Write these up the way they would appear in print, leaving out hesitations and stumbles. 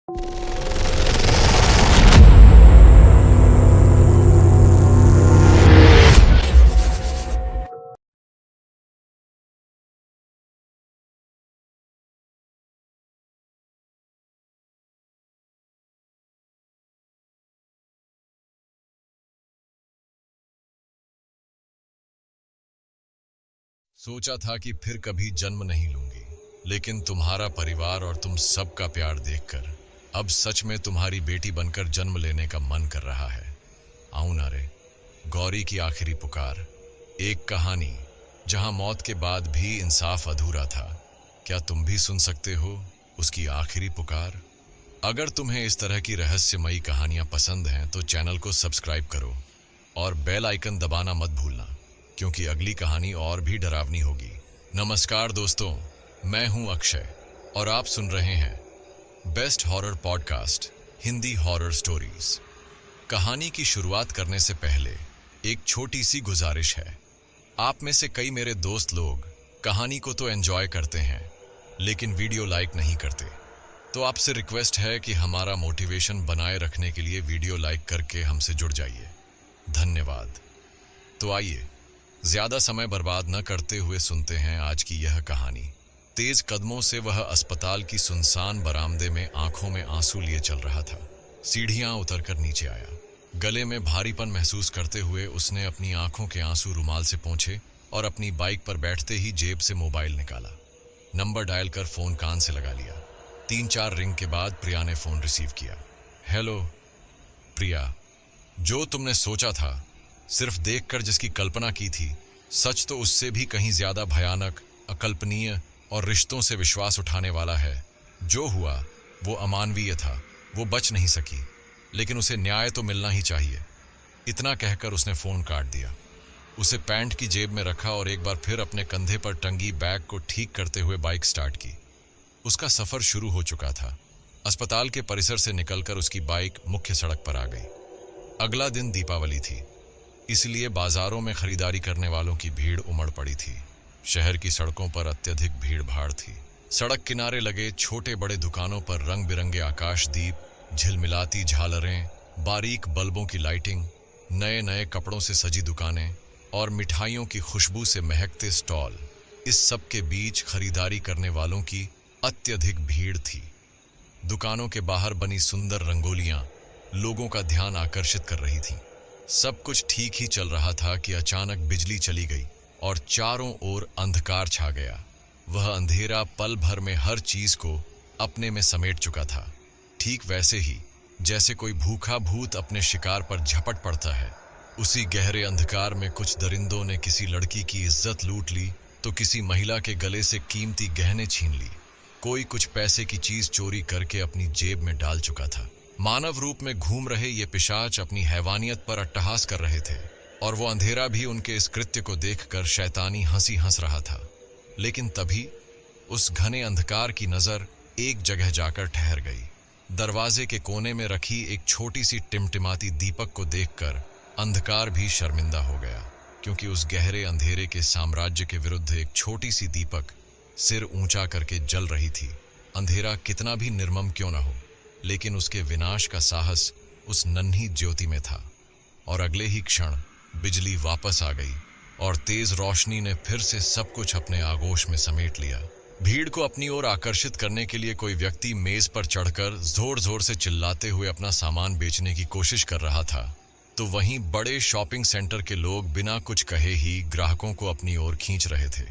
सोचा था कि फिर कभी जन्म नहीं लूंगी, लेकिन तुम्हारा परिवार और तुम सबका प्यार देखकर अब सच में तुम्हारी बेटी बनकर जन्म लेने का मन कर रहा है। आऊं ना रे। गौरी की आखिरी पुकार। एक कहानी जहां मौत के बाद भी इंसाफ अधूरा था। क्या तुम भी सुन सकते हो उसकी आखिरी पुकार? अगर तुम्हें इस तरह की रहस्यमयी कहानियां पसंद हैं तो चैनल को सब्सक्राइब करो और बेल आइकन दबाना मत भूलना, क्योंकि अगली कहानी और भी डरावनी होगी। नमस्कार दोस्तों, मैं हूं अक्षय और आप सुन रहे हैं best horror podcast Hindi horror stories. कहानी की शुरुआत करने से पहले एक छोटी सी गुजारिश है। आप में से कई मेरे दोस्त लोग कहानी को तो एंजॉय करते हैं लेकिन वीडियो लाइक नहीं करते, तो आपसे रिक्वेस्ट है कि हमारा मोटिवेशन बनाए रखने के लिए वीडियो लाइक करके हमसे जुड़ जाइए। धन्यवाद। तो आइए ज्यादा समय बर्बाद न करते हुए सुनते हैं आज की यह कहानी। तेज कदमों से वह अस्पताल की सुनसान बरामदे में आंखों में आंसू लिए चल रहा था। सीढ़ियां उतरकर नीचे आया। गले में भारीपन महसूस करते हुए उसने अपनी आंखों के आंसू रुमाल से पोंछे और अपनी बाइक पर बैठते ही जेब से मोबाइल निकाला। नंबर डायल कर फोन कान से लगा लिया। 3-4 रिंग के बाद प्रिया ने फोन रिसीव किया। हेलो प्रिया, जो तुमने सोचा था, सिर्फ देखकर जिसकी कल्पना की थी, सच तो उससे भी कहीं ज्यादा भयानक, अकल्पनीय और रिश्तों से विश्वास उठाने वाला है। जो हुआ वो अमानवीय था। वो बच नहीं सकी, लेकिन उसे न्याय तो मिलना ही चाहिए। इतना कहकर उसने फोन काट दिया। उसे पैंट की जेब में रखा और एक बार फिर अपने कंधे पर टंगी बैग को ठीक करते हुए बाइक स्टार्ट की। उसका सफर शुरू हो चुका था। अस्पताल के परिसर से निकलकर उसकी बाइक मुख्य सड़क पर आ गई। अगला दिन दीपावली थी, इसलिए बाजारों में खरीदारी करने वालों की भीड़ उमड़ पड़ी थी। शहर की सड़कों पर अत्यधिक भीड़ भाड़ थी। सड़क किनारे लगे छोटे बड़े दुकानों पर रंग बिरंगे आकाश दीप, झिलमिलाती झालरें, बारीक बल्बों की लाइटिंग, नए नए कपड़ों से सजी दुकानें और मिठाइयों की खुशबू से महकते स्टॉल, इस सब के बीच खरीदारी करने वालों की अत्यधिक भीड़ थी। दुकानों के बाहर बनी सुंदर रंगोलियां लोगों का ध्यान आकर्षित कर रही थीं। सब कुछ ठीक ही चल रहा था कि अचानक बिजली चली गई और चारों ओर अंधकार छा गया। वह अंधेरा पल भर में हर चीज को अपने में समेट चुका था। ठीक वैसे ही जैसे कोई भूखा भूत अपने शिकार पर झपट पड़ता है। उसी गहरे अंधकार में कुछ दरिंदों ने किसी लड़की की इज्जत लूट ली तो किसी महिला के गले से कीमती गहने छीन ली। कोई कुछ पैसे की चीज चोरी करके अपनी जेब में डाल चुका था। मानव रूप में घूम रहे ये पिशाच अपनी हैवानियत पर अट्टहास कर रहे थे और वो अंधेरा भी उनके इस कृत्य को देखकर शैतानी हंसी हंस रहा था। लेकिन तभी उस घने अंधकार की नजर एक जगह जाकर ठहर गई। दरवाजे के कोने में रखी एक छोटी सी टिमटिमाती दीपक को देखकर अंधकार भी शर्मिंदा हो गया, क्योंकि उस गहरे अंधेरे के साम्राज्य के विरुद्ध एक छोटी सी दीपक सिर ऊंचा करके जल रही थी। अंधेरा कितना भी निर्मम क्यों न हो, लेकिन उसके विनाश का साहस उस नन्ही ज्योति में था। और अगले ही क्षण बिजली वापस आ गई और तेज रोशनी ने फिर से सब कुछ अपने आगोश में समेट लिया। भीड़ को अपनी ओर आकर्षित करने के लिए कोई व्यक्ति मेज पर चढ़कर जोर जोर से चिल्लाते हुए अपना सामान बेचने की कोशिश कर रहा था, तो वहीं बड़े शॉपिंग सेंटर के लोग बिना कुछ कहे ही ग्राहकों को अपनी ओर खींच रहे थे।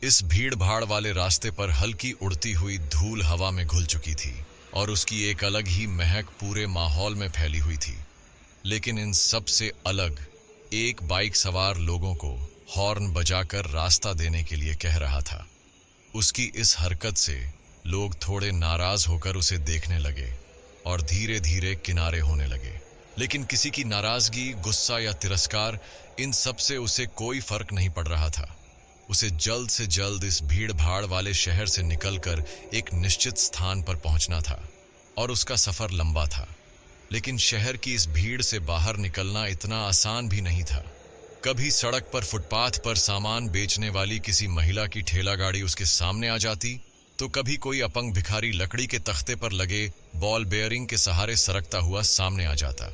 इस भीड़ भाड़ वाले रास्ते पर हल्की उड़ती हुई धूल हवा में घुल चुकी थी और उसकी एक अलग ही महक पूरे माहौल में फैली हुई थी। लेकिन इन सब से अलग एक बाइक सवार लोगों को हॉर्न बजाकर रास्ता देने के लिए कह रहा था। उसकी इस हरकत से लोग थोड़े नाराज होकर उसे देखने लगे और धीरे धीरे किनारे होने लगे। लेकिन किसी की नाराजगी, गुस्सा या तिरस्कार, इन सब से उसे कोई फर्क नहीं पड़ रहा था। उसे जल्द से जल्द इस भीड़ भाड़ वाले शहर से निकलकर एक निश्चित स्थान पर पहुंचना था और उसका सफर लंबा था। लेकिन शहर की इस भीड़ से बाहर निकलना इतना आसान भी नहीं था। कभी सड़क पर फुटपाथ पर सामान बेचने वाली किसी महिला की ठेला गाड़ी उसके सामने आ जाती, तो कभी कोई अपंग भिखारी लकड़ी के तख्ते पर लगे बॉल बेयरिंग के सहारे सरकता हुआ सामने आ जाता।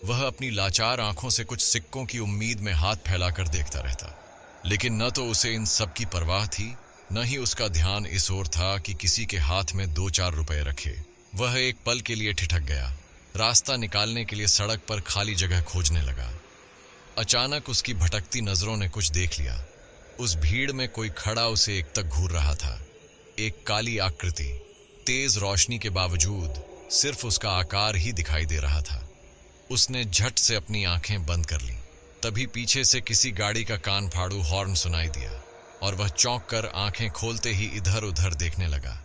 वह अपनी लाचार आंखों से कुछ सिक्कों की उम्मीद में हाथ फैलाकर देखता रहता, लेकिन न तो उसे इन सब की परवाह थी, न ही उसका ध्यान इस ओर था कि किसी के हाथ में 2-4 रुपए रखे। वह एक पल के लिए ठिठक गया, रास्ता निकालने के लिए सड़क पर खाली जगह खोजने लगा। अचानक उसकी भटकती नजरों ने कुछ देख लिया। उस भीड़ में कोई खड़ा उसे एकटक घूर रहा था। एक काली आकृति, तेज रोशनी के बावजूद सिर्फ उसका आकार ही दिखाई दे रहा था। उसने झट से अपनी आंखें बंद कर लीं। तभी पीछे से किसी गाड़ी का कान फाड़ू हॉर्न सुनाई दिया और वह चौंक कर आंखें खोलते ही इधर उधर देखने लगा,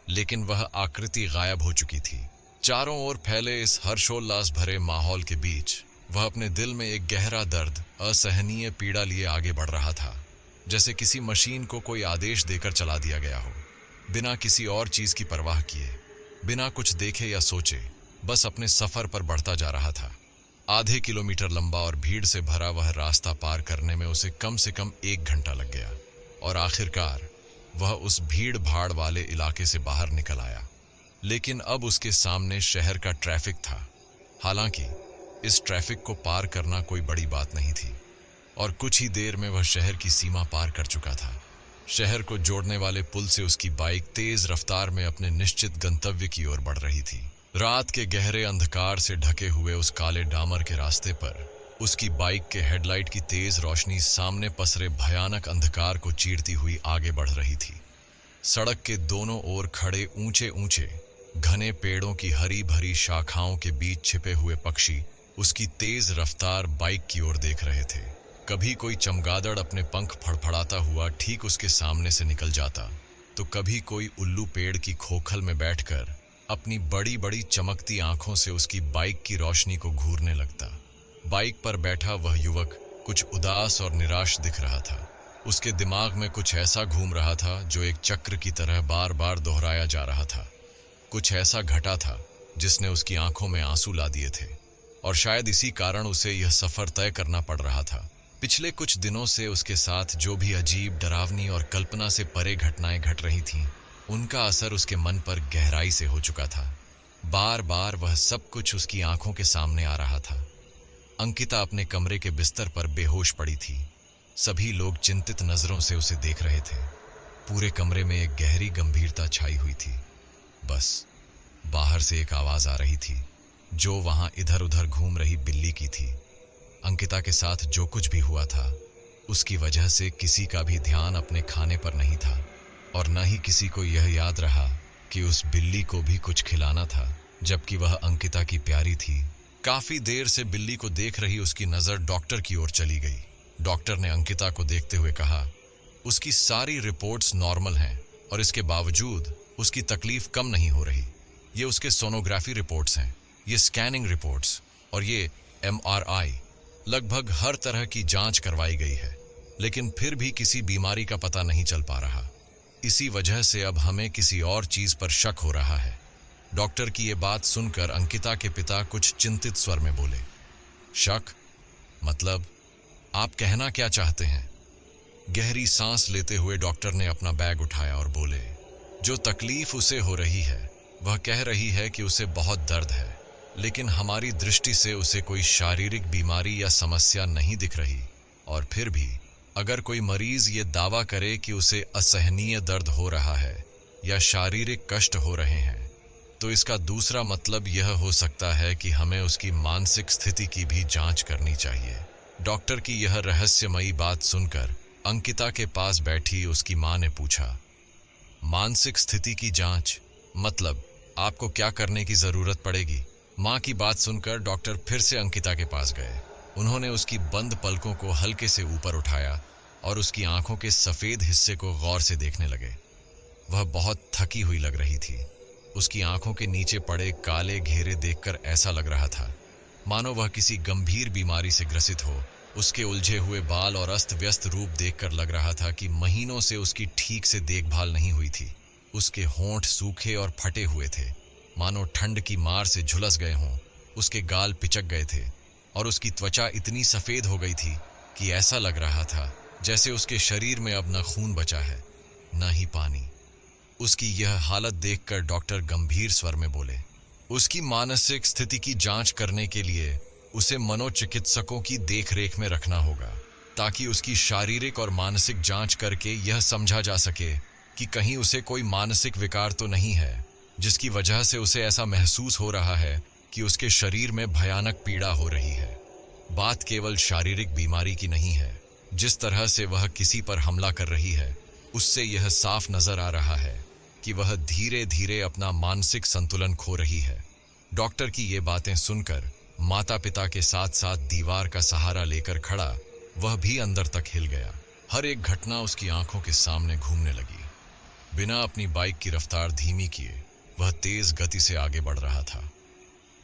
लेकिन वह आकृति गायब हो चुकी थी। चारों ओर फैले इस हर्षोल्लास भरे माहौल के बीच वह अपने दिल में एक गहरा दर्द, असहनीय पीड़ा लिए आगे बढ़ रहा था, जैसे किसी मशीन को कोई आदेश देकर चला दिया गया हो, बिना किसी और चीज की परवाह किए, बिना कुछ देखे या सोचे, बस अपने सफर पर बढ़ता जा रहा था। आधे किलोमीटर लंबा और भीड़ से भरा वह रास्ता पार करने में उसे कम से कम 1 घंटा लग गया और आखिरकार वह उस भीड़ भाड़ वाले इलाके से बाहर निकल आया। लेकिन अब उसके सामने शहर का ट्रैफिक था। हालांकि इस ट्रैफिक को पार करना कोई बड़ी बात नहीं थी और कुछ ही देर में वह शहर की सीमा पार कर चुका था। शहर को जोड़ने वाले पुल से उसकी बाइक तेज रफ्तार में अपने निश्चित गंतव्य की ओर बढ़ रही थी। रात के गहरे अंधकार से ढके हुए उस काले डामर के रास्ते पर उसकी बाइक के हेडलाइट की तेज रोशनी सामने पसरे भयानक अंधकार को चीरती हुई आगे बढ़ रही थी। सड़क के दोनों ओर खड़े ऊंचे ऊंचे घने पेड़ों की हरी भरी शाखाओं के बीच छिपे हुए पक्षी उसकी तेज रफ्तार बाइक की ओर देख रहे थे। कभी कोई चमगादड़ अपने पंख फड़फड़ाता हुआ ठीक उसके सामने से निकल जाता, तो कभी कोई उल्लू पेड़ की खोखल में बैठकर अपनी बड़ी बड़ी चमकती आंखों से उसकी बाइक की रोशनी को घूरने लगता। बाइक पर बैठा वह युवक कुछ उदास और निराश दिख रहा था। उसके दिमाग में कुछ ऐसा घूम रहा था जो एक चक्र की तरह बार बार दोहराया जा रहा था। कुछ ऐसा घटा था जिसने उसकी आंखों में आंसू ला दिए थे और शायद इसी कारण उसे यह सफर तय करना पड़ रहा था। पिछले कुछ दिनों से उसके साथ जो भी अजीब, डरावनी और कल्पना से परे घटनाएं घट रही थीं, उनका असर उसके मन पर गहराई से हो चुका था। बार बार वह सब कुछ उसकी आंखों के सामने आ रहा था। अंकिता अपने कमरे के बिस्तर पर बेहोश पड़ी थी। सभी लोग चिंतित नजरों से उसे देख रहे थे। पूरे कमरे में एक गहरी गंभीरता छाई हुई थी। बस बाहर से एक आवाज आ रही थी जो वहां इधर उधर घूम रही बिल्ली की थी। अंकिता के साथ जो कुछ भी हुआ था उसकी वजह से किसी का भी ध्यान अपने खाने पर नहीं था और न ही किसी को यह याद रहा कि उस बिल्ली को भी कुछ खिलाना था, जबकि वह अंकिता की प्यारी थी। काफी देर से बिल्ली को देख रही उसकी नजर डॉक्टर की ओर चली गई। डॉक्टर ने अंकिता को देखते हुए कहा, उसकी सारी रिपोर्ट्स नॉर्मल हैं और इसके बावजूद उसकी तकलीफ कम नहीं हो रही। ये उसके सोनोग्राफी रिपोर्ट्स हैं, ये स्कैनिंग रिपोर्ट्स और ये MRI, लगभग हर तरह की जांच करवाई गई है, लेकिन फिर भी किसी बीमारी का पता नहीं चल पा रहा। इसी वजह से अब हमें किसी और चीज पर शक हो रहा है। डॉक्टर की ये बात सुनकर अंकिता के पिता कुछ चिंतित स्वर में बोले, शक? मतलब आप कहना क्या चाहते हैं? गहरी सांस लेते हुए डॉक्टर ने अपना बैग उठाया और बोले, जो तकलीफ उसे हो रही है वह कह रही है कि उसे बहुत दर्द है, लेकिन हमारी दृष्टि से उसे कोई शारीरिक बीमारी या समस्या नहीं दिख रही। और फिर भी अगर कोई मरीज ये दावा करे कि उसे असहनीय दर्द हो रहा है या शारीरिक कष्ट हो रहे हैं, तो इसका दूसरा मतलब यह हो सकता है कि हमें उसकी मानसिक स्थिति की भी जांच करनी चाहिए। डॉक्टर की यह रहस्यमयी बात सुनकर अंकिता के पास बैठी उसकी मां ने पूछा, मानसिक स्थिति की जांच? मतलब आपको क्या करने की जरूरत पड़ेगी? मां की बात सुनकर डॉक्टर फिर से अंकिता के पास गए। उन्होंने उसकी बंद पलकों को हल्के से ऊपर उठाया और उसकी आंखों के सफेद हिस्से को गौर से देखने लगे। वह बहुत थकी हुई लग रही थी। उसकी आंखों के नीचे पड़े काले घेरे देखकर ऐसा लग रहा था मानो वह किसी गंभीर बीमारी से ग्रसित हो। उसके उलझे हुए बाल और अस्त व्यस्त रूप देखकर लग रहा था कि महीनों से उसकी ठीक से देखभाल नहीं हुई थी। उसके होंठ सूखे और फटे हुए थे, मानो ठंड की मार से झुलस गए हों। उसके गाल पिचक गए थे और उसकी त्वचा इतनी सफेद हो गई थी कि ऐसा लग रहा था जैसे उसके शरीर में अब न खून बचा है न ही पानी। उसकी यह हालत देखकर डॉक्टर गंभीर स्वर में बोले, उसकी मानसिक स्थिति की जांच करने के लिए उसे मनोचिकित्सकों की देखरेख में रखना होगा, ताकि उसकी शारीरिक और मानसिक जांच करके यह समझा जा सके कि कहीं उसे कोई मानसिक विकार तो नहीं है, जिसकी वजह से उसे ऐसा महसूस हो रहा है कि उसके शरीर में भयानक पीड़ा हो रही है। बात केवल शारीरिक बीमारी की नहीं है। जिस तरह से वह किसी पर हमला कर रही है, उससे यह साफ नजर आ रहा है कि वह धीरे धीरे अपना मानसिक संतुलन खो रही है। डॉक्टर की ये बातें सुनकर माता पिता के साथ साथ दीवार का सहारा लेकर खड़ा वह भी अंदर तक हिल गया। हर एक घटना उसकी आंखों के सामने घूमने लगी। बिना अपनी बाइक की रफ्तार धीमी किए वह तेज गति से आगे बढ़ रहा था।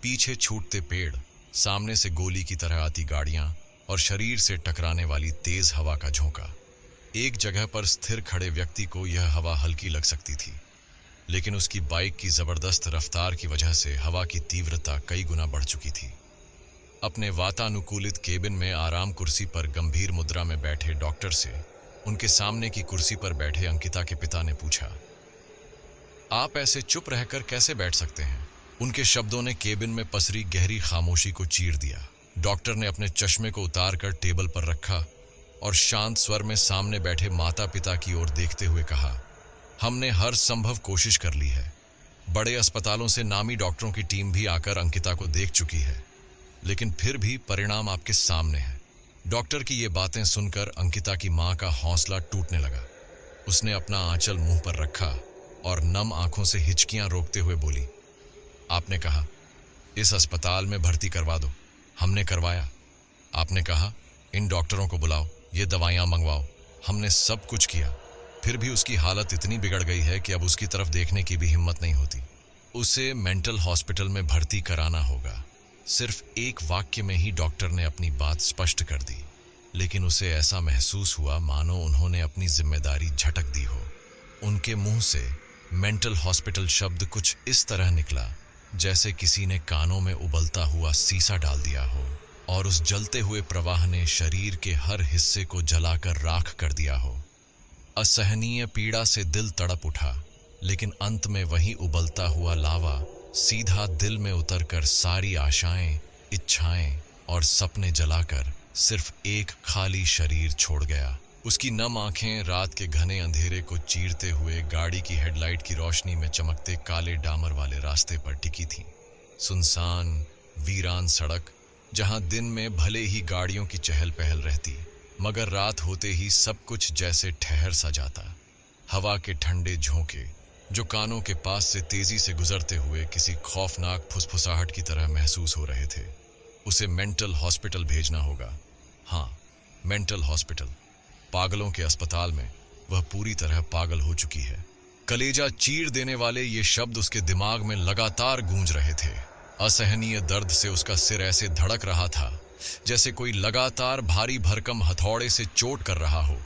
पीछे छूटते पेड़, सामने से गोली की तरह आती गाड़ियां और शरीर से टकराने वाली तेज हवा का झोंका। एक जगह पर स्थिर खड़े व्यक्ति को यह हवा हल्की लग सकती थी, लेकिन उसकी बाइक की जबरदस्त रफ्तार की वजह से हवा की तीव्रता कई गुना बढ़ चुकी थी। अपने वातानुकूलित केबिन में आराम कुर्सी पर गंभीर मुद्रा में बैठे डॉक्टर से उनके सामने की कुर्सी पर बैठे अंकिता के पिता ने पूछा, आप ऐसे चुप रहकर कैसे बैठ सकते हैं? उनके शब्दों ने केबिन में पसरी गहरी खामोशी को चीर दिया। डॉक्टर ने अपने चश्मे को उतारकर टेबल पर रखा और शांत स्वर में सामने बैठे माता पिता की ओर देखते हुए कहा, हमने हर संभव कोशिश कर ली है। बड़े अस्पतालों से नामी डॉक्टरों की टीम भी आकर अंकिता को देख चुकी है, लेकिन फिर भी परिणाम आपके सामने है। डॉक्टर की ये बातें सुनकर अंकिता की मां का हौसला टूटने लगा। उसने अपना आंचल मुंह पर रखा और नम आंखों से हिचकियां रोकते हुए बोली, आपने कहा इस अस्पताल में भर्ती करवा दो, हमने करवाया। आपने कहा इन डॉक्टरों को बुलाओ, ये दवाइयां मंगवाओ, हमने सब कुछ किया। फिर भी उसकी हालत इतनी बिगड़ गई है कि अब उसकी तरफ देखने की भी हिम्मत नहीं होती। उसे मेंटल हॉस्पिटल में भर्ती कराना होगा। सिर्फ एक वाक्य में ही डॉक्टर ने अपनी बात स्पष्ट कर दी, लेकिन उसे ऐसा महसूस हुआ मानो उन्होंने अपनी जिम्मेदारी झटक दी हो। उनके मुंह से मेंटल हॉस्पिटल शब्द कुछ इस तरह निकला जैसे किसी ने कानों में उबलता हुआ सीसा डाल दिया हो और उस जलते हुए प्रवाह ने शरीर के हर हिस्से को जलाकर राख कर दिया हो। असहनीय पीड़ा से दिल तड़प उठा, लेकिन अंत में वही उबलता हुआ लावा सीधा दिल में उतरकर सारी आशाएं, इच्छाएं और सपने जलाकर सिर्फ एक खाली शरीर छोड़ गया। उसकी नम आंखें रात के घने अंधेरे को चीरते हुए गाड़ी की हेडलाइट की रोशनी में चमकते काले डामर वाले रास्ते पर टिकी थीं। सुनसान, वीरान सड़क, जहां दिन में भले ही गाड़ियों की चहल पहल रहती, मगर रात होते ही सब कुछ जैसे ठहर सा जाता। हवा के ठंडे झोंके जो कानों के पास से तेजी से गुजरते हुए किसी खौफनाक फुसफुसाहट की तरह महसूस हो रहे थे। उसे मेंटल हॉस्पिटल भेजना होगा। हाँ, मेंटल हॉस्पिटल। पागलों के अस्पताल में वह पूरी तरह पागल हो चुकी है। कलेजा चीर देने वाले ये शब्द उसके दिमाग में लगातार गूंज रहे थे। असहनीय दर्द से उसका सिर ऐसे धड़क रहा था जैसे कोई लगातार भारी भरकम हथौड़े से चोट कर रहा हो,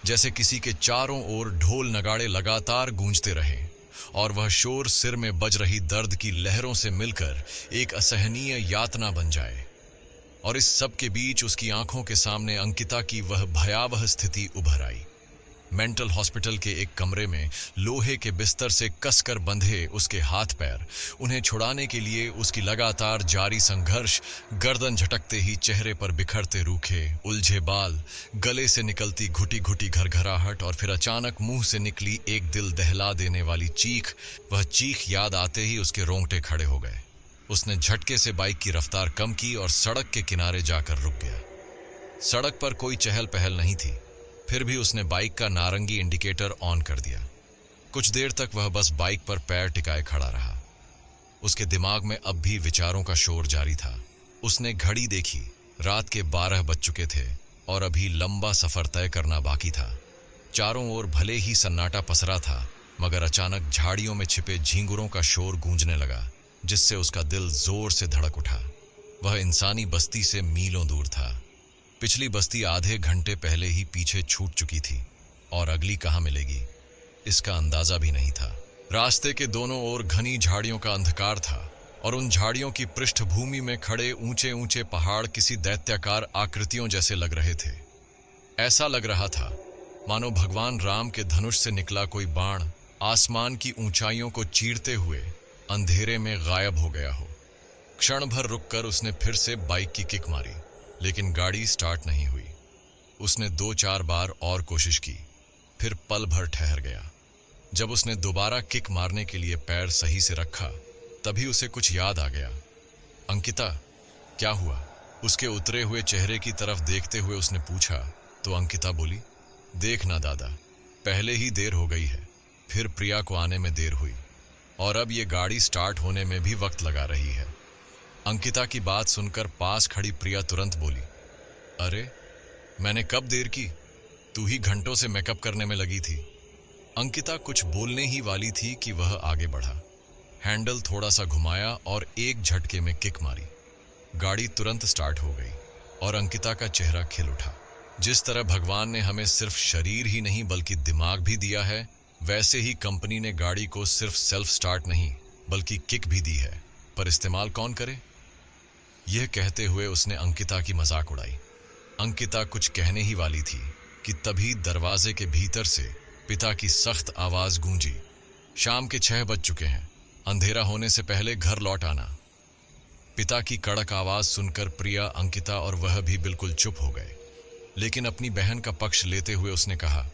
जैसे किसी के चारों ओर ढोल नगाड़े लगातार गूंजते रहें और वह शोर सिर में बज रही दर्द की लहरों से मिलकर एक असहनीय यातना बन जाए। और इस सब के बीच उसकी आंखों के सामने अंकिता की वह भयावह स्थिति उभर आई। मेंटल हॉस्पिटल के एक कमरे में लोहे के बिस्तर से कसकर बंधे उसके हाथ पैर, उन्हें छुड़ाने के लिए उसकी लगातार जारी संघर्ष, गर्दन झटकते ही चेहरे पर बिखरते रूखे उलझे बाल, गले से निकलती घुटी घुटी घरघराहट और फिर अचानक मुंह से निकली एक दिल दहला देने वाली चीख। वह चीख याद आते ही उसके रोंगटे खड़े हो गए। उसने झटके से बाइक की रफ्तार कम की और सड़क के किनारे जाकर रुक गया। सड़क पर कोई चहल पहल नहीं थी, फिर भी उसने बाइक का नारंगी इंडिकेटर ऑन कर दिया। कुछ देर तक वह बस बाइक पर पैर टिकाए खड़ा रहा। उसके दिमाग में अब भी विचारों का शोर जारी था। उसने घड़ी देखी, रात के 12 बज चुके थे और अभी लंबा सफर तय करना बाकी था। चारों ओर भले ही सन्नाटा पसरा था, मगर अचानक झाड़ियों में छिपे झींगुरों का शोर गूंजने लगा, जिससे उसका दिल जोर से धड़क उठा। वह इंसानी बस्ती से मीलों दूर था। पिछली बस्ती आधे घंटे पहले ही पीछे छूट चुकी थी और अगली कहाँ मिलेगी, इसका अंदाजा भी नहीं था। रास्ते के दोनों ओर घनी झाड़ियों का अंधकार था और उन झाड़ियों की पृष्ठभूमि में खड़े ऊंचे ऊंचे पहाड़ किसी दैत्याकार आकृतियों जैसे लग रहे थे। ऐसा लग रहा था मानो भगवान राम के धनुष से निकला कोई बाण आसमान की ऊंचाइयों को चीरते हुए अंधेरे में गायब हो गया हो। क्षण भर रुककर उसने फिर से बाइक की किक मारी, लेकिन गाड़ी स्टार्ट नहीं हुई। उसने 2-4 बार और कोशिश की, फिर पल भर ठहर गया। जब उसने दोबारा किक मारने के लिए पैर सही से रखा, तभी उसे कुछ याद आ गया। अंकिता, क्या हुआ? उसके उतरे हुए चेहरे की तरफ देखते हुए उसने पूछा, तो अंकिता बोली, देख ना दादा, पहले ही देर हो गई है, फिर प्रिया को आने में देर हुई, और अब ये गाड़ी स्टार्ट होने में भी वक्त लगा रही है। अंकिता की बात सुनकर पास खड़ी प्रिया तुरंत बोली, अरे मैंने कब देर की? तू ही घंटों से मेकअप करने में लगी थी। अंकिता कुछ बोलने ही वाली थी कि वह आगे बढ़ा, हैंडल थोड़ा सा घुमाया और एक झटके में किक मारी। गाड़ी तुरंत स्टार्ट हो गई और अंकिता का चेहरा खिल उठा। जिस तरह भगवान ने हमें सिर्फ शरीर ही नहीं बल्कि दिमाग भी दिया है, वैसे ही कंपनी ने गाड़ी को सिर्फ सेल्फ स्टार्ट नहीं बल्कि किक भी दी है, पर इस्तेमाल कौन करे? यह कहते हुए उसने अंकिता की मजाक उड़ाई। अंकिता कुछ कहने ही वाली थी कि तभी दरवाजे के भीतर से पिता की सख्त आवाज गूंजी, शाम के 6 बज चुके हैं, अंधेरा होने से पहले घर लौट आना। पिता की कड़क आवाज सुनकर प्रिया, अंकिता और वह भी बिल्कुल चुप हो गए, लेकिन अपनी बहन का पक्ष लेते हुए उसने कहा,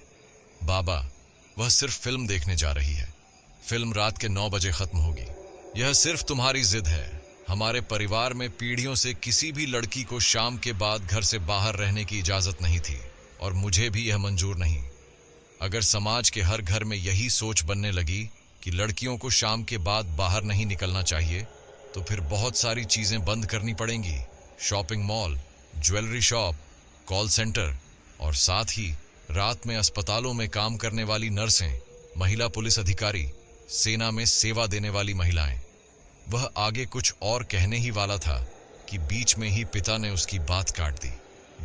बाबा, वह सिर्फ फिल्म देखने जा रही है। फिल्म रात के 9 बजे खत्म होगी। यह सिर्फ तुम्हारी जिद है। हमारे परिवार में पीढ़ियों से किसी भी लड़की को शाम के बाद घर से बाहर रहने की इजाजत नहीं थी, और मुझे भी यह मंजूर नहीं। अगर समाज के हर घर में यही सोच बनने लगी कि लड़कियों को शाम के बाद बाहर नहीं निकलना चाहिए, तो फिर बहुत सारी चीजें बंद करनी पड़ेंगी। Shopping mall, jewellery shop, call centre, और साथ ही रात में अस्पतालों में काम करने वाली नर्सें, महिला पुलिस अधिकारी, सेना में सेवा देने वाली महिलाएं। वह आगे कुछ और कहने ही वाला था कि बीच में ही पिता ने उसकी बात काट दी।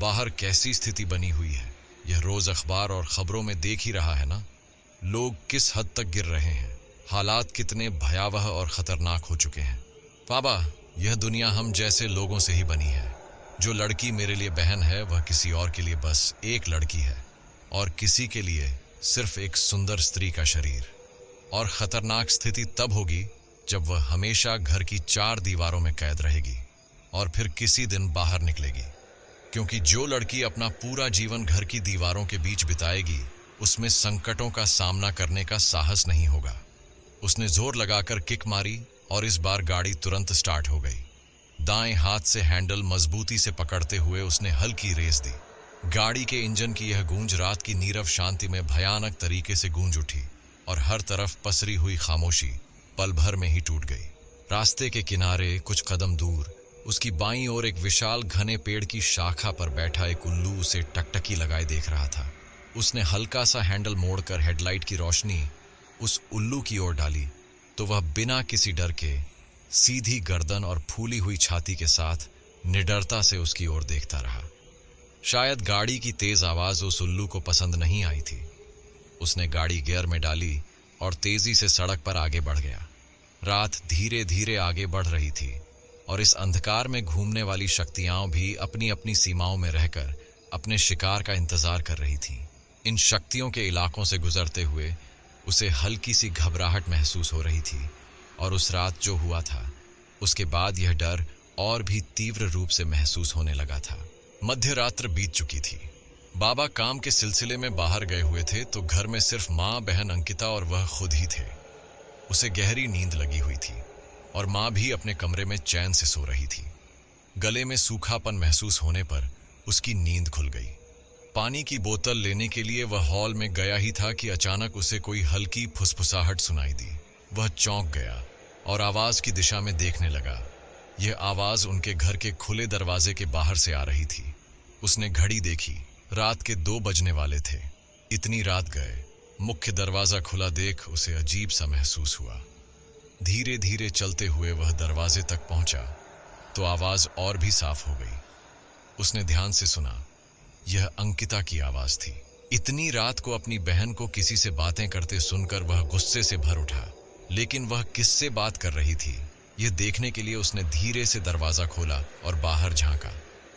बाहर कैसी स्थिति बनी हुई है, यह रोज अखबार और खबरों में देख ही रहा है ना। लोग किस हद तक गिर रहे हैं, हालात कितने भयावह और खतरनाक हो चुके हैं। बाबा, यह दुनिया हम जैसे लोगों से ही बनी है। जो लड़की मेरे लिए बहन है, वह किसी और के लिए बस एक लड़की है, और किसी के लिए सिर्फ एक सुंदर स्त्री का शरीर। और खतरनाक स्थिति तब होगी जब वह हमेशा घर की 4 दीवारों में कैद रहेगी और फिर किसी दिन बाहर निकलेगी। क्योंकि जो लड़की अपना पूरा जीवन घर की दीवारों के बीच बिताएगी, उसमें संकटों का सामना करने का साहस नहीं होगा। उसने जोर लगाकर किक मारी और इस बार गाड़ी तुरंत स्टार्ट हो गई। दाएं हाथ से हैंडल मजबूती से पकड़ते हुए उसने हल्की रेस दी। गाड़ी के इंजन की यह गूंज रात की नीरव शांति में भयानक तरीके से गूंज उठी, और हर तरफ पसरी हुई खामोशी पल भर में ही टूट गई। रास्ते के किनारे कुछ कदम दूर उसकी बाईं ओर एक विशाल घने पेड़ की शाखा पर बैठा एक उल्लू उसे टकटकी लगाए देख रहा था। उसने हल्का सा हैंडल मोड़कर हेडलाइट की रोशनी उस उल्लू की ओर डाली, तो वह बिना किसी डर के सीधी गर्दन और फूली हुई छाती के साथ निडरता से उसकी ओर देखता रहा। शायद गाड़ी की तेज आवाज उस उल्लू को पसंद नहीं आई थी। उसने गाड़ी गियर में डाली और तेजी से सड़क पर आगे बढ़ गया। रात धीरे धीरे आगे बढ़ रही थी, और इस अंधकार में घूमने वाली शक्तियां भी अपनी अपनी सीमाओं में रहकर अपने शिकार का इंतजार कर रही थीं। इन शक्तियों के इलाकों से गुजरते हुए उसे हल्की सी घबराहट महसूस हो रही थी, और उस रात जो हुआ था उसके बाद यह डर और भी तीव्र रूप से महसूस होने लगा था। मध्य रात्र बीत चुकी थी। बाबा काम के सिलसिले में बाहर गए हुए थे, तो घर में सिर्फ माँ, बहन अंकिता और वह खुद ही थे। उसे गहरी नींद लगी हुई थी, और माँ भी अपने कमरे में चैन से सो रही थी। गले में सूखापन महसूस होने पर उसकी नींद खुल गई। पानी की बोतल लेने के लिए वह हॉल में गया ही था कि अचानक उसे कोई हल्की फुसफुसाहट सुनाई दी। वह चौंक गया और आवाज की दिशा में देखने लगा। यह आवाज उनके घर के खुले दरवाजे के बाहर से आ रही थी। उसने घड़ी देखी, रात के 2 बजने वाले थे। इतनी रात गए, मुख्य दरवाजा खुला देख उसे अजीब सा महसूस हुआ। धीरे धीरे चलते हुए वह दरवाजे तक पहुंचा, तो आवाज और भी साफ हो गई। उसने ध्यान से सुना, यह अंकिता की आवाज थी। इतनी रात को अपनी बहन को किसी से बातें करते सुनकर वह गुस्से से भर उठा, लेकिन वह किससे बात कर रही थी यह देखने के लिए उसने धीरे से दरवाजा खोला और बाहर झांका।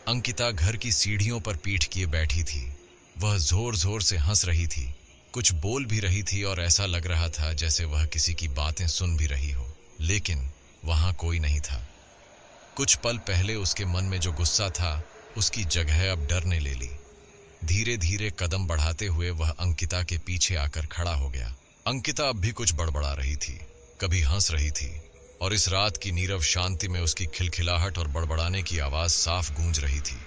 अंकिता घर की सीढ़ियों पर पीठ किए बैठी थी। वह जोर जोर से हंस रही थी, कुछ बोल भी रही थी और ऐसा लग रहा था जैसे वह किसी की बातें सुन भी रही हो, लेकिन वहां कोई नहीं था। कुछ पल पहले उसके मन में जो गुस्सा था उसकी जगह अब डर ने ले ली। धीरे धीरे कदम बढ़ाते हुए वह अंकिता के पीछे आकर खड़ा हो गया। अंकिता अब भी कुछ बड़बड़ा रही थी, कभी हंस रही थी, और इस रात की नीरव शांति में उसकी खिलखिलाहट और बड़बड़ाने की आवाज साफ गूंज रही थी।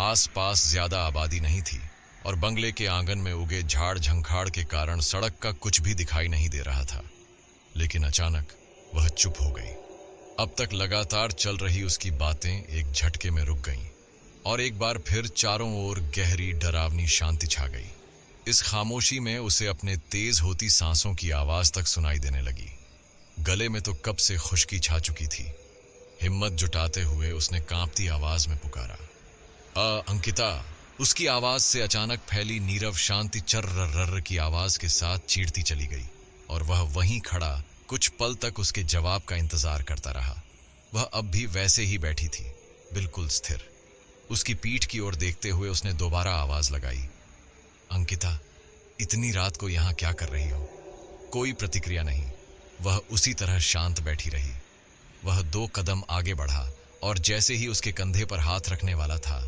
आसपास ज्यादा आबादी नहीं थी और बंगले के आंगन में उगे झाड़ झंखाड़ के कारण सड़क का कुछ भी दिखाई नहीं दे रहा था। लेकिन अचानक वह चुप हो गई। अब तक लगातार चल रही उसकी बातें एक झटके में रुक गईं और एक बार फिर चारों ओर गहरी डरावनी शांति छा गई। इस खामोशी में उसे अपने तेज होती सांसों की आवाज तक सुनाई देने लगी। गले में तो कब से खुश्की छा चुकी थी। हिम्मत जुटाते हुए उसने कांपती आवाज में पुकारा, अंकिता। उसकी आवाज से अचानक फैली नीरव शांति चर्र की आवाज के साथ चीरती चली गई और वह वहीं खड़ा कुछ पल तक उसके जवाब का इंतजार करता रहा। वह अब भी वैसे ही बैठी थी, बिल्कुल स्थिर। उसकी पीठ की ओर देखते हुए उसने दोबारा आवाज लगाई, अंकिता, इतनी रात को यहां क्या कर रही हो? कोई प्रतिक्रिया नहीं। वह उसी तरह शांत बैठी रही। वह 2 कदम आगे बढ़ा और जैसे ही उसके कंधे पर हाथ रखने वाला था,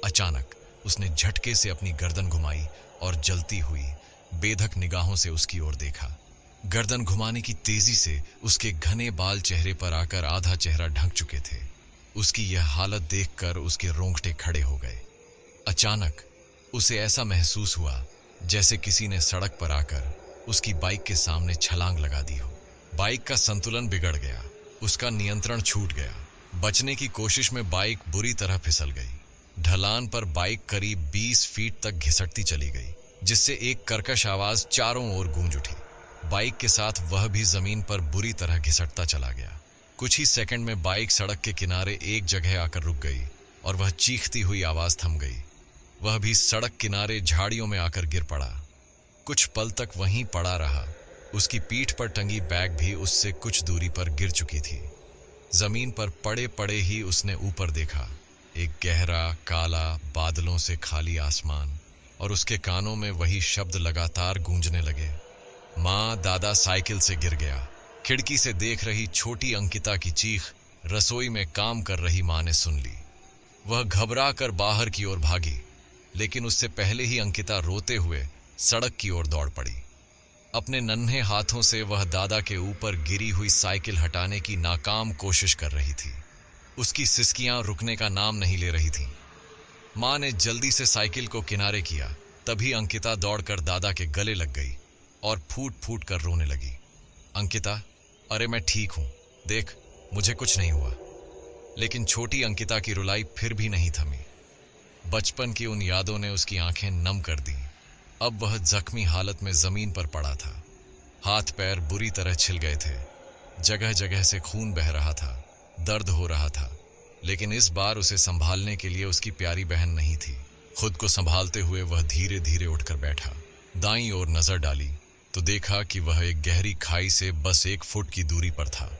अचानक उसने झटके से अपनी गर्दन घुमाई और जलती हुई बेधक निगाहों से उसकी ओर देखा। गर्दन घुमाने की तेजी से उसके घने बाल चेहरे पर आकर आधा चेहरा ढक चुके थे। उसकी यह हालत देखकर उसके रोंगटे खड़े हो गए। अचानक उसे ऐसा महसूस हुआ जैसे किसी ने सड़क पर आकर उसकी बाइक के सामने छलांग लगा दी हो। बाइक का संतुलन बिगड़ गया, उसका नियंत्रण छूट गया। बचने की कोशिश में बाइक बुरी तरह फिसल गई। ढलान पर बाइक करीब 20 फीट तक घिसटती चली गई, जिससे एक कर्कश आवाज चारों ओर गूंज उठी। बाइक के साथ वह भी जमीन पर बुरी तरह घिसटता चला गया। कुछ ही सेकंड में बाइक सड़क के किनारे एक जगह आकर रुक गई और वह चीखती हुई आवाज थम गई। वह भी सड़क किनारे झाड़ियों में आकर गिर पड़ा। कुछ पल तक वहीं पड़ा रहा। उसकी पीठ पर टंगी बैग भी उससे कुछ दूरी पर गिर चुकी थी। जमीन पर पड़े पड़े ही उसने ऊपर देखा, एक गहरा काला बादलों से खाली आसमान, और उसके कानों में वही शब्द लगातार गूंजने लगे, माँ, दादा साइकिल से गिर गया। खिड़की से देख रही छोटी अंकिता की चीख रसोई में काम कर रही माँ ने सुन ली। वह घबरा कर बाहर की ओर भागी, लेकिन उससे पहले ही अंकिता रोते हुए सड़क की ओर दौड़ पड़ी। अपने नन्हे हाथों से वह दादा के ऊपर गिरी हुई साइकिल हटाने की नाकाम कोशिश कर रही थी। उसकी सिसकियां रुकने का नाम नहीं ले रही थीं। माँ ने जल्दी से साइकिल को किनारे किया, तभी अंकिता दौड़कर दादा के गले लग गई और फूट फूट कर रोने लगी। अंकिता, अरे मैं ठीक हूं, देख, मुझे कुछ नहीं हुआ। लेकिन छोटी अंकिता की रुलाई फिर भी नहीं थमी। बचपन की उन यादों ने उसकी आंखें नम कर दी। अब वह जख्मी हालत में जमीन पर पड़ा था। हाथ पैर बुरी तरह छिल गए थे। जगह जगह से खून बह रहा था, दर्द हो रहा था। लेकिन इस बार उसे संभालने के लिए उसकी प्यारी बहन नहीं थी। खुद को संभालते हुए वह धीरे धीरे उठकर बैठा। दाईं ओर नजर डाली तो देखा कि वह एक गहरी खाई से बस 1 फुट की दूरी पर था।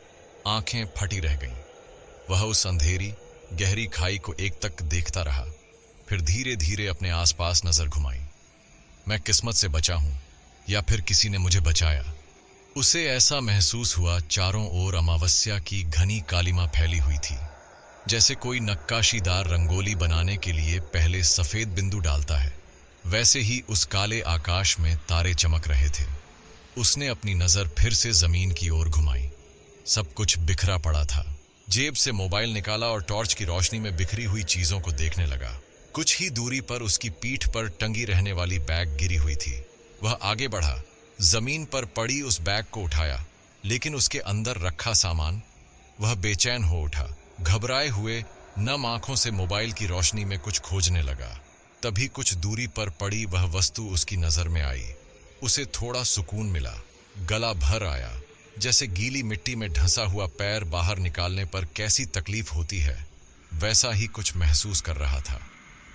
आंखें फटी रह गईं। वह उस अंधेरी गहरी खाई को एक तक देखता रहा, फिर धीरे धीरे अपने आसपास नजर घुमाई। मैं किस्मत से बचा हूं या फिर किसी ने मुझे बचाया। उसे ऐसा महसूस हुआ चारों ओर अमावस्या की घनी कालिमा फैली हुई थी, जैसे कोई नक्काशीदार रंगोली बनाने के लिए पहले सफेद बिंदु डालता है। वैसे ही उस काले आकाश में तारे चमक रहे थे। उसने अपनी नजर फिर से जमीन की ओर घुमाई। सब कुछ बिखरा पड़ा था। जेब से मोबाइल निकाला और टॉर्च की रोशनी में बिखरी हुई चीजों को देखने लगा। कुछ ही दूरी पर उसकी पीठ पर टंगी रहने वाली बैग गिरी हुई थी। वह आगे बढ़ा, जमीन पर पड़ी उस बैग को उठाया, लेकिन उसके अंदर रखा सामान। वह बेचैन हो उठा। घबराए हुए नम आंखों से मोबाइल की रोशनी में कुछ खोजने लगा। तभी कुछ दूरी पर पड़ी वह वस्तु उसकी नजर में आई। उसे थोड़ा सुकून मिला। गला भर आया, जैसे गीली मिट्टी में ढंसा हुआ पैर बाहर निकालने पर कैसी तकलीफ होती है, वैसा ही कुछ महसूस कर रहा था।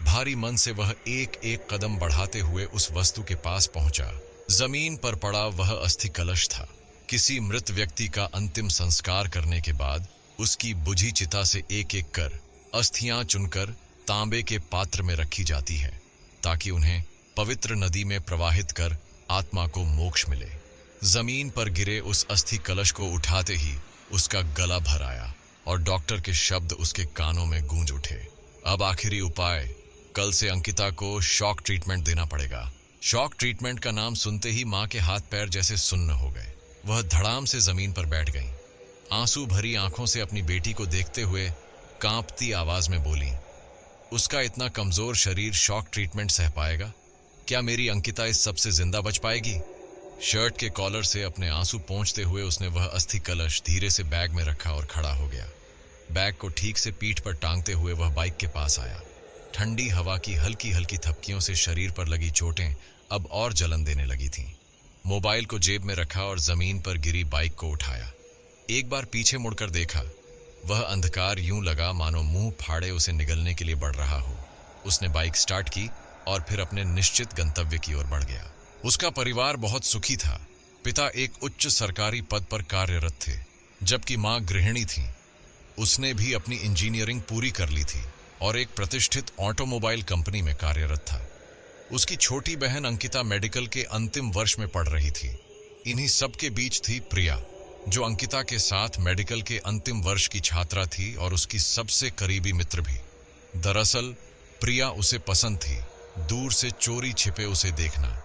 भारी मन से वह एक एक कदम बढ़ाते हुए उस वस्तु के पास पहुंचा। जमीन पर पड़ा वह अस्थि कलश था। किसी मृत व्यक्ति का अंतिम संस्कार करने के बाद उसकी बुझी चिता से एक एक कर अस्थियां चुनकर तांबे के पात्र में रखी जाती है, ताकि उन्हें पवित्र नदी में प्रवाहित कर आत्मा को मोक्ष मिले। जमीन पर गिरे उस अस्थि कलश को उठाते ही उसका गला भर आया और डॉक्टर के शब्द उसके कानों में गूंज उठे। अब आखिरी उपाय, कल से अंकिता को शॉक ट्रीटमेंट देना पड़ेगा। शॉक ट्रीटमेंट का नाम सुनते ही माँ के हाथ पैर जैसे सुन्न हो गए। वह धड़ाम से जमीन पर बैठ गईं। आंसू भरी आंखों से अपनी बेटी को देखते हुए कांपती आवाज में बोली, उसका इतना कमजोर शरीर शॉक ट्रीटमेंट सह पाएगा? क्या मेरी अंकिता इस सबसे जिंदा बच पाएगी? शर्ट के कॉलर से अपने आंसू पोंछते हुए उसने वह अस्थि कलश धीरे से बैग में रखा और खड़ा हो गया। बैग को ठीक से पीठ पर टांगते हुए वह बाइक के पास आया। ठंडी हवा की हल्की हल्की थपकियों से शरीर पर लगी चोटें अब और जलन देने लगी थीं। मोबाइल को जेब में रखा और जमीन पर गिरी बाइक को उठाया। एक बार पीछे मुड़कर देखा। वह अंधकार यूं लगा मानो मुंह फाड़े उसे निगलने के लिए बढ़ रहा हो। उसने बाइक स्टार्ट की और फिर अपने निश्चित गंतव्य की ओर बढ़ गया। उसका परिवार बहुत सुखी था। पिता एक उच्च सरकारी पद पर कार्यरत थे, जबकि मां गृहिणी थी। उसने भी अपनी इंजीनियरिंग पूरी कर ली थी और एक प्रतिष्ठित ऑटोमोबाइल कंपनी में कार्यरत था। उसकी छोटी बहन अंकिता मेडिकल के अंतिम वर्ष में पढ़ रही थी। इन्हीं सब के बीच थी प्रिया, जो अंकिता के साथ मेडिकल के अंतिम वर्ष की छात्रा थी और उसकी सबसे करीबी मित्र भी। दरअसल प्रिया उसे पसंद थी। दूर से चोरी छिपे उसे देखना,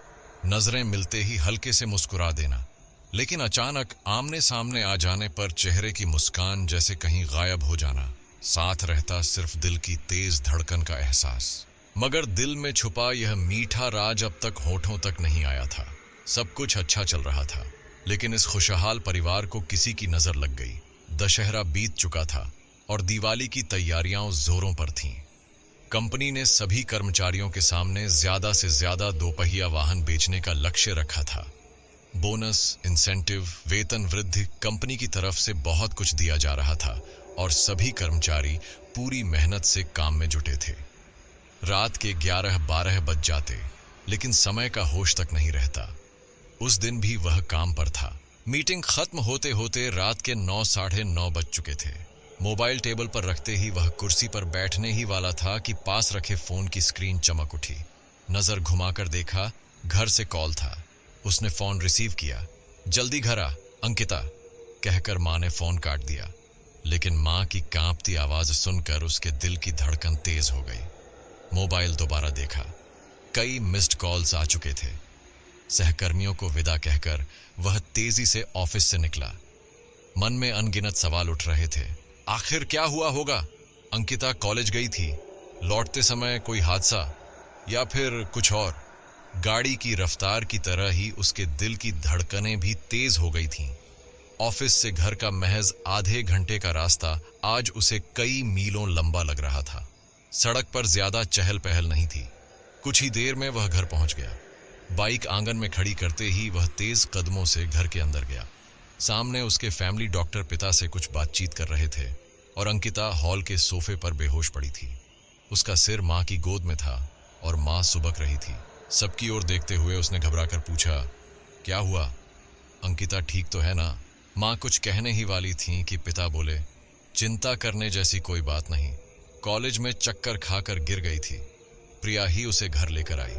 नजरें मिलते ही हल्के से मुस्कुरा देना, लेकिन अचानक आमने सामने आ जाने पर चेहरे की मुस्कान जैसे कहीं गायब हो जाना। साथ रहता सिर्फ दिल की तेज धड़कन का एहसास। मगर दिल में छुपा यह मीठा राज अब तक होठों तक नहीं आया था। सब कुछ अच्छा चल रहा था, लेकिन इस खुशहाल परिवार को किसी की नजर लग गई। दशहरा बीत चुका था और दिवाली की तैयारियां जोरों पर थीं। कंपनी ने सभी कर्मचारियों के सामने ज्यादा से ज्यादा दोपहिया वाहन बेचने का लक्ष्य रखा था। बोनस, इंसेंटिव, वेतन वृद्धि, कंपनी की तरफ से बहुत कुछ दिया जा रहा था और सभी कर्मचारी पूरी मेहनत से काम में जुटे थे। रात के 11-12 बज जाते, लेकिन समय का होश तक नहीं रहता। उस दिन भी वह काम पर था। मीटिंग खत्म होते होते रात के 9-9:30 बज चुके थे। मोबाइल टेबल पर रखते ही वह कुर्सी पर बैठने ही वाला था कि पास रखे फोन की स्क्रीन चमक उठी। नजर घुमाकर देखा, घर से कॉल था। उसने फोन रिसीव किया। जल्दी घर आ अंकिता, कहकर माँ ने फोन काट दिया। लेकिन माँ की कांपती आवाज सुनकर उसके दिल की धड़कन तेज हो गई। मोबाइल दोबारा देखा। कई मिस्ड कॉल्स आ चुके थे। सहकर्मियों को विदा कहकर वह तेजी से ऑफिस से निकला। मन में अनगिनत सवाल उठ रहे थे। आखिर क्या हुआ होगा? अंकिता कॉलेज गई थी, लौटते समय कोई हादसा या फिर कुछ और? गाड़ी की रफ्तार की तरह ही उसके दिल की धड़कनें भी तेज हो गई थीं। ऑफिस से घर का महज आधे घंटे का रास्ता आज उसे कई मीलों लंबा लग रहा था। सड़क पर ज्यादा चहल पहल नहीं थी। कुछ ही देर में वह घर पहुंच गया। बाइक आंगन में खड़ी करते ही वह तेज कदमों से घर के अंदर गया। सामने उसके फैमिली डॉक्टर पिता से कुछ बातचीत कर रहे थे और अंकिता हॉल के सोफे पर बेहोश पड़ी थी। उसका सिर माँ की गोद में था और माँ सुबक रही थी। सबकी ओर देखते हुए उसने घबराकर पूछा, क्या हुआ? अंकिता ठीक तो है ना? माँ कुछ कहने ही वाली थी कि पिता बोले, चिंता करने जैसी कोई बात नहीं। कॉलेज में चक्कर खाकर गिर गई थी, प्रिया ही उसे घर लेकर आई।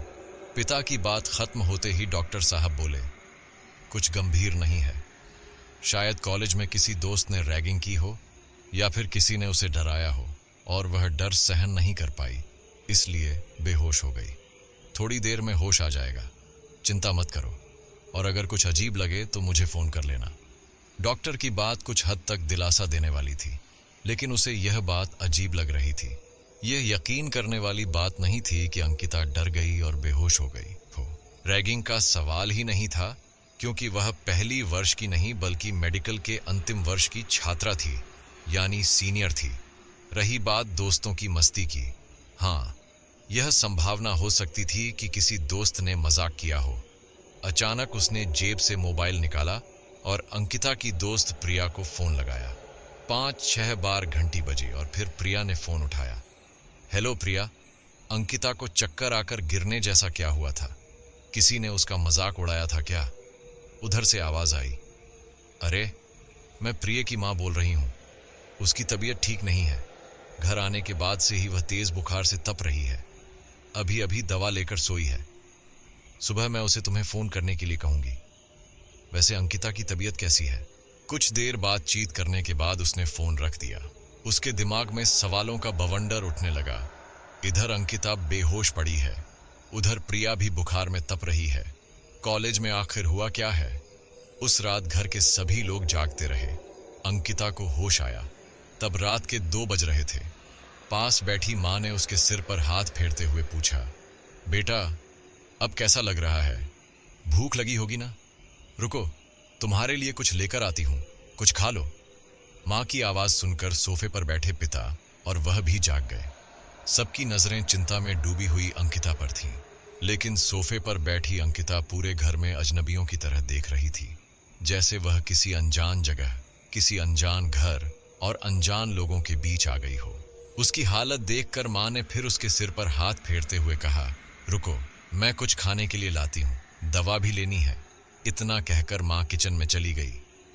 पिता की बात खत्म होते ही डॉक्टर साहब बोले, कुछ गंभीर नहीं है। शायद कॉलेज में किसी दोस्त ने रैगिंग की हो या फिर किसी ने उसे डराया हो और वह डर सहन नहीं कर पाई, इसलिए बेहोश हो गई। थोड़ी देर में होश आ जाएगा, चिंता मत करो, और अगर कुछ अजीब लगे तो मुझे फोन कर लेना। डॉक्टर की बात कुछ हद तक दिलासा देने वाली थी, लेकिन उसे यह बात अजीब लग रही थी। यह यकीन करने वाली बात नहीं थी कि अंकिता डर गई और बेहोश हो गई हो। रैगिंग का सवाल ही नहीं था, क्योंकि वह पहली वर्ष की नहीं बल्कि मेडिकल के अंतिम वर्ष की छात्रा थी, यानी सीनियर थी। रही बात दोस्तों की मस्ती की, हाँ, यह संभावना हो सकती थी कि किसी दोस्त ने मजाक किया हो। अचानक उसने जेब से मोबाइल निकाला और अंकिता की दोस्त प्रिया को फोन लगाया। 5-6 बार घंटी बजी और फिर प्रिया ने फोन उठाया। हेलो प्रिया, अंकिता को चक्कर आकर गिरने जैसा क्या हुआ था? किसी ने उसका मजाक उड़ाया था क्या? उधर से आवाज आई। अरे, मैं प्रिया की माँ बोल रही हूँ। उसकी तबीयत ठीक नहीं है। घर आने के बाद से ही वह तेज बुखार से तप रही है। अभी अभी दवा लेकर सोई है। सुबह मैं उसे तुम्हें फोन करने के लिए कहूंगी। वैसे अंकिता की तबीयत कैसी है? कुछ देर बातचीत करने के बाद उसने फोन रख दिया। उसके दिमाग में सवालों का बवंडर उठने लगा। इधर अंकिता बेहोश पड़ी है, उधर प्रिया भी बुखार में तप रही है। कॉलेज में आखिर हुआ क्या है? उस रात घर के सभी लोग जागते रहे। अंकिता को होश आया तब रात के 2 बज रहे थे। पास बैठी माँ ने उसके सिर पर हाथ फेरते हुए पूछा, बेटा अब कैसा लग रहा है? भूख लगी होगी ना? रुको, तुम्हारे लिए कुछ लेकर आती हूं, कुछ खा लो। माँ की आवाज सुनकर सोफे पर बैठे पिता और वह भी जाग गए। सबकी नजरें चिंता में डूबी हुई अंकिता पर थीं, लेकिन सोफे पर बैठी अंकिता पूरे घर में अजनबियों की तरह देख रही थी, जैसे वह किसी अनजान जगह, किसी अनजान घर और अनजान लोगों के बीच आ गई हो। उसकी हालत देखकर माँ ने फिर उसके सिर पर हाथ फेरते हुए कहा, रुको, मैं कुछ खाने के लिए लाती हूँ, दवा भी लेनी है। इतना कहकर माँ किचन में चली गई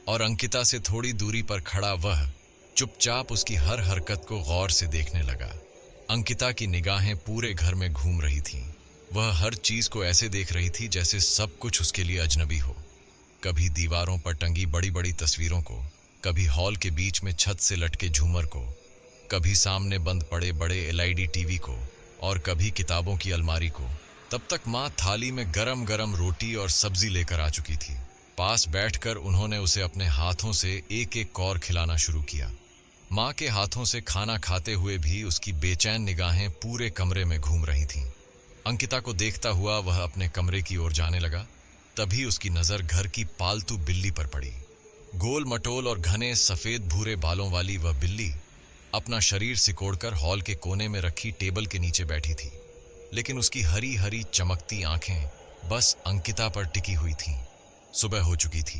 और अंकिता से थोड़ी दूरी पर खड़ा वह चुपचाप उसकी हर हरकत को गौर से देखने लगा। अंकिता की निगाहें पूरे घर में घूम रही थीं। वह हर चीज को ऐसे देख रही थी जैसे सब कुछ उसके लिए अजनबी हो। कभी दीवारों पर टंगी बड़ी बड़ी तस्वीरों को, कभी हॉल के बीच में छत से लटके झूमर को, कभी सामने बंद पड़े बड़े एलईडी टीवी को और कभी किताबों की अलमारी को। तब तक माँ थाली में गरम गरम रोटी और सब्जी लेकर आ चुकी थी। पास बैठकर उन्होंने उसे अपने हाथों से एक एक कौर खिलाना शुरू किया। माँ के हाथों से खाना खाते हुए भी उसकी बेचैन निगाहें पूरे कमरे में घूम रही थीं। अंकिता को देखता हुआ वह अपने कमरे की ओर जाने लगा। तभी उसकी नजर घर की पालतू बिल्ली पर पड़ी। गोल मटोल और घने सफेद भूरे बालों वाली वह बिल्ली अपना शरीर सिकोड़कर हॉल के कोने में रखी टेबल के नीचे बैठी थी, लेकिन उसकी हरी हरी चमकती आंखें बस अंकिता पर टिकी हुई थीं। सुबह हो चुकी थी।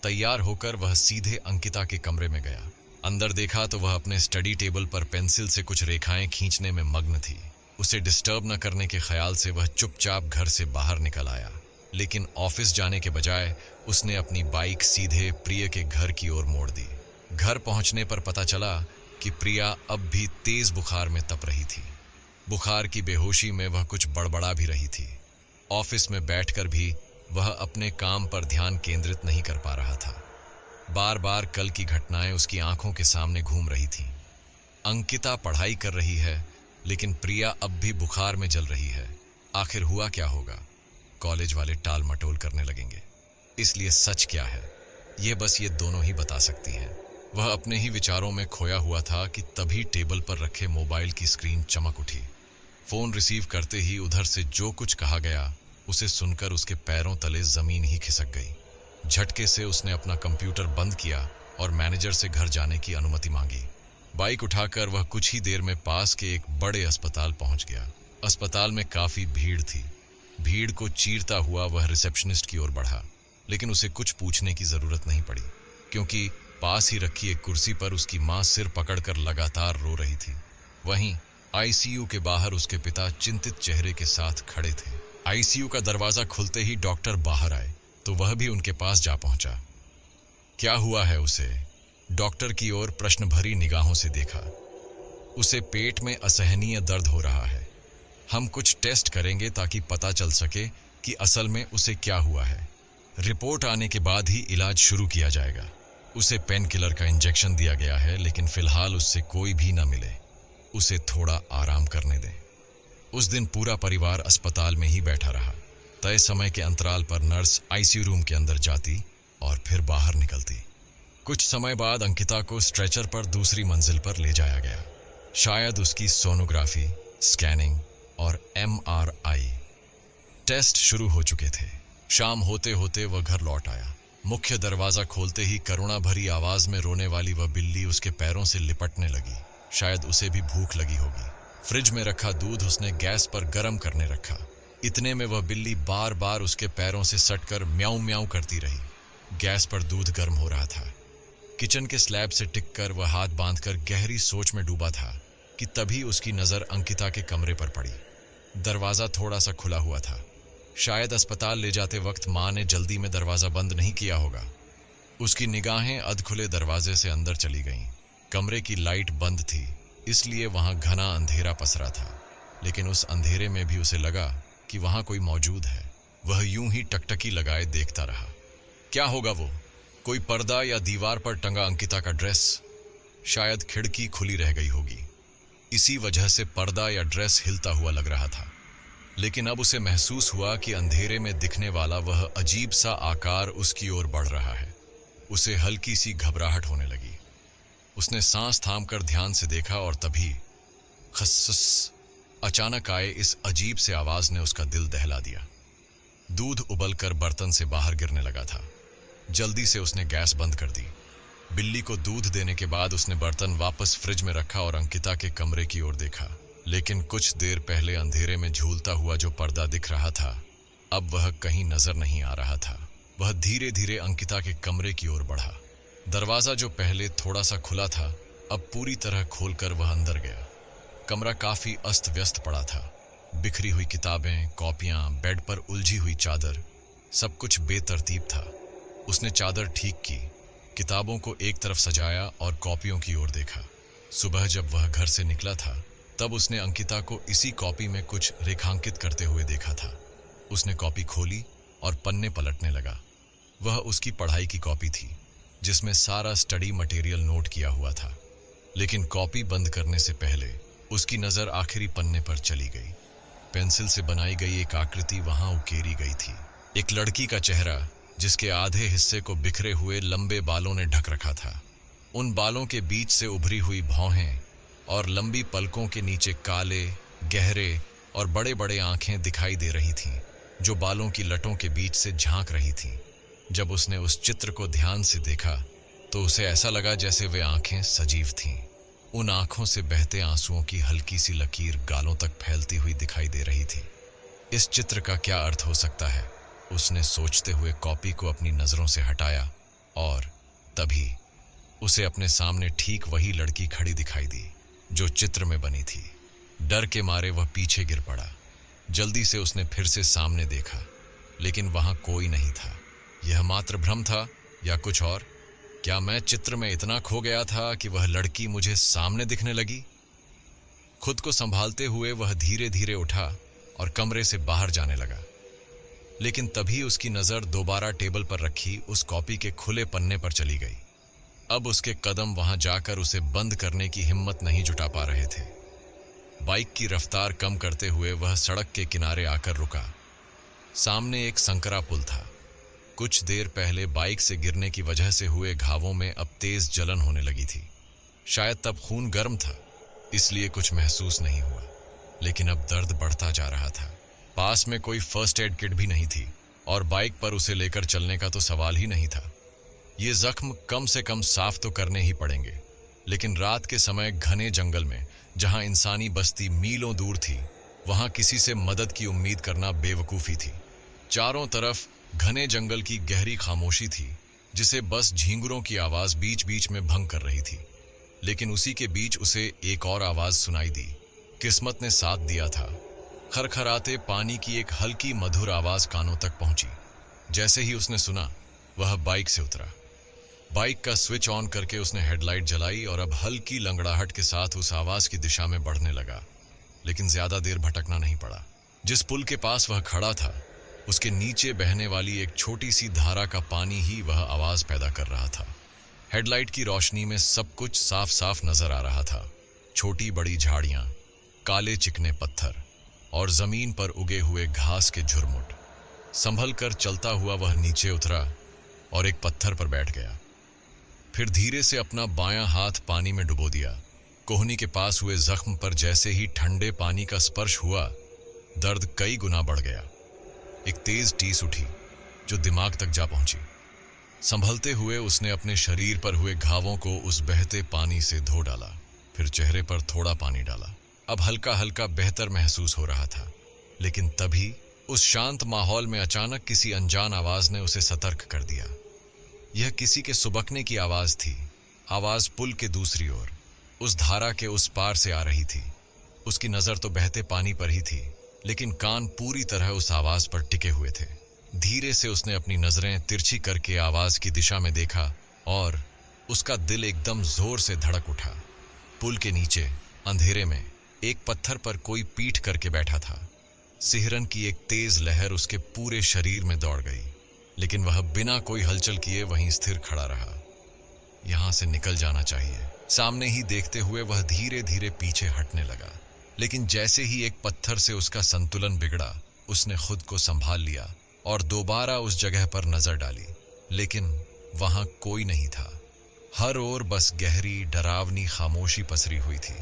तैयार होकर वह सीधे अंकिता के कमरे में गया। अंदर देखा तो वह अपने स्टडी टेबल पर पेंसिल से कुछ रेखाएं खींचने में मग्न थी। उसे डिस्टर्ब न करने के ख्याल से वह चुपचाप घर से बाहर निकल आया, लेकिन ऑफिस जाने के बजाय उसने अपनी बाइक सीधे प्रिया के घर की ओर मोड़ दी। घर पहुंचने पर पता चला कि प्रिया अब भी तेज बुखार में तप रही थी। बुखार की बेहोशी में वह कुछ बड़बड़ा भी रही थी। ऑफिस में बैठकर भी वह अपने काम पर ध्यान केंद्रित नहीं कर पा रहा था। बार बार कल की घटनाएं उसकी आंखों के सामने घूम रही थीं। अंकिता पढ़ाई कर रही है, लेकिन प्रिया अब भी बुखार में जल रही है। आखिर हुआ क्या होगा? कॉलेज वाले टाल मटोल करने लगेंगे, इसलिए सच क्या है ये बस ये दोनों ही बता सकती हैं। वह अपने ही विचारों में खोया हुआ था कि तभी टेबल पर रखे मोबाइल की स्क्रीन चमक उठी। फोन रिसीव करते ही उधर से जो कुछ कहा गया उसे सुनकर उसके पैरों तले जमीन ही खिसक गई। झटके से उसने अपना कंप्यूटर बंद किया और मैनेजर से घर जाने की अनुमति मांगी। बाइक उठाकर वह कुछ ही देर में पास के एक बड़े अस्पताल पहुंच गया। अस्पताल में काफी भीड़ थी। भीड़ को चीरता हुआ वह रिसेप्शनिस्ट की ओर बढ़ा, लेकिन उसे कुछ पूछने की जरूरत नहीं पड़ी, क्योंकि पास ही रखी एक कुर्सी पर उसकी मां सिर पकड़कर लगातार रो रही थी। वहीं आईसीयू के बाहर उसके पिता चिंतित चेहरे के साथ खड़े थे। आईसीयू का दरवाजा खुलते ही डॉक्टर बाहर आए तो वह भी उनके पास जा पहुंचा। क्या हुआ है उसे? डॉक्टर की ओर प्रश्न भरी निगाहों से देखा। उसे पेट में असहनीय दर्द हो रहा है। हम कुछ टेस्ट करेंगे ताकि पता चल सके कि असल में उसे क्या हुआ है। रिपोर्ट आने के बाद ही इलाज शुरू किया जाएगा। उसे पेन किलर का इंजेक्शन दिया गया है, लेकिन फिलहाल उससे कोई भी न मिले। उसे थोड़ा आराम करने दें। उस दिन पूरा परिवार अस्पताल में ही बैठा रहा। तय समय के अंतराल पर नर्स आईसीयू रूम के अंदर जाती और फिर बाहर निकलती। कुछ समय बाद अंकिता को स्ट्रेचर पर दूसरी मंजिल पर ले जाया गया। शायद उसकी सोनोग्राफी, स्कैनिंग और एमआरआई टेस्ट शुरू हो चुके थे। शाम होते होते वह घर लौट आया। मुख्य दरवाजा खोलते ही करुणा भरी आवाज में रोने वाली वह बिल्ली उसके पैरों से लिपटने लगी। शायद उसे भी भूख लगी होगी। फ्रिज में रखा दूध उसने गैस पर गर्म करने रखा। इतने में वह बिल्ली बार बार उसके पैरों से सटकर म्याऊं म्याऊं करती रही। गैस पर दूध गर्म हो रहा था। किचन के स्लैब से टिककर वह हाथ बांधकर गहरी सोच में डूबा था कि तभी उसकी नजर अंकिता के कमरे पर पड़ी। दरवाजा थोड़ा सा खुला हुआ था। शायद अस्पताल ले जाते वक्त मां ने जल्दी में दरवाजा बंद नहीं किया होगा। उसकी निगाहें अधखुले दरवाजे से अंदर चली गईं। कमरे की लाइट बंद थी, इसलिए वहां घना अंधेरा पसरा था, लेकिन उस अंधेरे में भी उसे लगा कि वहां कोई मौजूद है। वह यूं ही टकटकी लगाए देखता रहा। क्या होगा वो? कोई पर्दा या दीवार पर टंगा अंकिता का ड्रेस? शायद खिड़की खुली रह गई होगी, इसी वजह से पर्दा या ड्रेस हिलता हुआ लग रहा था। लेकिन अब उसे महसूस हुआ कि अंधेरे में दिखने वाला वह अजीब सा आकार उसकी ओर बढ़ रहा है। उसे हल्की सी घबराहट होने लगी। उसने सांस थामकर ध्यान से देखा और तभी खस्सस अचानक आए इस अजीब से आवाज ने उसका दिल दहला दिया। दूध उबलकर बर्तन से बाहर गिरने लगा था। जल्दी से उसने गैस बंद कर दी। बिल्ली को दूध देने के बाद उसने बर्तन वापस फ्रिज में रखा और अंकिता के कमरे की ओर देखा। लेकिन कुछ देर पहले अंधेरे में झूलता हुआ जो पर्दा दिख रहा था, अब वह कहीं नजर नहीं आ रहा था। वह धीरे धीरे अंकिता के कमरे की ओर बढ़ा। दरवाजा जो पहले थोड़ा सा खुला था, अब पूरी तरह खोलकर वह अंदर गया। कमरा काफी अस्त व्यस्त पड़ा था। बिखरी हुई किताबें, कॉपियां, बेड पर उलझी हुई चादर, सब कुछ बेतरतीब था। उसने चादर ठीक की, किताबों को एक तरफ सजाया और कॉपियों की ओर देखा। सुबह जब वह घर से निकला था, तब उसने अंकिता को इसी कॉपी में कुछ रेखांकित करते हुए देखा था। उसने कॉपी खोली और पन्ने पलटने लगा। वह उसकी पढ़ाई की कॉपी थी, जिसमें सारा स्टडी मटेरियल नोट किया हुआ था। लेकिन कॉपी बंद करने से पहले उसकी नजर आखिरी पन्ने पर चली गई। पेंसिल से बनाई गई एक आकृति वहां उकेरी गई थी। एक लड़की का चेहरा, जिसके आधे हिस्से को बिखरे हुए लंबे बालों ने ढक रखा था। उन बालों के बीच से उभरी हुई भौहें और लंबी पलकों के नीचे काले, गहरे और बड़े बड़े आंखें दिखाई दे रही थीं, जो बालों की लटों के बीच से झांक रही थीं। जब उसने उस चित्र को ध्यान से देखा तो उसे ऐसा लगा जैसे वे आंखें सजीव थीं। उन आंखों से बहते आंसुओं की हल्की सी लकीर गालों तक फैलती हुई दिखाई दे रही थी। इस चित्र का क्या अर्थ हो सकता है? उसने सोचते हुए कॉपी को अपनी नजरों से हटाया और तभी उसे अपने सामने ठीक वही लड़की खड़ी दिखाई दी जो चित्र में बनी थी। डर के मारे वह पीछे गिर पड़ा। जल्दी से उसने फिर से सामने देखा, लेकिन वहां कोई नहीं था। यह मात्र भ्रम था या कुछ और? क्या मैं चित्र में इतना खो गया था कि वह लड़की मुझे सामने दिखने लगी? खुद को संभालते हुए वह धीरे धीरे उठा और कमरे से बाहर जाने लगा। लेकिन तभी उसकी नजर दोबारा टेबल पर रखी उस कॉपी के खुले पन्ने पर चली गई। अब उसके कदम वहां जाकर उसे बंद करने की हिम्मत नहीं जुटा पा रहे थे। बाइक की रफ्तार कम करते हुए वह सड़क के किनारे आकर रुका। सामने एक संकरा पुल था। कुछ देर पहले बाइक से गिरने की वजह से हुए घावों में अब तेज जलन होने लगी थी। शायद तब खून गर्म था, इसलिए कुछ महसूस नहीं हुआ, लेकिन अब दर्द बढ़ता जा रहा था। पास में कोई फर्स्ट एड किट भी नहीं थी और बाइक पर उसे लेकर चलने का तो सवाल ही नहीं था। ये जख्म कम से कम साफ तो करने ही पड़ेंगे, लेकिन रात के समय घने जंगल में, जहां इंसानी बस्ती मीलों दूर थी, वहां किसी से मदद की उम्मीद करना बेवकूफी थी। चारों तरफ घने जंगल की गहरी खामोशी थी, जिसे बस झींगुरों की आवाज बीच बीच में भंग कर रही थी। लेकिन उसी के बीच उसे एक और आवाज सुनाई दी। किस्मत ने साथ दिया था। खरखराते पानी की एक हल्की मधुर आवाज कानों तक पहुंची। जैसे ही उसने सुना, वह बाइक से उतरा। बाइक का स्विच ऑन करके उसने हेडलाइट जलाई और अब हल्की लंगड़ाहट के साथ उस आवाज की दिशा में बढ़ने लगा। लेकिन ज्यादा देर भटकना नहीं पड़ा। जिस पुल के पास वह खड़ा था, उसके नीचे बहने वाली एक छोटी सी धारा का पानी ही वह आवाज पैदा कर रहा था। हेडलाइट की रोशनी में सब कुछ साफ साफ नजर आ रहा था। छोटी बड़ी झाड़ियां, काले चिकने पत्थर और जमीन पर उगे हुए घास के झुरमुट। संभल कर चलता हुआ वह नीचे उतरा और एक पत्थर पर बैठ गया। फिर धीरे से अपना बायां हाथ पानी में डुबो दिया। कोहनी के पास हुए जख्म पर जैसे ही ठंडे पानी का स्पर्श हुआ, दर्द कई गुना बढ़ गया। एक तेज टीस उठी जो दिमाग तक जा पहुंची। संभलते हुए उसने अपने शरीर पर हुए घावों को उस बहते पानी से धो डाला। फिर चेहरे पर थोड़ा पानी डाला। अब हल्का हल्का बेहतर महसूस हो रहा था। लेकिन तभी उस शांत माहौल में अचानक किसी अनजान आवाज ने उसे सतर्क कर दिया। यह किसी के सुबकने की आवाज थी। आवाज पुल के दूसरी ओर, उस धारा के उस पार से आ रही थी। उसकी नजर तो बहते पानी पर ही थी, लेकिन कान पूरी तरह उस आवाज पर टिके हुए थे। धीरे से उसने अपनी नजरें तिरछी करके आवाज की दिशा में देखा और उसका दिल एकदम जोर से धड़क उठा। पुल के नीचे अंधेरे में एक पत्थर पर कोई पीठ करके बैठा था। सिहरन की एक तेज लहर उसके पूरे शरीर में दौड़ गई, लेकिन वह बिना कोई हलचल किए वहीं स्थिर खड़ा रहा। यहां से निकल जाना चाहिए, सामने ही देखते हुए वह धीरे धीरे पीछे हटने लगा। लेकिन जैसे ही एक पत्थर से उसका संतुलन बिगड़ा, उसने खुद को संभाल लिया और दोबारा उस जगह पर नजर डाली, लेकिन वहां कोई नहीं था। हर ओर बस गहरी डरावनी खामोशी पसरी हुई थी।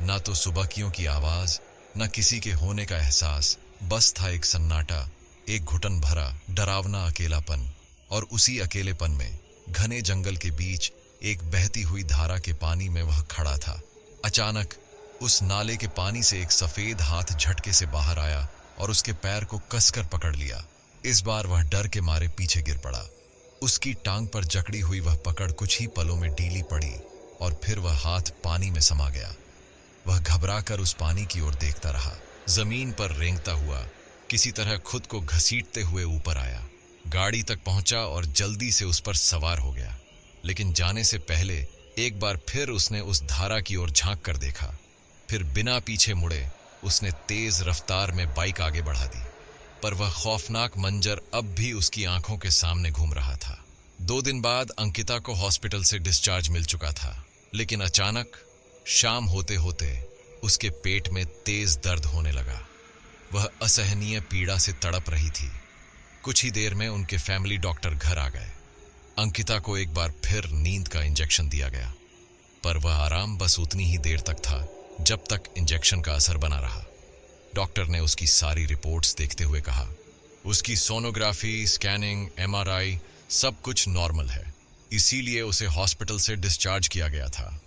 ना तो सुबकियों की आवाज, न किसी के होने का एहसास, बस था एक सन्नाटा, एक घुटन भरा डरावना अकेलापन। और उसी अकेलेपन में घने जंगल के बीच एक बहती हुई धारा के पानी में वह खड़ा था। अचानक उस नाले के पानी से एक सफेद हाथ झटके से बाहर आया और उसके पैर को कसकर पकड़ लिया। इस बार वह डर के मारे पीछे गिर पड़ा। उसकी टांग पर जकड़ी हुई वह पकड़ कुछ ही पलों में ढीली पड़ी और फिर वह हाथ पानी में समा गया। वह घबराकर उस पानी की ओर देखता रहा। जमीन पर रेंगता हुआ, किसी तरह खुद को घसीटते हुए ऊपर आया, गाड़ी तक पहुंचा और जल्दी से उस पर सवार हो गया। लेकिन जाने से पहले एक बार फिर उसने उस धारा की ओर झांक कर देखा। फिर बिना पीछे मुड़े उसने तेज रफ्तार में बाइक आगे बढ़ा दी। पर वह खौफनाक मंजर अब भी उसकी आंखों के सामने घूम रहा था। 2 दिन बाद अंकिता को हॉस्पिटल से डिस्चार्ज मिल चुका था, लेकिन अचानक शाम होते होते उसके पेट में तेज दर्द होने लगा। वह असहनीय पीड़ा से तड़प रही थी। कुछ ही देर में उनके फैमिली डॉक्टर घर आ गए। अंकिता को एक बार फिर नींद का इंजेक्शन दिया गया, पर वह आराम बस उतनी ही देर तक था जब तक इंजेक्शन का असर बना रहा। डॉक्टर ने उसकी सारी रिपोर्ट्स देखते हुए कहा, उसकी सोनोग्राफी, स्कैनिंग, एमआरआई सब कुछ नॉर्मल है, इसीलिए उसे हॉस्पिटल से डिस्चार्ज किया गया था।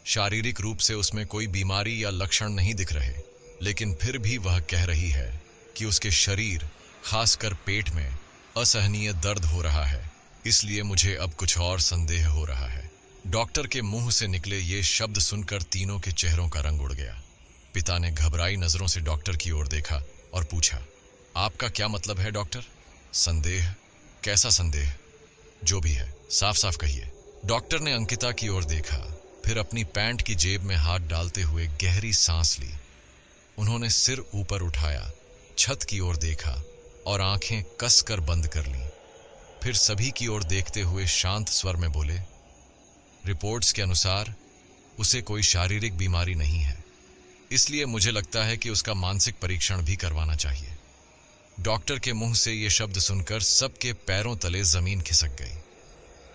शारीरिक रूप से उसमें कोई बीमारी या लक्षण नहीं दिख रहे, लेकिन फिर भी वह कह रही है कि उसके शरीर, खासकर पेट में असहनीय दर्द हो रहा है। इसलिए मुझे अब कुछ और संदेह हो रहा है। डॉक्टर के मुंह से निकले ये शब्द सुनकर तीनों के चेहरों का रंग उड़ गया। पिता ने घबराई नजरों से डॉक्टर की ओर देखा और पूछा, आपका क्या मतलब है डॉक्टर? संदेह? कैसा संदेह? जो भी है साफ साफ कहिए। डॉक्टर ने अंकिता की ओर देखा, फिर अपनी पैंट की जेब में हाथ डालते हुए गहरी सांस ली। उन्होंने सिर ऊपर उठाया, छत की ओर देखा और आंखें कसकर बंद कर लीं। फिर सभी की ओर देखते हुए शांत स्वर में बोले, रिपोर्ट्स के अनुसार उसे कोई शारीरिक बीमारी नहीं है, इसलिए मुझे लगता है कि उसका मानसिक परीक्षण भी करवाना चाहिए। डॉक्टर के मुंह से ये शब्द सुनकर सबके पैरों तले जमीन खिसक गई।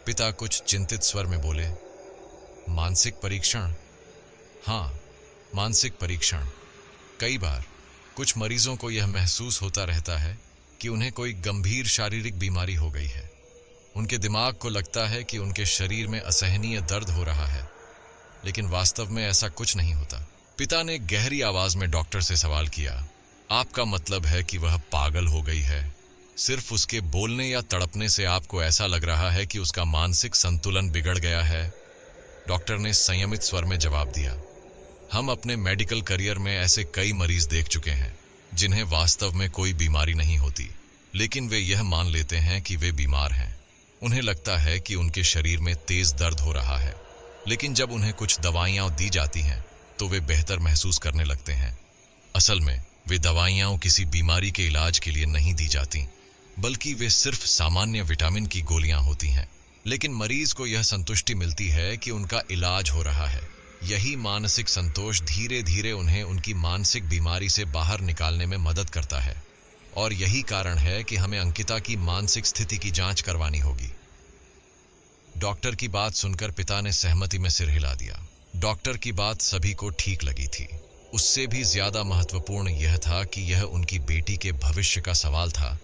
पिता कुछ चिंतित स्वर में बोले, मानसिक परीक्षण? हाँ, मानसिक परीक्षण। कई बार कुछ मरीजों को यह महसूस होता रहता है कि उन्हें कोई गंभीर शारीरिक बीमारी हो गई है। उनके दिमाग को लगता है कि उनके शरीर में असहनीय दर्द हो रहा है, लेकिन वास्तव में ऐसा कुछ नहीं होता। पिता ने गहरी आवाज में डॉक्टर से सवाल किया, आपका मतलब है कि वह पागल हो गई है? सिर्फ उसके बोलने या तड़पने से आपको ऐसा लग रहा है कि उसका मानसिक संतुलन बिगड़ गया है? डॉक्टर ने संयमित स्वर में जवाब दिया, हम अपने मेडिकल करियर में ऐसे कई मरीज देख चुके हैं जिन्हें वास्तव में कोई बीमारी नहीं होती, लेकिन वे यह मान लेते हैं कि वे बीमार हैं। उन्हें लगता है कि उनके शरीर में तेज दर्द हो रहा है, लेकिन जब उन्हें कुछ दवाइयां दी जाती हैं तो वे बेहतर महसूस करने लगते हैं। असल में वे दवाइयां किसी बीमारी के इलाज के लिए नहीं दी जाती, बल्कि वे सिर्फ सामान्य विटामिन की गोलियां होती हैं। लेकिन मरीज को यह संतुष्टि मिलती है कि उनका इलाज हो रहा है। यही मानसिक संतोष धीरे धीरे उन्हें उनकी मानसिक बीमारी से बाहर निकालने में मदद करता है। और यही कारण है कि हमें अंकिता की मानसिक स्थिति की जांच करवानी होगी। डॉक्टर की बात सुनकर पिता ने सहमति में सिर हिला दिया। डॉक्टर की बात सभी को ठीक लगी थी। उससे भी ज्यादा महत्वपूर्ण यह था कि यह उनकी बेटी के भविष्य का सवाल था,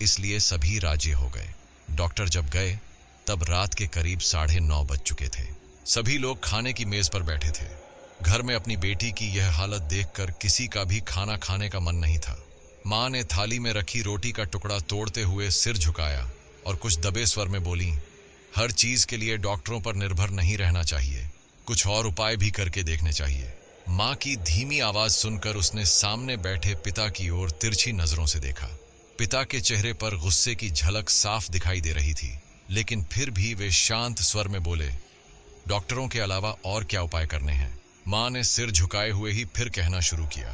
इसलिए सभी राजी हो गए। डॉक्टर जब गए तब रात के करीब 9:30 बज चुके थे। सभी लोग खाने की मेज पर बैठे थे। घर में अपनी बेटी की यह हालत देखकर किसी का भी खाना खाने का मन नहीं था। माँ ने थाली में रखी रोटी का टुकड़ा तोड़ते हुए सिर झुकाया और कुछ दबे स्वर में बोली, हर चीज के लिए डॉक्टरों पर निर्भर नहीं रहना चाहिए, कुछ और उपाय भी करके देखने चाहिए। माँ की धीमी आवाज सुनकर उसने सामने बैठे पिता की ओर तिरछी नजरों से देखा। पिता के चेहरे पर गुस्से की झलक साफ दिखाई दे रही थी, लेकिन फिर भी वे शांत स्वर में बोले, डॉक्टरों के अलावा और क्या उपाय करने हैं? माँ ने सिर झुकाए हुए ही फिर कहना शुरू किया,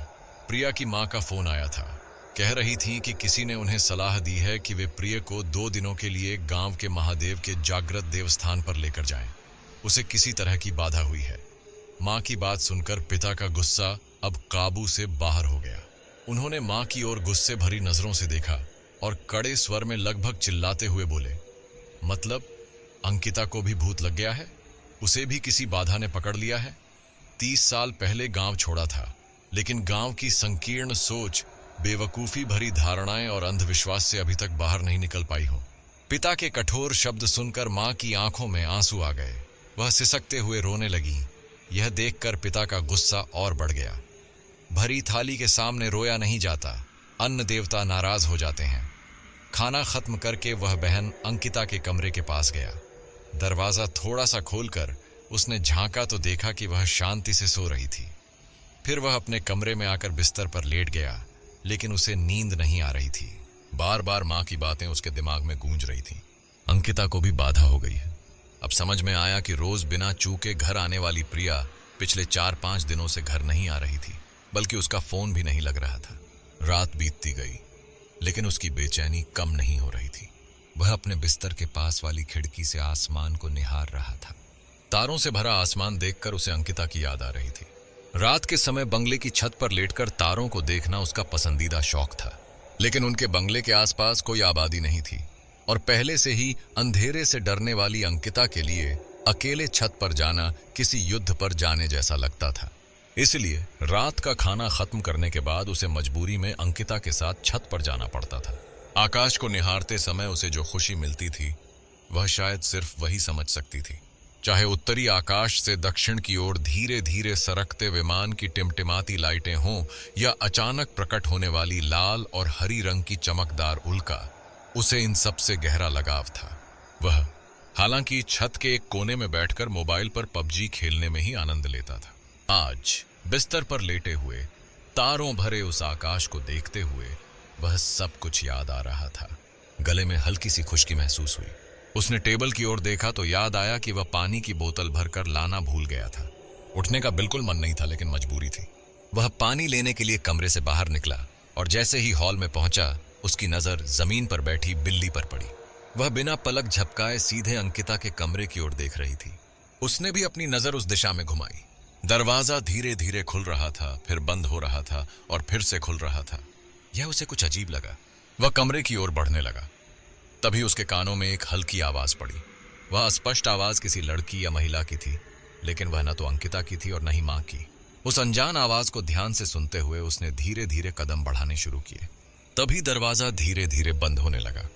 प्रिया की माँ का फोन आया था। कह रही थीं कि किसी ने उन्हें सलाह दी है कि वे प्रिय को 2 दिनों के लिए गांव के महादेव के जागृत देवस्थान पर लेकर जाएं। उसे किसी तरह की बाधा हुई है। मां की बात सुनकर पिता का गुस्सा अब काबू से बाहर हो गया। उन्होंने मां की ओर गुस्से भरी नजरों से देखा और कड़े स्वर में लगभग चिल्लाते हुए बोले, मतलब अंकिता को भी भूत लग गया है? उसे भी किसी बाधा ने पकड़ लिया है? 30 साल पहले गांव छोड़ा था, लेकिन गांव की संकीर्ण सोच, बेवकूफी भरी धारणाएं और अंधविश्वास से अभी तक बाहर नहीं निकल पाई हो। पिता के कठोर शब्द सुनकर मां की आंखों में आंसू आ गए। वह सिसकते हुए रोने लगी। यह देखकर पिता का गुस्सा और बढ़ गया। भरी थाली के सामने रोया नहीं जाता, अन्न देवता नाराज हो जाते हैं। खाना खत्म करके वह बहन अंकिता के कमरे के पास गया। दरवाजा थोड़ा सा खोलकर उसने झांका तो देखा कि वह शांति से सो रही थी। फिर वह अपने कमरे में आकर बिस्तर पर लेट गया, लेकिन उसे नींद नहीं आ रही थी। बार बार मां की बातें उसके दिमाग में गूंज रही थीं। अंकिता को भी बाधा हो गई है। अब समझ में आया कि रोज बिना चूके घर आने वाली प्रिया पिछले 4-5 दिनों से घर नहीं आ रही थी, बल्कि उसका फोन भी नहीं लग रहा था। रात बीतती गई, लेकिन उसकी बेचैनी कम नहीं हो रही थी। वह अपने बिस्तर के पास वाली खिड़की से आसमान को निहार रहा था। तारों से भरा आसमान देखकर उसे अंकिता की याद आ रही थी। रात के समय बंगले की छत पर लेटकर तारों को देखना उसका पसंदीदा शौक था, लेकिन उनके बंगले के आसपास कोई आबादी नहीं थी और पहले से ही अंधेरे से डरने वाली अंकिता के लिए अकेले छत पर जाना किसी युद्ध पर जाने जैसा लगता था। इसलिए रात का खाना खत्म करने के बाद उसे मजबूरी में अंकिता के साथ छत पर जाना पड़ता था। आकाश को निहारते समय उसे जो खुशी मिलती थी, वह शायद सिर्फ वही समझ सकती थी। चाहे उत्तरी आकाश से दक्षिण की ओर धीरे धीरे सरकते विमान की टिमटिमाती लाइटें हों या अचानक प्रकट होने वाली लाल और हरी रंग की चमकदार उल्का, उसे इन सब से गहरा लगाव था। वह हालांकि छत के एक कोने में बैठकर मोबाइल पर पबजी खेलने में ही आनंद लेता था। आज बिस्तर पर लेटे हुए तारों भरे उस आकाश को देखते हुए वह सब कुछ याद आ रहा था। गले में हल्की सी खुश्की महसूस हुई। उसने टेबल की ओर देखा तो याद आया कि वह पानी की बोतल भरकर लाना भूल गया था। उठने का बिल्कुल मन नहीं था, लेकिन मजबूरी थी। वह पानी लेने के लिए कमरे से बाहर निकला और जैसे ही हॉल में पहुंचा, उसकी नजर जमीन पर बैठी बिल्ली पर पड़ी। वह बिना पलक झपकाए सीधे अंकिता के कमरे की ओर देख रही थी। उसने भी अपनी नजर उस दिशा में घुमाई। दरवाजा धीरे धीरे खुल रहा था, फिर बंद हो रहा था और फिर से खुल रहा था। यह उसे कुछ अजीब लगा। वह कमरे की ओर बढ़ने लगा। तभी उसके कानों में एक हल्की आवाज पड़ी। वह अस्पष्ट आवाज किसी लड़की या महिला की थी, लेकिन वह न तो अंकिता की थी और न ही मां की। उस अनजान आवाज को ध्यान से सुनते हुए उसने धीरे धीरे कदम बढ़ाने शुरू किए। तभी दरवाजा धीरे धीरे बंद होने लगा।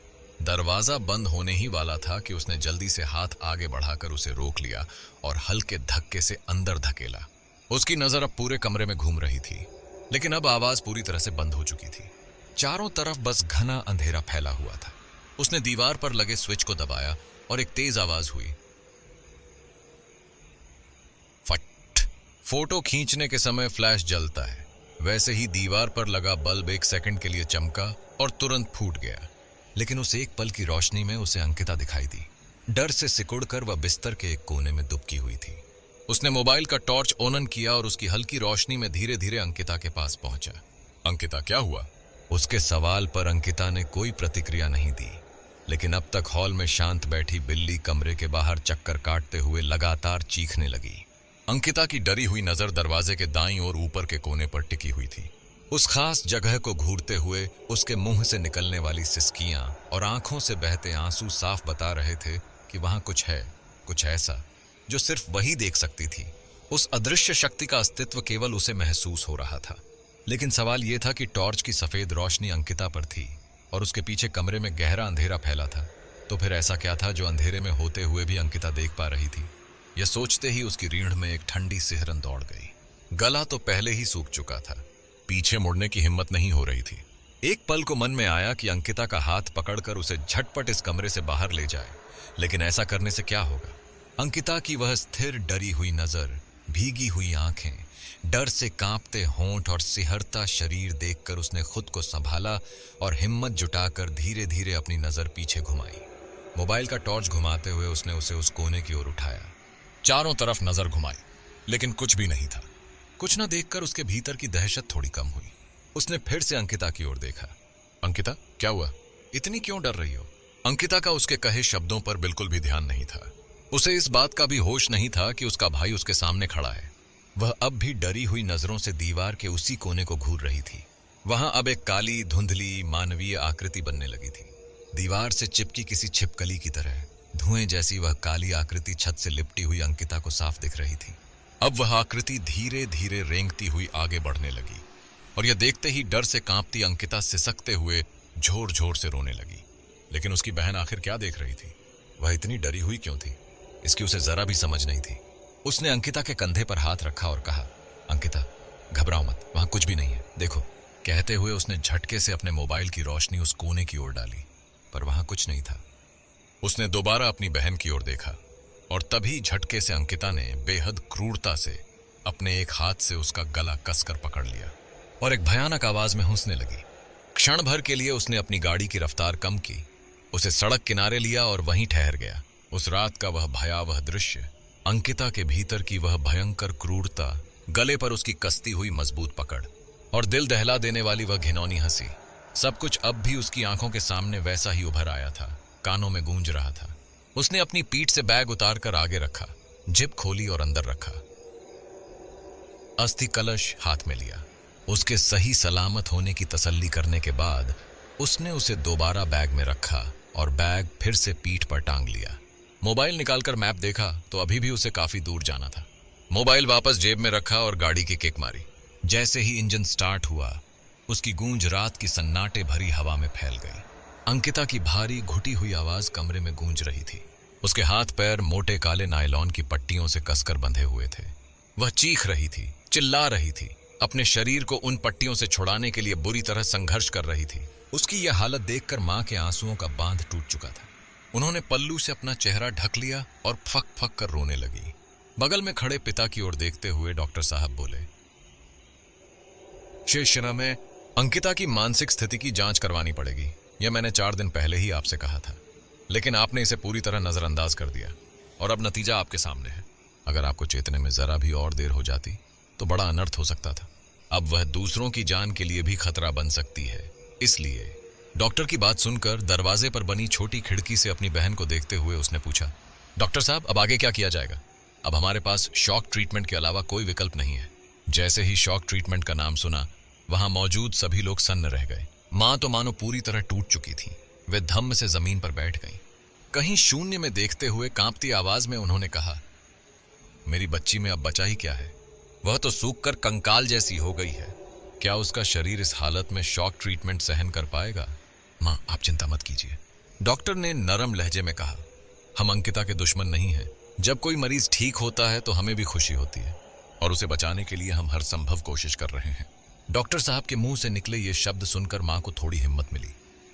दरवाजा बंद होने ही वाला था कि उसने जल्दी से हाथ आगे बढ़ाकर उसे रोक लिया और हल्के धक्के से अंदर धकेला। उसकी नजर अब पूरे कमरे में घूम रही थी, लेकिन अब आवाज पूरी तरह से बंद हो चुकी थी। चारों तरफ बस घना अंधेरा फैला हुआ था। उसने दीवार पर लगे स्विच को दबाया और एक तेज आवाज हुई, फट। फोटो खींचने के समय फ्लैश जलता है, वैसे ही दीवार पर लगा बल्ब 1 सेकंड के लिए चमका और तुरंत फूट गया। लेकिन उस एक पल की रोशनी में उसे अंकिता दिखाई दी। डर से सिकुड़कर वह बिस्तर के एक कोने में दुबकी हुई थी। उसने मोबाइल का टॉर्च ऑन किया और उसकी हल्की रोशनी में धीरे धीरे अंकिता के पास पहुंचा। अंकिता, क्या हुआ? उसके सवाल पर अंकिता ने कोई प्रतिक्रिया नहीं दी, लेकिन अब तक हॉल में शांत बैठी बिल्ली कमरे के बाहर चक्कर काटते हुए लगातार चीखने लगी। अंकिता की डरी हुई नजर दरवाजे के दाईं ओर ऊपर के कोने पर टिकी हुई थी। उस खास जगह को घूरते हुए उसके मुंह से निकलने वाली सिसकियां और आंखों से बहते आंसू साफ बता रहे थे कि वहां कुछ है, कुछ ऐसा जो सिर्फ वही देख सकती थी। उस अदृश्य शक्ति का अस्तित्व केवल उसे महसूस हो रहा था। लेकिन सवाल यह था कि टॉर्च की सफेद रोशनी अंकिता पर थी और उसके पीछे कमरे में गहरा अंधेरा फैला था। तो फिर ऐसा क्या था जो अंधेरे में होते हुए भी अंकिता देख पा रही थी? यह सोचते ही उसकी रीढ़ में एक ठंडी सिहरन दौड़ गई। गला तो पहले ही सूख चुका था, पीछे मुड़ने की हिम्मत नहीं हो रही थी। एक पल को मन में आया कि अंकिता का हाथ पकड़कर उसे झटपट इस कमरे से बाहर ले जाए, लेकिन ऐसा करने से क्या होगा? अंकिता की वह स्थिर डरी हुई नजर, भीगी हुई आंखें, डर से कांपते होंठ और सिहरता शरीर देखकर उसने खुद को संभाला और हिम्मत जुटाकर धीरे धीरे अपनी नजर पीछे घुमाई। मोबाइल का टॉर्च घुमाते हुए उसने उसे उस कोने की ओर उठाया। चारों तरफ नजर घुमाई, लेकिन कुछ भी नहीं था। कुछ न देखकर उसके भीतर की दहशत थोड़ी कम हुई। उसने फिर से अंकिता की ओर देखा। अंकिता, क्या हुआ? इतनी क्यों डर रही हो? अंकिता का उसके कहे शब्दों पर बिल्कुल भी ध्यान नहीं था। उसे इस बात का भी होश नहीं था कि उसका भाई उसके सामने खड़ा है। वह अब भी डरी हुई नजरों से दीवार के उसी कोने को घूर रही थी। वहां अब एक काली धुंधली मानवीय आकृति बनने लगी थी। दीवार से चिपकी किसी छिपकली की तरह धुएं जैसी वह काली आकृति छत से लिपटी हुई अंकिता को साफ दिख रही थी। अब वह आकृति धीरे धीरे रेंगती हुई आगे बढ़ने लगी और यह देखते ही डर से कांपती अंकिता सिसकते हुए झोर झोर से रोने लगी। लेकिन उसकी बहन आखिर क्या देख रही थी? वह इतनी डरी हुई क्यों थी? इसकी उसे जरा भी समझ नहीं थी। उसने अंकिता के कंधे पर हाथ रखा और कहा, अंकिता, घबराओ मत, वहां कुछ भी नहीं है, देखो। कहते हुए उसने झटके से अपने मोबाइल की रोशनी उस कोने की ओर डाली, पर वहां कुछ नहीं था। उसने दोबारा अपनी बहन की ओर देखा और तभी झटके से अंकिता ने बेहद क्रूरता से अपने एक हाथ से उसका गला कसकर पकड़ लिया और एक भयानक आवाज में हंसने लगी। क्षण भर के लिए उसने अपनी गाड़ी की रफ्तार कम की, उसे सड़क किनारे लिया और वहीं ठहर गया। उस रात का वह भयावह दृश्य, अंकिता के भीतर की वह भयंकर क्रूरता, गले पर उसकी कसती हुई मजबूत पकड़ और दिल दहला देने वाली वह घिनौनी हंसी, सब कुछ अब भी उसकी आंखों के सामने वैसा ही उभर आया था, कानों में गूंज रहा था। उसने अपनी पीठ से बैग उतारकर आगे रखा, जिप खोली और अंदर रखा। अस्थि कलश हाथ में लिया। उसके सही सलामत होने की तसल्ली करने के बाद उसने उसे दोबारा बैग में रखा और बैग फिर से पीठ पर टांग लिया। मोबाइल निकालकर मैप देखा तो अभी भी उसे काफी दूर जाना था। मोबाइल वापस जेब में रखा और गाड़ी की किक मारी। जैसे ही इंजन स्टार्ट हुआ, उसकी गूंज रात की सन्नाटे भरी हवा में फैल गई। अंकिता की भारी घुटी हुई आवाज कमरे में गूंज रही थी। उसके हाथ पैर मोटे काले नायलॉन की पट्टियों से कसकर बंधे हुए थे। वह चीख रही थी, चिल्ला रही थी, अपने शरीर को उन पट्टियों से छुड़ाने के लिए बुरी तरह संघर्ष कर रही थी। उसकी यह हालत देखकर मां के आंसुओं का बांध टूट चुका था। उन्होंने पल्लू से अपना चेहरा ढक लिया और फक फक कर रोने लगी। बगल में खड़े पिता की ओर देखते हुए डॉक्टर साहब बोले, शेषना में अंकिता की मानसिक स्थिति की जांच करवानी पड़ेगी। यह मैंने 4 दिन पहले ही आपसे कहा था, लेकिन आपने इसे पूरी तरह नजरअंदाज कर दिया और अब नतीजा आपके सामने है। अगर आपको चेतने में जरा भी और देर हो जाती तो बड़ा अनर्थ हो सकता था। अब वह दूसरों की जान के लिए भी खतरा बन सकती है। इसलिए डॉक्टर की बात सुनकर दरवाजे पर बनी छोटी खिड़की से अपनी बहन को देखते हुए उसने पूछा, डॉक्टर साहब, अब आगे क्या किया जाएगा? अब हमारे पास शॉक ट्रीटमेंट के अलावा कोई विकल्प नहीं है। जैसे ही शॉक ट्रीटमेंट का नाम सुना, वहां मौजूद सभी लोग सन्न रह गए। मां तो मानो पूरी तरह टूट चुकी थी। वे धम्म से जमीन पर बैठ गईं। कहीं शून्य में देखते हुए कांपती आवाज में उन्होंने कहा, मेरी बच्ची में अब बचा ही क्या है? वह तो सूख कर कंकाल जैसी हो गई है। क्या उसका शरीर इस हालत में शॉक ट्रीटमेंट सहन कर पाएगा? मां, आप चिंता मत कीजिए, डॉक्टर ने नरम लहजे में कहा। हम अंकिता के दुश्मन नहीं हैं। जब कोई मरीज ठीक होता है तो हमें भी खुशी होती है और उसे बचाने के लिए हम हर संभव कोशिश कर रहे हैं। डॉक्टर साहब के मुंह से निकले ये शब्द सुनकर मां को थोड़ी हिम्मत मिली।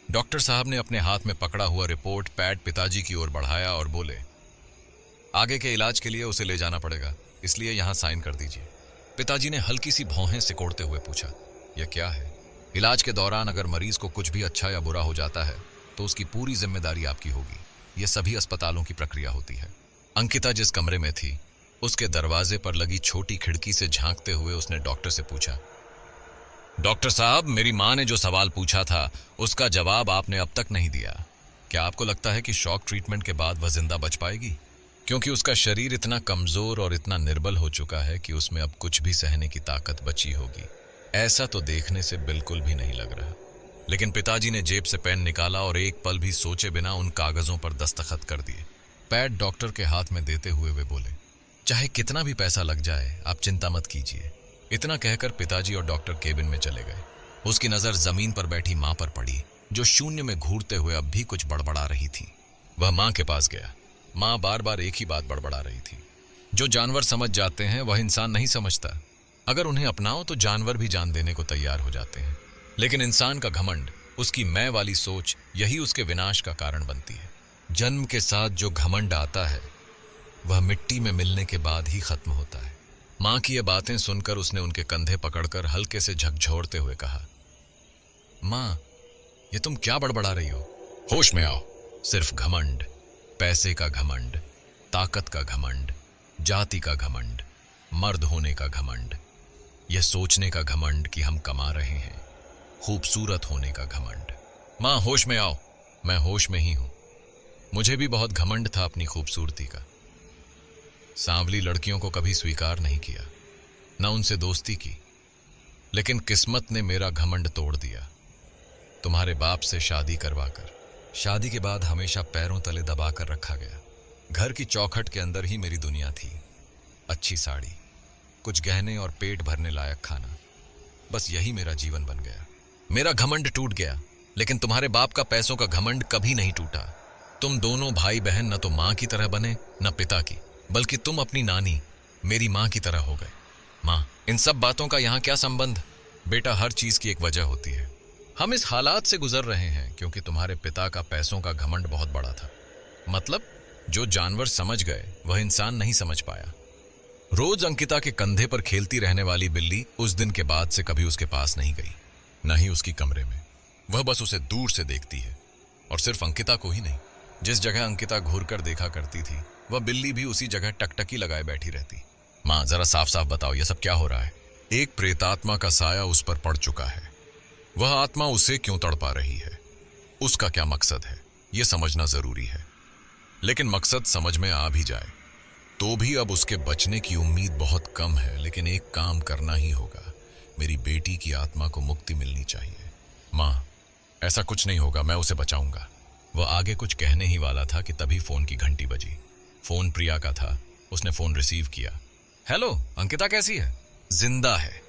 डॉक्टर साहब ने अपने हाथ में पकड़ा हुआ रिपोर्ट पैड पिताजी की ओर बढ़ाया और बोले, आगे के इलाज के लिए उसे ले जाना पड़ेगा, इसलिए यहां साइन कर दीजिए। पिताजी ने हल्की सी भौहें सिकोड़ते हुए पूछा, यह क्या है? इलाज के दौरान अगर मरीज को कुछ भी अच्छा या बुरा हो जाता है तो उसकी पूरी जिम्मेदारी आपकी होगी। यह सभी अस्पतालों की प्रक्रिया होती है। अंकिता जिस कमरे में थी, उसके दरवाजे पर लगी छोटी खिड़की से झांकते हुए उसने डॉक्टर से पूछा, डॉक्टर साहब, मेरी मां ने जो सवाल पूछा था उसका जवाब आपने अब तक नहीं दिया। क्या आपको लगता है कि शॉक ट्रीटमेंट के बाद वह जिंदा बच पाएगी? क्योंकि उसका शरीर इतना कमजोर और इतना निर्बल हो चुका है कि उसमें अब कुछ भी सहने की ताकत बची होगी। ऐसा तो देखने से बिल्कुल भी नहीं लग रहा। लेकिन पिताजी ने जेब से पेन निकाला और एक पल भी सोचे बिना उन कागजों पर दस्तखत कर दिए। पैड डॉक्टर के हाथ में देते हुए वे बोले, चाहे कितना भी पैसा लग जाए, आप चिंता मत कीजिए। इतना कहकर पिताजी और डॉक्टर केबिन में चले गए। उसकी नजर जमीन पर बैठी मां पर पड़ी, जो शून्य में घूरते हुए अब भी कुछ बड़बड़ा रही थी। वह मां के पास गया। मां बार बार एक ही बात बड़बड़ा रही थी, जो जानवर समझ जाते हैं वह इंसान नहीं समझता। अगर उन्हें अपनाओ तो जानवर भी जान देने को तैयार हो जाते हैं, लेकिन इंसान का घमंड, उसकी मैं वाली सोच, यही उसके विनाश का कारण बनती है। जन्म के साथ जो घमंड आता है वह मिट्टी में मिलने के बाद ही खत्म होता है। मां की ये बातें सुनकर उसने उनके कंधे पकड़कर हल्के से झकझोरते हुए कहा, मां, ये तुम क्या बड़बड़ा रही हो? होश में आओ। सिर्फ घमंड, पैसे का घमंड, ताकत का घमंड, जाति का घमंड, मर्द होने का घमंड, यह सोचने का घमंड कि हम कमा रहे हैं, खूबसूरत होने का घमंड। माँ होश में आओ। मैं होश में ही हूं। मुझे भी बहुत घमंड था अपनी खूबसूरती का। सांवली लड़कियों को कभी स्वीकार नहीं किया, न उनसे दोस्ती की, लेकिन किस्मत ने मेरा घमंड तोड़ दिया। तुम्हारे बाप से शादी करवाकर, शादी के बाद हमेशा पैरों तले दबाकर रखा गया। घर की चौखट के अंदर ही मेरी दुनिया थी। अच्छी साड़ी, कुछ गहने और पेट भरने लायक खाना, बस यही मेरा जीवन बन गया। मेरा घमंड टूट गया, लेकिन तुम्हारे बाप का पैसों का घमंड कभी नहीं टूटा। तुम दोनों भाई बहन न तो मां की तरह बने न पिता की, बल्कि तुम अपनी नानी मेरी मां की तरह हो गए। मां, इन सब बातों का यहां क्या संबंध? बेटा, हर चीज की एक वजह होती है। हम इस हालात से गुजर रहे हैं क्योंकि तुम्हारे पिता का पैसों का घमंड बहुत बड़ा था। मतलब, जो जानवर समझ गए वह इंसान नहीं समझ पाया। रोज अंकिता के कंधे पर खेलती रहने वाली बिल्ली उस दिन के बाद से कभी उसके पास नहीं गई, न ही उसकी कमरे में। वह बस उसे दूर से देखती है, और सिर्फ अंकिता को ही नहीं। जिस जगह अंकिता घूर कर देखा करती थी, वह बिल्ली भी उसी जगह टकटकी लगाए बैठी रहती। माँ, जरा साफ साफ बताओ, यह सब क्या हो रहा है? एक प्रेतात्मा का साया उस पर पड़ चुका है। वह आत्मा उसे क्यों तड़पा रही है? उसका क्या मकसद है, यह समझना जरूरी है। लेकिन मकसद समझ में आ भी जाए तो भी अब उसके बचने की उम्मीद बहुत कम है। लेकिन एक काम करना ही होगा। मेरी बेटी की आत्मा को मुक्ति मिलनी चाहिए। माँ, ऐसा कुछ नहीं होगा, मैं उसे बचाऊंगा। वह आगे कुछ कहने ही वाला था कि तभी फोन की घंटी बजी। फोन प्रिया का था। उसने फोन रिसीव किया। हेलो, अंकिता कैसी है? जिंदा है,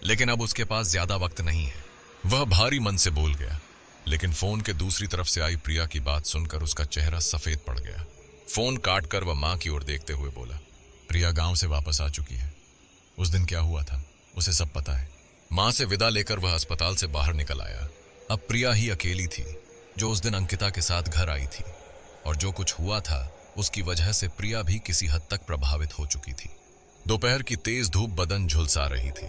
लेकिन अब उसके पास ज्यादा वक्त नहीं है। वह भारी मन से बोल गया, लेकिन फोन के दूसरी तरफ से आई प्रिया की बात सुनकर उसका चेहरा सफेद पड़ गया। फोन काटकर वह मां की ओर देखते हुए बोला, प्रिया गांव से वापस आ चुकी है। उस दिन क्या हुआ था उसे सब पता है। मां से विदा लेकर वह अस्पताल से बाहर निकल आया। अब प्रिया ही अकेली थी जो उस दिन अंकिता के साथ घर आई थी, और जो कुछ हुआ था उसकी वजह से प्रिया भी किसी हद तक प्रभावित हो चुकी थी। दोपहर की तेज धूप बदन झुलसा रही थी।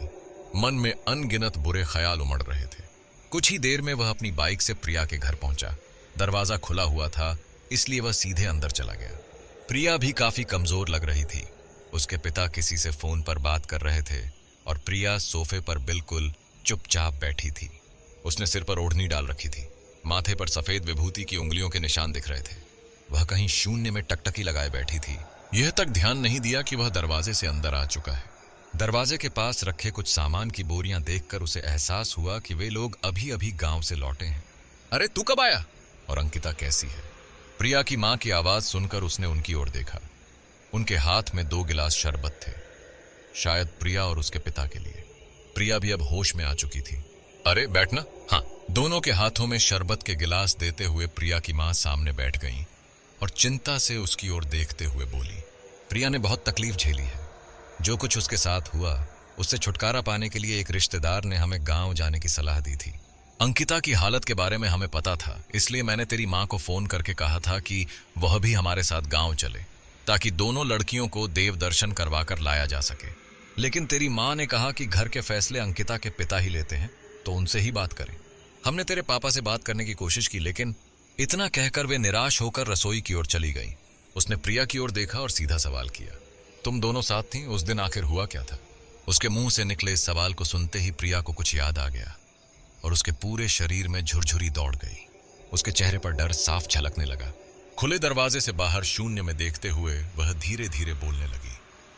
मन में अनगिनत बुरे ख्याल उमड़ रहे थे। कुछ ही देर में वह अपनी बाइक से प्रिया के घर पहुंचा। दरवाजा खुला हुआ था, इसलिए वह सीधे अंदर चला गया। प्रिया भी काफी कमजोर लग रही थी। उसके पिता किसी से फोन पर बात कर रहे थे और प्रिया सोफे पर बिल्कुल चुपचाप बैठी थी। उसने सिर पर ओढ़नी डाल रखी थी। माथे पर सफेद विभूति की उंगलियों के निशान दिख रहे थे। वह कहीं शून्य में टकटकी लगाए बैठी थी। यह तक ध्यान नहीं दिया कि वह दरवाजे से अंदर आ चुका है। दरवाजे के पास रखे कुछ सामान की बोरियां देखकर उसे एहसास हुआ कि वे लोग अभी अभी गांव से लौटे हैं। अरे तू कब आया? और अंकिता कैसी है? प्रिया की मां की आवाज सुनकर उसने उनकी ओर देखा। उनके हाथ में 2 गिलास शरबत थे, शायद प्रिया और उसके पिता के लिए। प्रिया भी अब होश में आ चुकी थी। अरे बैठना। हाँ। दोनों के हाथों में शरबत के गिलास देते हुए प्रिया की मां सामने बैठ गईं और चिंता से उसकी ओर देखते हुए बोली, प्रिया ने बहुत तकलीफ झेली है। जो कुछ उसके साथ हुआ, उससे छुटकारा पाने के लिए एक रिश्तेदार ने हमें गांव जाने की सलाह दी थी। अंकिता की हालत के बारे में हमें पता था, इसलिए मैंने तेरी मां को फोन करके कहा था कि वह भी हमारे साथ गांव चले, ताकि दोनों लड़कियों को देव दर्शन करवाकर लाया जा सके। लेकिन तेरी मां ने कहा कि घर के फैसले अंकिता के पिता ही लेते हैं, तो उनसे ही बात करें। हमने तेरे पापा से बात करने की कोशिश की, लेकिन इतना कहकर वे निराश होकर रसोई की ओर चली गई। उसने प्रिया की ओर देखा और सीधा सवाल किया, तुम दोनों साथ थी? उस दिन आखिर हुआ क्या था? उसके मुंह से निकले इस सवाल को सुनते ही प्रिया को कुछ याद आ गया और उसके पूरे शरीर में झुरझुरी दौड़ गई। उसके चेहरे पर डर साफ झलकने लगा। खुले दरवाजे से बाहर शून्य में देखते हुए वह धीरे धीरे बोलने लगी।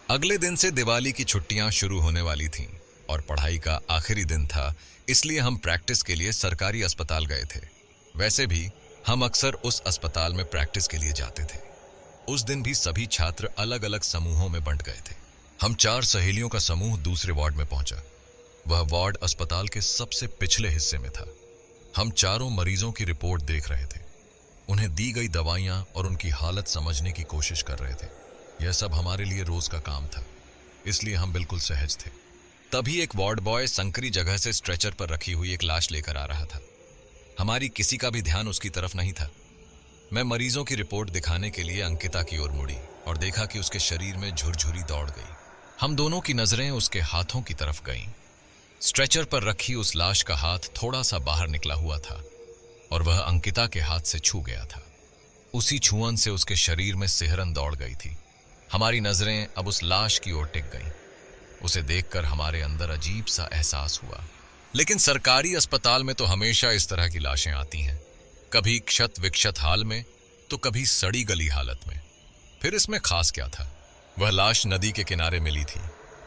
अगले दिन से दिवाली की छुट्टियां शुरू होने वाली थीं और पढ़ाई का आखिरी दिन था, इसलिए हम प्रैक्टिस के लिए सरकारी अस्पताल गए थे। वैसे भी हम अक्सर उस अस्पताल में प्रैक्टिस के लिए जाते थे। उस दिन भी सभी छात्र अलग अलग समूहों में बंट गए थे। हम 4 सहेलियों का समूह दूसरे वार्ड में पहुंचा। वह वार्ड अस्पताल के सबसे पिछले हिस्से में था। हम चारों मरीजों की रिपोर्ट देख रहे थे, उन्हें दी गई दवाइयां और उनकी हालत समझने की कोशिश कर रहे थे। यह सब हमारे लिए रोज का काम था, इसलिए हम बिल्कुल सहज थे। तभी एक वार्ड बॉय संकरी जगह से स्ट्रेचर पर रखी हुई एक लाश लेकर आ रहा था। हमारी किसी का भी ध्यान उसकी तरफ नहीं था। मैं मरीजों की रिपोर्ट दिखाने के लिए अंकिता की ओर मुड़ी और देखा कि उसके शरीर में झुरझुरी दौड़ गई। हम दोनों की नजरें उसके हाथों की तरफ गईं। स्ट्रेचर पर रखी उस लाश का हाथ थोड़ा सा बाहर निकला हुआ था और वह अंकिता के हाथ से छू गया था। उसी छुअन से उसके शरीर में सिहरन दौड़ गई थी। हमारी नजरें अब उस लाश की ओर टिक गईं। उसे देखकर हमारे अंदर अजीब सा एहसास हुआ। लेकिन सरकारी अस्पताल में तो हमेशा इस तरह की लाशें आती हैं, कभी क्षत विक्षत हाल में तो कभी सड़ी गली हालत में। फिर इसमें खास क्या था? वह लाश नदी के किनारे मिली थी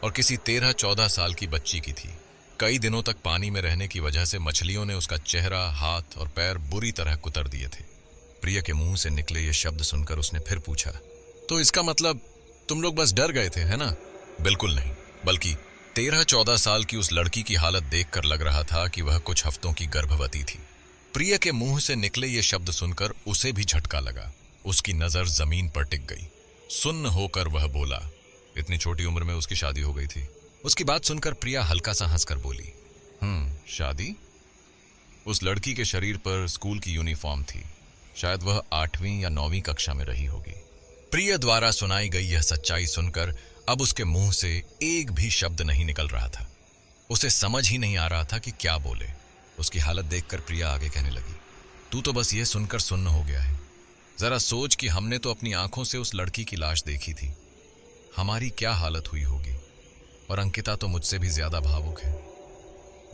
और किसी 13-14 साल की बच्ची की थी। कई दिनों तक पानी में रहने की वजह से मछलियों ने उसका चेहरा, हाथ और पैर बुरी तरह कुतर दिए थे। प्रिया के मुंह से निकले ये शब्द सुनकर उसने फिर पूछा, तो इसका मतलब तुम लोग बस डर गए थे, है ना? बिल्कुल नहीं, बल्कि 13-14 साल की उस लड़की की हालत देखकर लग रहा था कि वह कुछ हफ्तों की गर्भवती थी। प्रिया के मुंह से निकले ये शब्द सुनकर उसे भी झटका लगा। उसकी नजर जमीन पर टिक गई। सुन्न होकर वह बोला, इतनी छोटी उम्र में उसकी शादी हो गई थी। उसकी बात सुनकर प्रिया हल्का सा हंसकर बोली, शादी? उस लड़की के शरीर पर स्कूल की यूनिफॉर्म थी। शायद वह 8वीं या 9वीं कक्षा में रही होगी। प्रिया द्वारा सुनाई गई यह सच्चाई सुनकर अब उसके मुंह से एक भी शब्द नहीं निकल रहा था। उसे समझ ही नहीं आ रहा था कि क्या बोले। उसकी हालत देखकर प्रिया आगे कहने लगी, तू तो बस ये सुनकर सुन्न हो गया है। जरा सोच कि हमने तो अपनी आंखों से उस लड़की की लाश देखी थी। हमारी क्या हालत हुई होगी। और अंकिता तो मुझसे भी ज्यादा भावुक है।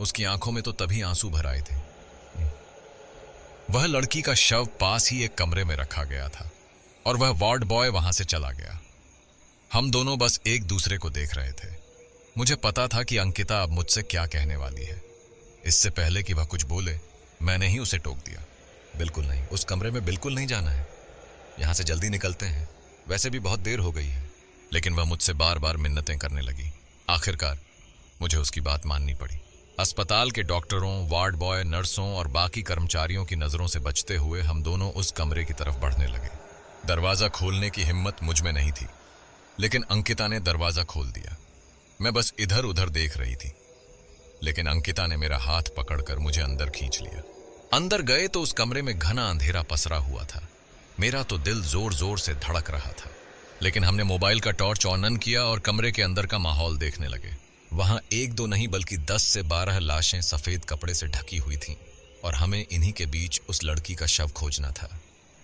उसकी आंखों में तो तभी आंसू भर आए थे। वह लड़की का शव पास ही एक कमरे में रखा गया था और वह वार्ड बॉय वहां से चला गया। हम दोनों बस एक दूसरे को देख रहे थे। मुझे पता था कि अंकिता अब मुझसे क्या कहने वाली है। इससे पहले कि वह कुछ बोले, मैंने ही उसे टोक दिया, बिल्कुल नहीं, उस कमरे में बिल्कुल नहीं जाना है। यहां से जल्दी निकलते हैं, वैसे भी बहुत देर हो गई है। लेकिन वह मुझसे बार बार मिन्नतें करने लगी। आखिरकार मुझे उसकी बात माननी पड़ी। अस्पताल के डॉक्टरों, वार्ड बॉय, नर्सों और बाकी कर्मचारियों की नजरों से बचते हुए हम दोनों उस कमरे की तरफ बढ़ने लगे। दरवाजा खोलने की हिम्मत मुझ में नहीं थी, लेकिन अंकिता ने दरवाजा खोल दिया। मैं बस इधर उधर देख रही थी, लेकिन अंकिता ने मेरा हाथ पकड़कर मुझे अंदर खींच लिया। अंदर गए तो उस कमरे में घना अंधेरा पसरा हुआ था। मेरा तो दिल जोर जोर से धड़क रहा था। लेकिन हमने मोबाइल का टॉर्च ऑन किया और कमरे के अंदर का माहौल देखने लगे। वहां एक दो नहीं बल्कि 10 से 12 लाशें सफेद कपड़े से ढकी हुई थीं और हमें इन्हीं के बीच उस लड़की का शव खोजना था।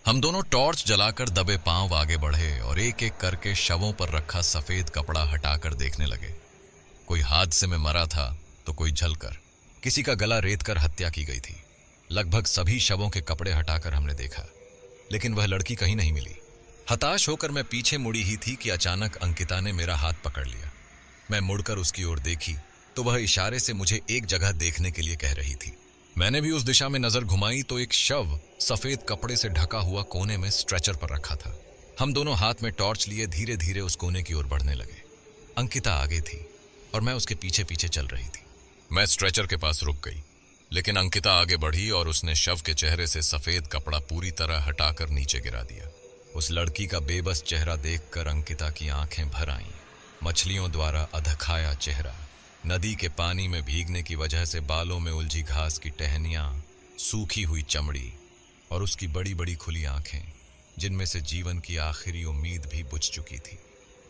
हम दोनों टॉर्च जलाकर दबे पांव आगे बढ़े और एक एक करके शवों पर रखा सफेद कपड़ा हटाकर देखने लगे। कोई हादसे में मरा था तो कोई जलकर, किसी का गला रेतकर हत्या की गई थी। लगभग सभी शवों के कपड़े हटाकर हमने देखा, लेकिन वह लड़की कहीं नहीं मिली। हताश होकर मैं पीछे मुड़ी ही थी कि अचानक अंकिता ने मेरा हाथ पकड़ लिया। मैं मुड़कर उसकी ओर देखी तो वह इशारे से मुझे एक जगह देखने के लिए कह रही थी। मैंने भी उस दिशा में नजर घुमाई तो एक शव सफेद कपड़े से ढका हुआ कोने में स्ट्रेचर पर रखा था। हम दोनों हाथ में टॉर्च लिए धीरे धीरे उस कोने की ओर बढ़ने लगे। अंकिता आगे थी और मैं उसके पीछे पीछे चल रही थी। मैं स्ट्रेचर के पास रुक गई, लेकिन अंकिता आगे बढ़ी और उसने शव के चेहरे से सफेद कपड़ा पूरी तरह हटाकर नीचे गिरा दिया। उस लड़की का बेबस चेहरा देखकर अंकिता की आंखें भर आईं। मछलियों द्वारा अधखाया चेहरा, नदी के पानी में भीगने की वजह से बालों में उलझी घास की टहनियां, सूखी हुई चमड़ी और उसकी बड़ी बड़ी खुली आंखें, जिनमें से जीवन की आखिरी उम्मीद भी बुझ चुकी थी।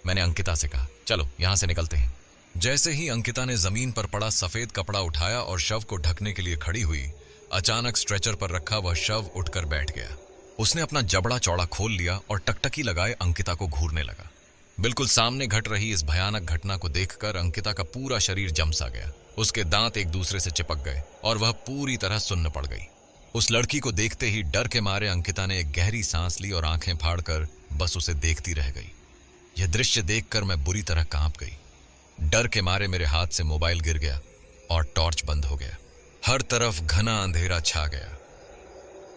मैंने अंकिता से कहा, चलो यहां से निकलते हैं। जैसे ही अंकिता ने जमीन पर पड़ा सफेद कपड़ा उठाया और शव को ढकने के लिए खड़ी हुई, अचानक स्ट्रेचर पर रखा वह शव उठकर बैठ गया। उसने अपना जबड़ा चौड़ा खोल लिया और टकटकी लगाए अंकिता को घूरने लगा। बिल्कुल सामने घट रही इस भयानक घटना को देखकर अंकिता का पूरा शरीर जम सा गया। उसके दांत एक दूसरे से चिपक गए और वह पूरी तरह सुन्न पड़ गई। उस लड़की को देखते ही डर के मारे अंकिता ने एक गहरी सांस ली और आंखें फाड़कर बस उसे देखती रह गई। यह दृश्य देखकर मैं बुरी तरह कांप गई। डर के मारे मेरे हाथ से मोबाइल गिर गया और टॉर्च बंद हो गया। हर तरफ घना अंधेरा छा गया।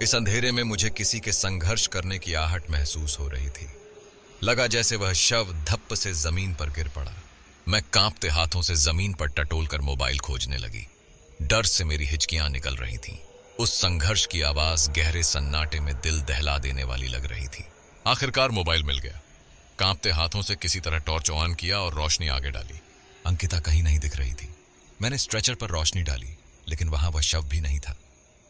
इस अंधेरे में मुझे किसी के संघर्ष करने की आहट महसूस हो रही थी। लगा जैसे वह शव धप्प से जमीन पर गिर पड़ा। मैं कांपते हाथों से जमीन पर टटोलकर मोबाइल खोजने लगी। डर से मेरी हिचकियां निकल रही थीं। उस संघर्ष की आवाज गहरे सन्नाटे में दिल दहला देने वाली लग रही थी। आखिरकार मोबाइल मिल गया। कांपते हाथों से किसी तरह टॉर्च ऑन किया और रोशनी आगे डाली। अंकिता कहीं नहीं दिख रही थी। मैंने स्ट्रेचर पर रोशनी डाली, लेकिन वहां वह शव भी नहीं था।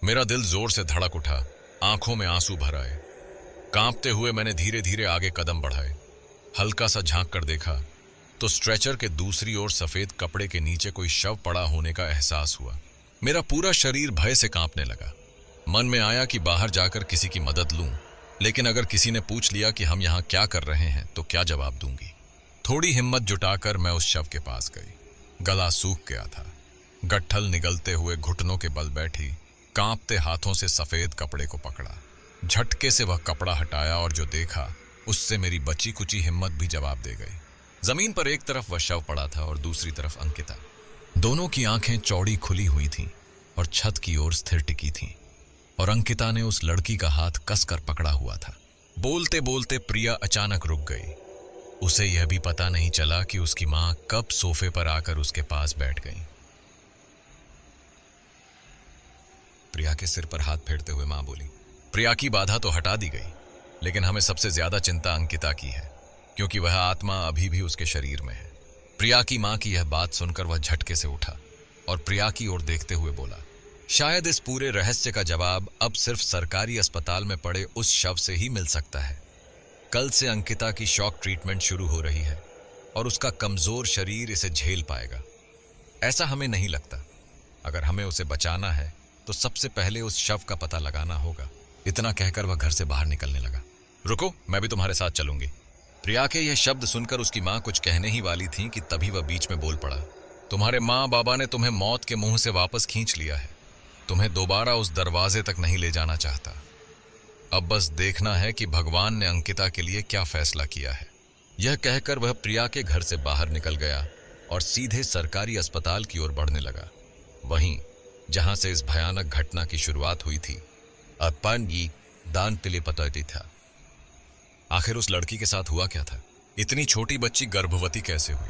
मेरा दिल जोर से धड़क उठा, आंखों में आंसू भर आए। कांपते हुए मैंने धीरे धीरे आगे कदम बढ़ाए। हल्का सा झांक कर देखा तो स्ट्रेचर के दूसरी ओर सफेद कपड़े के नीचे कोई शव पड़ा होने का एहसास हुआ। मेरा पूरा शरीर भय से कांपने लगा। मन में आया कि बाहर जाकर किसी की मदद लूं, लेकिन अगर किसी ने पूछ लिया कि हम यहाँ क्या कर रहे हैं तो क्या जवाब दूंगी। थोड़ी हिम्मत जुटाकर मैं उस शव के पास गई। गला सूख गया था, गट्ठल निगलते हुए घुटनों के बल बैठी, कांपते हाथों से सफेद कपड़े को पकड़ा। झटके से वह कपड़ा हटाया और जो देखा उससे मेरी बची कुची हिम्मत भी जवाब दे गई। जमीन पर एक तरफ वह शव पड़ा था और दूसरी तरफ अंकिता। दोनों की आंखें चौड़ी खुली हुई थीं और छत की ओर स्थिर टिकी थीं, और अंकिता ने उस लड़की का हाथ कसकर पकड़ा हुआ था। बोलते बोलते प्रिया अचानक रुक गई। उसे यह भी पता नहीं चला कि उसकी मां कब सोफे पर आकर उसके पास बैठ गई। प्रिया के सिर पर हाथ फेरते हुए मां बोली, प्रिया की बाधा तो हटा दी गई, लेकिन हमें सबसे ज्यादा चिंता अंकिता की है, क्योंकि वह आत्मा अभी भी उसके शरीर में है। प्रिया की मां की यह बात सुनकर वह झटके से उठा और प्रिया की ओर देखते हुए बोला, शायद इस पूरे रहस्य का जवाब अब सिर्फ सरकारी अस्पताल में पड़े उस शव से ही मिल सकता है। कल से अंकिता की शॉक ट्रीटमेंट शुरू हो रही है और उसका कमजोर शरीर इसे झेल पाएगा, ऐसा हमें नहीं लगता। अगर हमें उसे बचाना है तो सबसे पहले उस शव का पता लगाना होगा। इतना कहकर वह घर से बाहर निकलने लगा। रुको, मैं भी तुम्हारे साथ चलूंगी। प्रिया के यह शब्द सुनकर उसकी मां कुछ कहने ही वाली थी कि तभी वह बीच में बोल पड़ा, तुम्हारे माँ बाबा ने तुम्हें मौत के मुंह से वापस खींच लिया है। तुम्हें दोबारा उस दरवाजे तक नहीं ले जाना चाहता। अब बस देखना है कि भगवान ने अंकिता के लिए क्या फैसला किया है। यह कहकर वह प्रिया के घर से बाहर निकल गया और सीधे सरकारी अस्पताल की ओर बढ़ने लगा, वहीं जहां से इस भयानक घटना की शुरुआत हुई थी। अपन ये दान पिले पतौती था। आखिर उस लड़की के साथ हुआ क्या था? इतनी छोटी बच्ची गर्भवती कैसे हुई?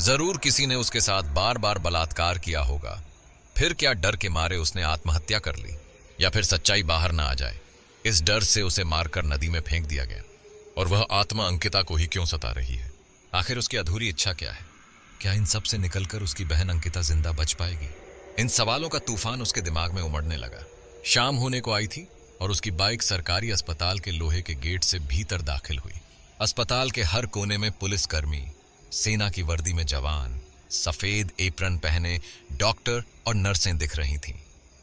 जरूर किसी ने उसके साथ बार बार बलात्कार किया होगा। फिर क्या डर के मारे उसने आत्महत्या कर ली, या फिर सच्चाई बाहर ना आ जाए, इस डर से उसे मारकर नदी में फेंक दिया गया। और वह आत्मा अंकिता को ही क्यों सता रही है? आखिर उसकी अधूरी इच्छा क्या है? क्या इन सब से निकलकर उसकी बहन अंकिता जिंदा बच पाएगी? इन सवालों का तूफान उसके दिमाग में उमड़ने लगा। शाम होने को आई थी और उसकी बाइक सरकारी अस्पताल के लोहे के गेट से भीतर दाखिल हुई। अस्पताल के हर कोने में पुलिसकर्मी, सेना की वर्दी में जवान, सफेद एप्रन पहने डॉक्टर और नर्सें दिख रही थीं।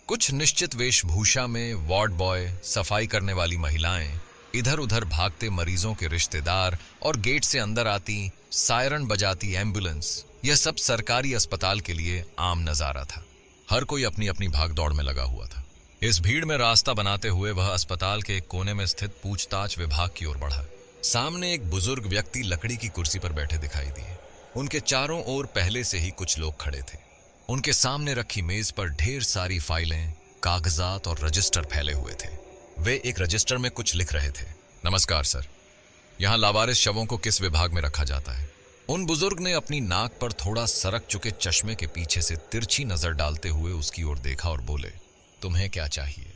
कुछ निश्चित वेशभूषा में वार्ड बॉय, सफाई करने वाली महिलाएं, इधर उधर भागते मरीजों के रिश्तेदार और गेट से अंदर आती सायरन बजाती एम्बुलेंस। यह सब सरकारी अस्पताल के लिए आम नजारा था। हर कोई अपनी अपनी भागदौड़ में लगा हुआ था। इस भीड़ में रास्ता बनाते हुए वह अस्पताल के एक कोने में स्थित पूछताछ विभाग की ओर बढ़ा। सामने एक बुजुर्ग व्यक्ति लकड़ी की कुर्सी पर बैठे दिखाई दिए। उनके चारों ओर पहले से ही कुछ लोग खड़े थे। उनके सामने रखी मेज पर ढेर सारी फाइलें, कागजात और रजिस्टर फैले हुए थे। वे एक रजिस्टर में कुछ लिख रहे थे। नमस्कार सर, यहाँ लावारिस शवों को किस विभाग में रखा जाता है? उन बुजुर्ग ने अपनी नाक पर थोड़ा सरक चुके चश्मे के पीछे से तिरछी नजर डालते हुए उसकी ओर देखा और बोले, तुम्हें क्या चाहिए?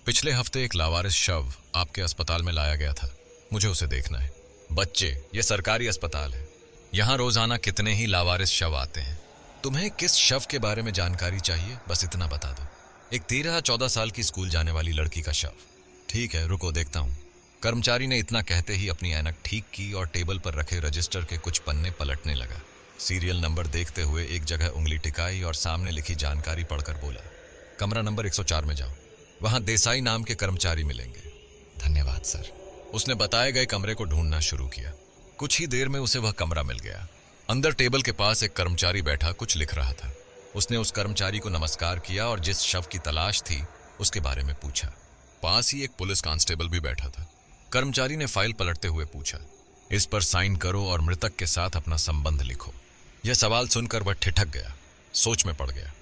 पिछले हफ्ते एक लावारिस शव आपके अस्पताल में लाया गया था, मुझे उसे देखना है। बच्चे, ये सरकारी अस्पताल है, यहाँ रोजाना कितने ही लावारिस शव आते हैं। तुम्हें किस शव के बारे में जानकारी चाहिए, बस इतना बता दो। एक 13-14 साल की स्कूल जाने वाली लड़की का शव। ठीक है, रुको देखता हूँ। कर्मचारी ने इतना कहते ही अपनी ऐनक ठीक की और टेबल पर रखे रजिस्टर के कुछ पन्ने पलटने लगा। सीरियल नंबर देखते हुए एक जगह उंगली टिकाई और सामने लिखी जानकारी पढ़कर बोला, कमरा नंबर 104 में जाओ, वहां देसाई नाम के कर्मचारी मिलेंगे। धन्यवाद सर। उसने बताए गए कमरे को ढूंढना शुरू किया। कुछ ही देर में उसे वह कमरा मिल गया। अंदर टेबल के पास एक कर्मचारी बैठा कुछ लिख रहा था। उसने उस कर्मचारी को नमस्कार किया और जिस शव की तलाश थी उसके बारे में पूछा। पास ही एक पुलिस कांस्टेबल भी बैठा था। कर्मचारी ने फाइल पलटते हुए पूछा, इस पर साइन करो और मृतक के साथ अपना संबंध लिखो। यह सवाल सुनकर वह ठिठक गया, सोच में पड़ गया।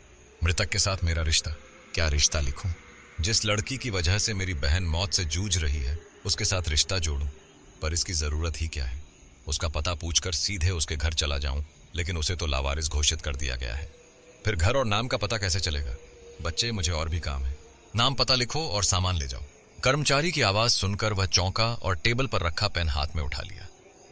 मृतक के साथ मेरा रिश्ता? क्या रिश्ता लिखूं? जिस लड़की की वजह से मेरी बहन मौत से जूझ रही है उसके साथ रिश्ता जोड़ूं, पर इसकी जरूरत ही क्या है? उसका पता पूछकर सीधे उसके घर चला जाऊं, लेकिन उसे तो लावारिस घोषित कर दिया गया है। फिर घर और नाम का पता कैसे चलेगा? बच्चे, मुझे और भी काम है। नाम पता लिखो और सामान ले जाओ। कर्मचारी की आवाज सुनकर वह चौंका और टेबल पर रखा पेन हाथ में उठा लिया।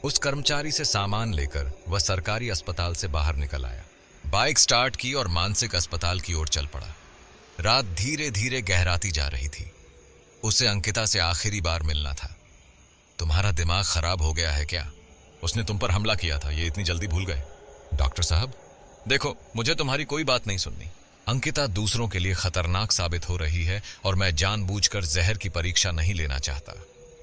उस कर्मचारी से सामान लेकर वह सरकारी अस्पताल से बाहर निकल आया। बाइक स्टार्ट की और मानसिक अस्पताल की ओर चल पड़ा। रात धीरे धीरे गहराती जा रही थी। उसे अंकिता से आखिरी बार मिलना था। तुम्हारा दिमाग खराब हो गया है क्या? उसने तुम पर हमला किया था, ये इतनी जल्दी भूल गए? डॉक्टर साहब, देखो, मुझे तुम्हारी कोई बात नहीं सुननी। अंकिता दूसरों के लिए खतरनाक साबित हो रही है और मैं जानबूझकर जहर की परीक्षा नहीं लेना चाहता।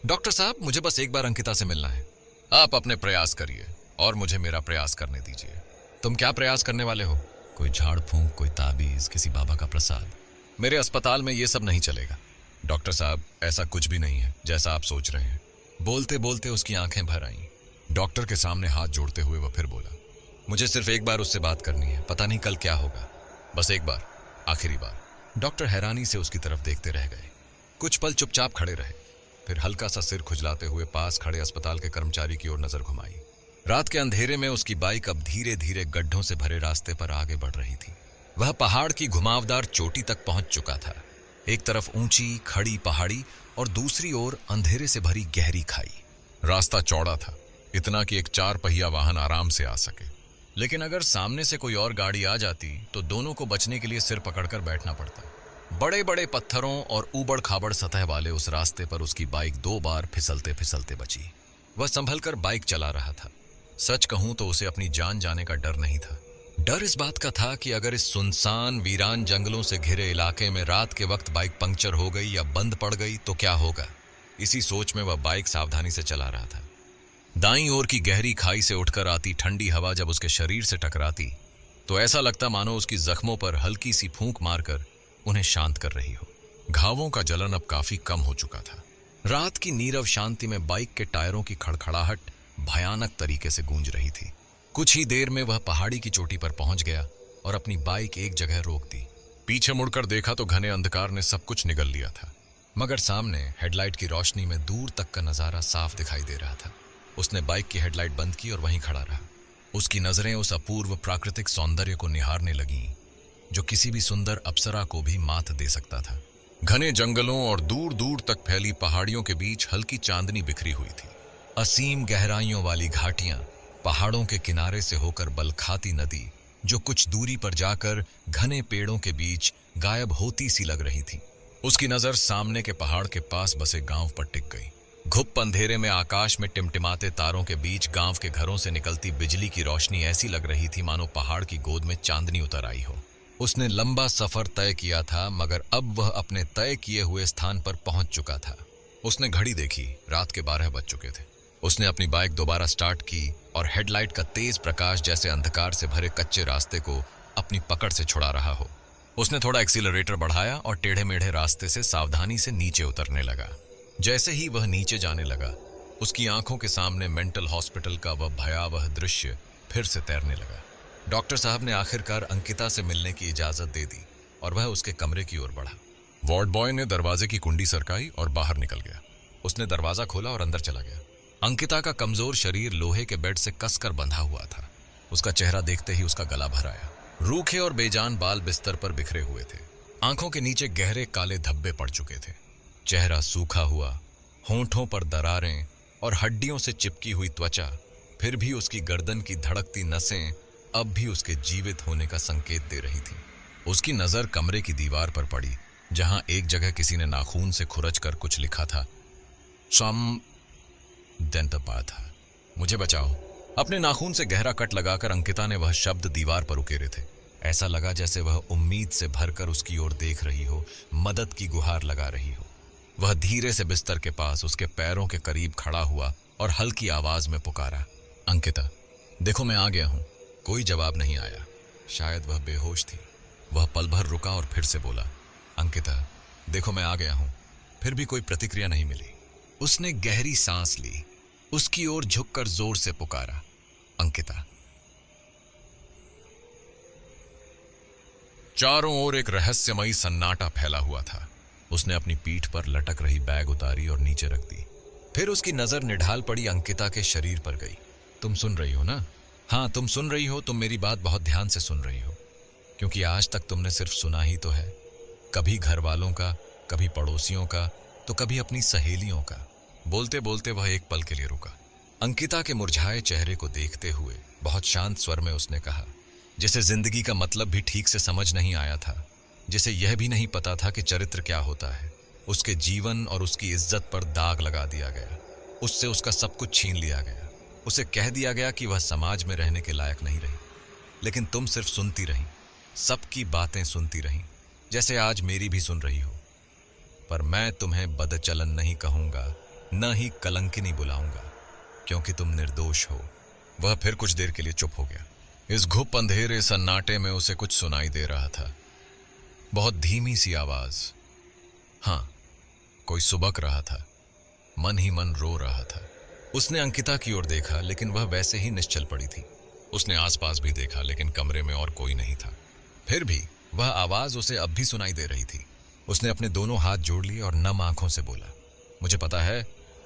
डॉक्टर साहब, मुझे बस एक बार अंकिता से मिलना है। आप अपने प्रयास करिए और मुझे मेरा प्रयास करने दीजिए। तुम क्या प्रयास करने वाले हो? कोई झाड़ फूंक, कोई ताबीज, किसी बाबा का प्रसाद। मेरे अस्पताल में ये सब नहीं चलेगा। डॉक्टर साहब, ऐसा कुछ भी नहीं है जैसा आप सोच रहे हैं। बोलते बोलते उसकी आंखें भर आईं। डॉक्टर के सामने हाथ जोड़ते हुए वह फिर बोला, मुझे सिर्फ एक बार उससे बात करनी है, पता नहीं कल क्या होगा। बस एक बार, आखिरी बार। डॉक्टर हैरानी से उसकी तरफ देखते रह गए। कुछ पल चुपचाप खड़े रहे, फिर हल्का सा सिर खुजलाते हुए पास खड़े अस्पताल के कर्मचारी की ओर नजर घुमाई। रात के अंधेरे में उसकी बाइक अब धीरे धीरे गड्ढों से भरे रास्ते पर आगे बढ़ रही थी। वह पहाड़ की घुमावदार चोटी तक पहुंच चुका था। एक तरफ ऊंची खड़ी पहाड़ी और दूसरी ओर अंधेरे से भरी गहरी खाई। रास्ता चौड़ा था, इतना कि एक 4 पहिया वाहन आराम से आ सके, लेकिन अगर सामने से कोई और गाड़ी आ जाती तो दोनों को बचने के लिए सिर पकड़कर बैठना पड़ता। बड़े बड़े पत्थरों और ऊबड़ खाबड़ सतह वाले उस रास्ते पर उसकी बाइक 2 बार फिसलते फिसलते बची। वह संभल कर बाइक चला रहा था। सच कहूं तो उसे अपनी जान जाने का डर नहीं था। डर इस बात का था कि अगर इस सुनसान वीरान जंगलों से घिरे इलाके में रात के वक्त बाइक पंक्चर हो गई या बंद पड़ गई तो क्या होगा। इसी सोच में वह बाइक सावधानी से चला रहा था। दाईं ओर की गहरी खाई से उठकर आती ठंडी हवा जब उसके शरीर से टकराती तो ऐसा लगता मानो उसकी जख्मों पर हल्की सी फूंक मारकर उन्हें शांत कर रही हो। घावों का जलन अब काफी कम हो चुका था। रात की नीरव शांति में बाइक के टायरों की खड़खड़ाहट भयानक तरीके से गूंज रही थी। कुछ ही देर में वह पहाड़ी की चोटी पर पहुंच गया और अपनी बाइक एक जगह रोक दी। पीछे मुड़कर देखा तो घने अंधकार ने सब कुछ निगल लिया था, मगर सामने हेडलाइट की रोशनी में दूर तक का नजारा साफ दिखाई दे रहा था। उसने बाइक की हेडलाइट बंद की और वहीं खड़ा रहा। उसकी नजरें उस अपूर्व प्राकृतिक सौंदर्य को निहारने लगीं जो किसी भी सुंदर अप्सरा को भी मात दे सकता था। घने जंगलों और दूर दूर तक फैली पहाड़ियों के बीच हल्की चांदनी बिखरी हुई थी। असीम गहराइयों वाली घाटियां, पहाड़ों के किनारे से होकर बलखाती नदी जो कुछ दूरी पर जाकर घने पेड़ों के बीच गायब होती सी लग रही थी। उसकी नजर सामने के पहाड़ के पास बसे गांव पर टिक गई। घुप अंधेरे में आकाश में टिमटिमाते तारों के बीच गांव के घरों से निकलती बिजली की रोशनी ऐसी लग रही थी मानो पहाड़ की गोद में चांदनी उतर आई हो। उसने लंबा सफर तय किया था, मगर अब वह अपने तय किए हुए स्थान पर पहुंच चुका था। उसने घड़ी देखी, रात के 12 बज चुके थे। उसने अपनी बाइक दोबारा स्टार्ट की और हेडलाइट का तेज प्रकाश जैसे अंधकार से भरे कच्चे रास्ते को अपनी पकड़ से छुड़ा रहा हो। उसने थोड़ा एक्सीलरेटर बढ़ाया और टेढ़े मेढ़े रास्ते से सावधानी से नीचे उतरने लगा। जैसे ही वह नीचे जाने लगा, उसकी आंखों के सामने मेंटल हॉस्पिटल का वह भयावह दृश्य फिर से तैरने लगा। डॉक्टर साहब ने आखिरकार अंकिता से मिलने की इजाजत दे दी और वह उसके कमरे की ओर बढ़ा। वार्ड बॉय ने दरवाजे की कुंडी सरकाई और बाहर निकल गया। उसने दरवाजा खोला और अंदर चला गया। अंकिता का कमजोर शरीर लोहे के बेड से कसकर बंधा हुआ था। उसका चेहरा देखते ही उसका गला भर आया। रूखे और बेजान बाल बिस्तर पर बिखरे हुए थे। आंखों के नीचे गहरे काले धब्बे पड़ चुके थे। चेहरा सूखा हुआ, होंठों पर दरारें और हड्डियों से चिपकी हुई त्वचा। फिर भी उसकी गर्दन की धड़कती नसें अब भी उसके जीवित होने का संकेत दे रही थी। उसकी नजर कमरे की दीवार पर पड़ी, जहां एक जगह किसी ने नाखून से खुरच कर कुछ लिखा था। सम था, मुझे बचाओ। अपने नाखून से गहरा कट लगाकर अंकिता ने वह शब्द दीवार पर उकेरे थे। ऐसा लगा जैसे वह उम्मीद से भरकर उसकी ओर देख रही हो, मदद की गुहार लगा रही हो। वह धीरे से बिस्तर के पास उसके पैरों के करीब खड़ा हुआ और हल्की आवाज में पुकारा, अंकिता, देखो मैं आ गया हूं। कोई जवाब नहीं आया। शायद वह बेहोश थी। वह पल भर रुका और फिर से बोला, अंकिता, देखो मैं आ गया हूं। फिर भी कोई प्रतिक्रिया नहीं मिली। उसने गहरी सांस ली, उसकी ओर झुककर जोर से पुकारा, अंकिता। चारों ओर एक रहस्यमयी सन्नाटा फैला हुआ था। उसने अपनी पीठ पर लटक रही बैग उतारी और नीचे रख दी। फिर उसकी नजर निढाल पड़ी अंकिता के शरीर पर गई। तुम सुन रही हो ना? हाँ, तुम सुन रही हो। तुम मेरी बात बहुत ध्यान से सुन रही हो, क्योंकि आज तक तुमने सिर्फ सुना ही तो है। कभी घर वालों का, कभी पड़ोसियों का, तो कभी अपनी सहेलियों का। बोलते बोलते वह एक पल के लिए रुका। अंकिता के मुरझाए चेहरे को देखते हुए बहुत शांत स्वर में उसने कहा, जिसे जिंदगी का मतलब भी ठीक से समझ नहीं आया था, जिसे यह भी नहीं पता था कि चरित्र क्या होता है। उसके जीवन और उसकी इज्जत पर दाग लगा दिया गया। उससे उसका सब कुछ छीन लिया गया। उसे कह दिया गया कि वह समाज में रहने के लायक नहीं रही। लेकिन तुम सिर्फ सुनती रही, सबकी बातें सुनती रही, जैसे आज मेरी भी सुन रही हो। पर मैं तुम्हें बदचलन नहीं कहूंगा, न ही कलंकिनी बुलाऊंगा, क्योंकि तुम निर्दोष हो। वह फिर कुछ देर के लिए चुप हो गया। इस घुप अंधेरे सन्नाटे में उसे कुछ सुनाई दे रहा था, बहुत धीमी सी आवाज। हाँ, कोई सुबक रहा था, मन ही मन रो रहा था। उसने अंकिता की ओर देखा, लेकिन वह वैसे ही निश्चल पड़ी थी। उसने आसपास भी देखा, लेकिन कमरे में और कोई नहीं था। फिर भी वह आवाज उसे अब भी सुनाई दे रही थी। उसने अपने दोनों हाथ जोड़ लिए और नम आंखों से बोला, मुझे पता है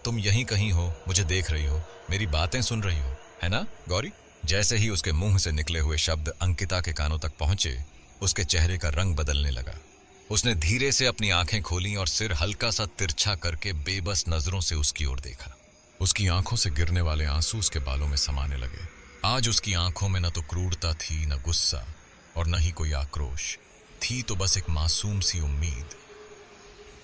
तुम यहीं कहीं हो, मुझे देख रही हो, मेरी बातें सुन रही हो, है ना गौरी? जैसे ही उसके मुंह से निकले हुए शब्द अंकिता के कानों तक पहुंचे, उसके चेहरे का रंग बदलने लगा। उसने धीरे से अपनी आंखें खोली और सिर हल्का सा तिरछा करके बेबस नजरों से उसकी ओर देखा। उसकी आंखों से गिरने वाले आंसू उसके बालों में समाने लगे। आज उसकी आंखों में न तो क्रूरता थी, न गुस्सा, और न ही कोई आक्रोश थी, तो बस एक मासूम सी उम्मीद,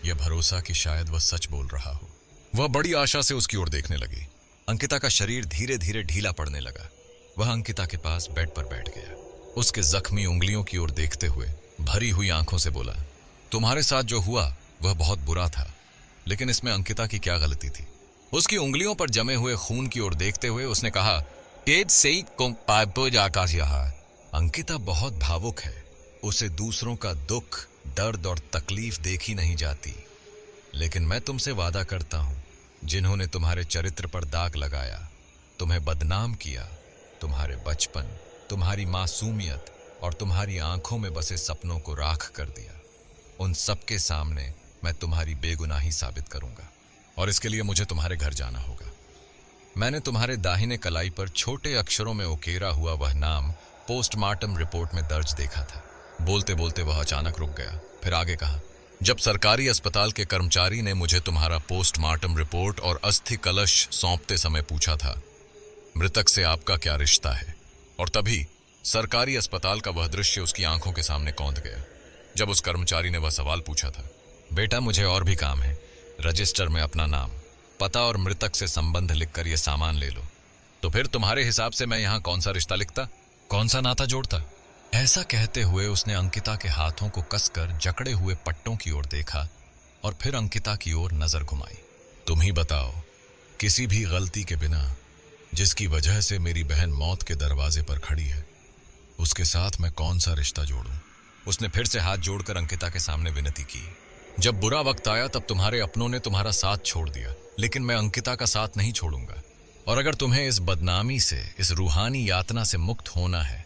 यह भरोसा कि शायद वह सच बोल रहा हो। वह बड़ी आशा से उसकी ओर देखने लगी। अंकिता का शरीर धीरे धीरे ढीला पड़ने लगा। वह अंकिता के पास बेड पर बैठ गया। उसके जख्मी उंगलियों की ओर देखते हुए भरी हुई आंखों से बोला, तुम्हारे साथ जो हुआ वह बहुत बुरा था, लेकिन इसमें अंकिता की क्या गलती थी? उसकी उंगलियों पर जमे हुए खून की ओर देखते हुए उसने कहा, अंकिता बहुत भावुक है। उसे दूसरों का दुख, दर्द और तकलीफ देखी नहीं जाती। लेकिन मैं तुमसे वादा करता हूं, जिन्होंने तुम्हारे चरित्र पर दाग लगाया, तुम्हें बदनाम किया, तुम्हारे बचपन, तुम्हारी मासूमियत और तुम्हारी आंखों में बसे सपनों को राख कर दिया, उन सबके सामने मैं तुम्हारी बेगुनाही साबित करूंगा, और इसके लिए मुझे तुम्हारे घर जाना होगा। मैंने तुम्हारे दाहिने कलाई पर छोटे अक्षरों में उकेरा हुआ वह नाम पोस्टमार्टम रिपोर्ट में दर्ज देखा था। बोलते बोलते वह अचानक रुक गया, फिर आगे कहा, जब सरकारी अस्पताल के कर्मचारी ने मुझे तुम्हारा पोस्टमार्टम रिपोर्ट और अस्थि कलश सौंपते समय पूछा था, मृतक से आपका क्या रिश्ता है, और तभी सरकारी अस्पताल का वह दृश्य उसकी आंखों के सामने कौंध गया। जब उस कर्मचारी ने वह सवाल पूछा था, बेटा मुझे और भी काम है, रजिस्टर में अपना नाम, पता और मृतक से संबंध लिखकर यह सामान ले लो, तो फिर तुम्हारे हिसाब से मैं यहां कौन सा रिश्ता लिखता, कौन सा नाता जोड़ता? ऐसा कहते हुए उसने अंकिता के हाथों को कसकर जकड़े हुए पट्टों की ओर देखा और फिर अंकिता की ओर नजर घुमाई। तुम ही बताओ, किसी भी गलती के बिना जिसकी वजह से मेरी बहन मौत के दरवाजे पर खड़ी है, उसके साथ मैं कौन सा रिश्ता जोड़ूं? उसने फिर से हाथ जोड़कर अंकिता के सामने विनती की। जब बुरा वक्त आया तब तुम्हारे अपनों ने तुम्हारा साथ छोड़ दिया, लेकिन मैं अंकिता का साथ नहीं छोड़ूंगा। और अगर तुम्हें इस बदनामी से, इस रूहानी यातना से मुक्त होना है,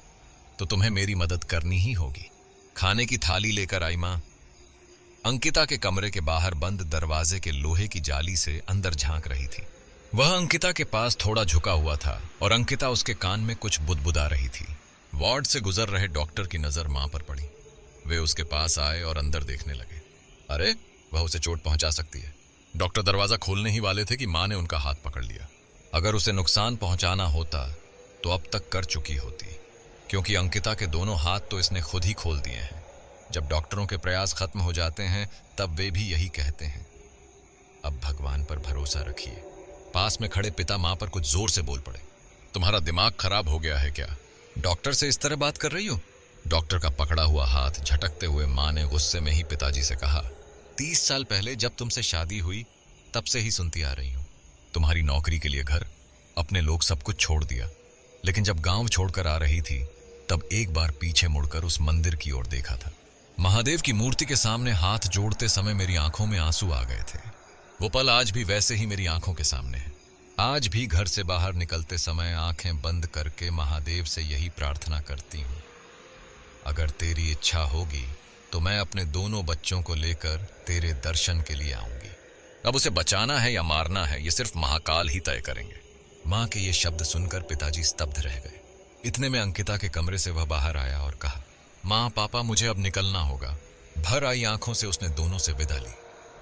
तो तुम्हें मेरी मदद करनी ही होगी। खाने की थाली लेकर आई मां। अंकिता के कमरे के बाहर बंद दरवाजे के लोहे की जाली से अंदर झांक रही थी। वह अंकिता के पास थोड़ा झुका हुआ था और अंकिता उसके कान में कुछ बुदबुदा रही थी। वार्ड से गुजर रहे डॉक्टर की नजर मां पर पड़ी। वे उसके पास आए और अंदर देखने लगे। अरे, वह उसे चोट पहुंचा सकती है। डॉक्टर दरवाजा खोलने ही वाले थे कि मां ने उनका हाथ पकड़ लिया। अगर उसे नुकसान पहुंचाना होता तो अब तक कर चुकी होती, क्योंकि अंकिता के दोनों हाथ तो इसने खुद ही खोल दिए हैं। जब डॉक्टरों के प्रयास खत्म हो जाते हैं तब वे भी यही कहते हैं, अब भगवान पर भरोसा रखिए। पास में खड़े पिता मां पर कुछ जोर से बोल पड़े, तुम्हारा दिमाग खराब हो गया है क्या? डॉक्टर से इस तरह बात कर रही हो? डॉक्टर का पकड़ा हुआ हाथ झटकते हुए मां ने गुस्से में ही पिताजी से कहा, 30 साल पहले जब तुमसे शादी हुई तब से ही सुनती आ रही हूं। तुम्हारी नौकरी के लिए घर, अपने लोग सब कुछ छोड़ दिया, लेकिन जब गांव छोड़कर आ रही थी तब एक बार पीछे मुड़कर उस मंदिर की ओर देखा था। महादेव की मूर्ति के सामने हाथ जोड़ते समय मेरी आंखों में आंसू आ गए थे। वो पल आज भी वैसे ही मेरी आंखों के सामने है। आज भी घर से बाहर निकलते समय आंखें बंद करके महादेव से यही प्रार्थना करती हूँ, अगर तेरी इच्छा होगी तो मैं अपने दोनों बच्चों को लेकर तेरे दर्शन के लिए आऊंगी। अब उसे बचाना है या मारना है, ये सिर्फ महाकाल ही तय करेंगे। मां के ये शब्द सुनकर पिताजी स्तब्ध रह गए। इतने में अंकिता के कमरे से वह बाहर आया और कहा, मां, पापा, मुझे अब निकलना होगा। भर आई आंखों से उसने दोनों से विदा ली।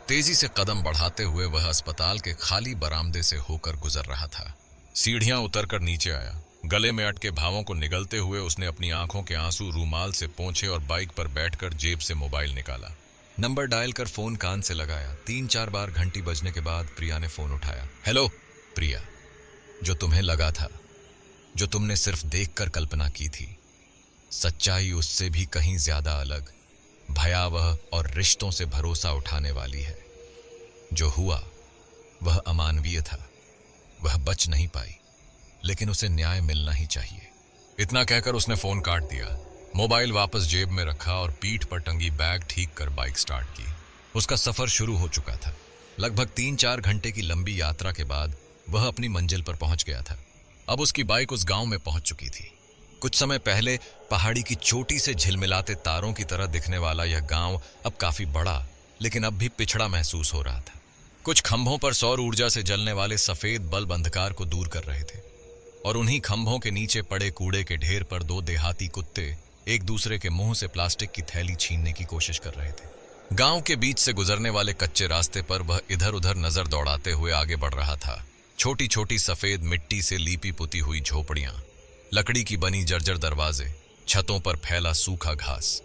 तेजी से कदम बढ़ाते हुए वह अस्पताल के खाली बरामदे से होकर गुजर रहा था। सीढ़ियां उतरकर नीचे आया। गले में अटके भावों को निगलते हुए उसने अपनी आंखों के आंसू रूमाल से पोंछे और बाइक पर बैठकर जेब से मोबाइल निकाला। नंबर डायल कर फोन कान से लगाया। 3-4 बार घंटी बजने के बाद प्रिया ने फोन उठाया। हेलो प्रिया, जो तुम्हें लगा था, जो तुमने सिर्फ देखकर कल्पना की थी, सच्चाई उससे भी कहीं ज्यादा अलग, भयावह और रिश्तों से भरोसा उठाने वाली है। जो हुआ वह अमानवीय था। वह बच नहीं पाई, लेकिन उसे न्याय मिलना ही चाहिए। इतना कहकर उसने फोन काट दिया, मोबाइल वापस जेब में रखा और पीठ पर टंगी बैग ठीक कर बाइक स्टार्ट की। उसका सफर शुरू हो चुका था। लगभग 3-4 घंटे की लंबी यात्रा के बाद वह अपनी मंजिल पर पहुंच गया था। अब उसकी बाइक उस गांव में पहुंच चुकी थी। कुछ समय पहले पहाड़ी की चोटी से झिलमिलाते तारों की तरह दिखने वाला यह गांव अब काफी बड़ा, लेकिन अब भी पिछड़ा महसूस हो रहा था। कुछ खंभों पर सौर ऊर्जा से जलने वाले सफेद बल्ब अंधकार को दूर कर रहे थे और उन्हीं खंभों के नीचे पड़े कूड़े के ढेर पर 2 देहाती कुत्ते एक दूसरे के मुंह से प्लास्टिक की थैली छीनने की कोशिश कर रहे थे। गांव के बीच से गुजरने वाले कच्चे रास्ते पर वह इधर उधर नजर दौड़ाते हुए आगे बढ़ रहा था। छोटी छोटी सफेद मिट्टी से लीपी पुती हुई झोपड़ियां, लकड़ी की बनी जर्जर दरवाजे, छतों पर फैला सूखा घास।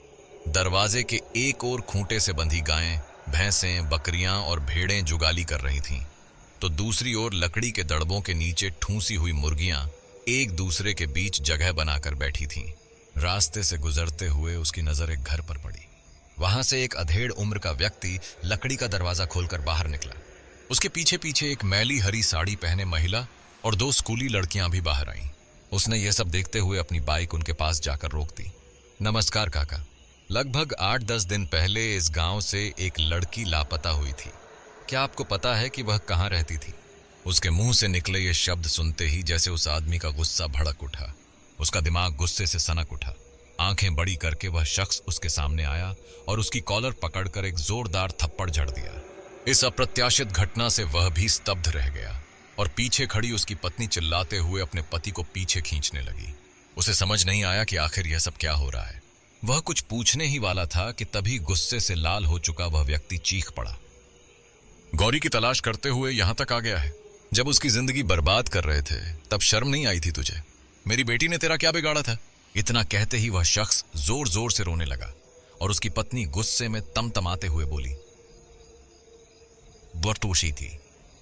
दरवाजे के एक ओर खूंटे से बंधी गायें, भैंसें, बकरियां और भेड़ें जुगाली कर रही थीं, तो दूसरी ओर लकड़ी के दड़बों के नीचे ठूंसी हुई मुर्गियां एक दूसरे के बीच जगह बनाकर बैठी थीं। रास्ते से गुजरते हुए उसकी नजर एक घर पर पड़ी। वहां से एक अधेड़ उम्र का व्यक्ति लकड़ी का दरवाजा खोलकर बाहर निकला। उसके पीछे पीछे एक मैली हरी साड़ी पहने महिला और 2 स्कूली लड़कियां भी बाहर आईं। उसने यह सब देखते हुए अपनी बाइक उनके पास जाकर रोक दी। नमस्कार काका, लगभग 8-10 दिन पहले इस गांव से एक लड़की लापता हुई थी। क्या आपको पता है कि वह कहाँ रहती थी? उसके मुंह से निकले ये शब्द सुनते ही जैसे उस आदमी का गुस्सा भड़क उठा। उसका दिमाग गुस्से से सनक उठा। आंखें बड़ी करके वह शख्स उसके सामने आया और उसकी कॉलर पकड़कर एक जोरदार थप्पड़ जड़ दिया। इस अप्रत्याशित घटना से वह भी स्तब्ध रह गया और पीछे खड़ी उसकी पत्नी चिल्लाते हुए अपने पति को पीछे खींचने लगी। उसे समझ नहीं आया कि आखिर यह सब क्या हो रहा है। वह कुछ पूछने ही वाला था कि तभी गुस्से से लाल हो चुका वह व्यक्ति चीख पड़ा। गौरी की तलाश करते हुए यहां तक आ गया है। जब उसकी जिंदगी बर्बाद कर रहे थे तब शर्म नहीं आई थी तुझे? मेरी बेटी ने तेरा क्या बिगाड़ा था? इतना कहते ही वह शख्स जोर जोर से रोने लगा और उसकी पत्नी गुस्से में तमतमाते हुए बोली, बरतोशी थी,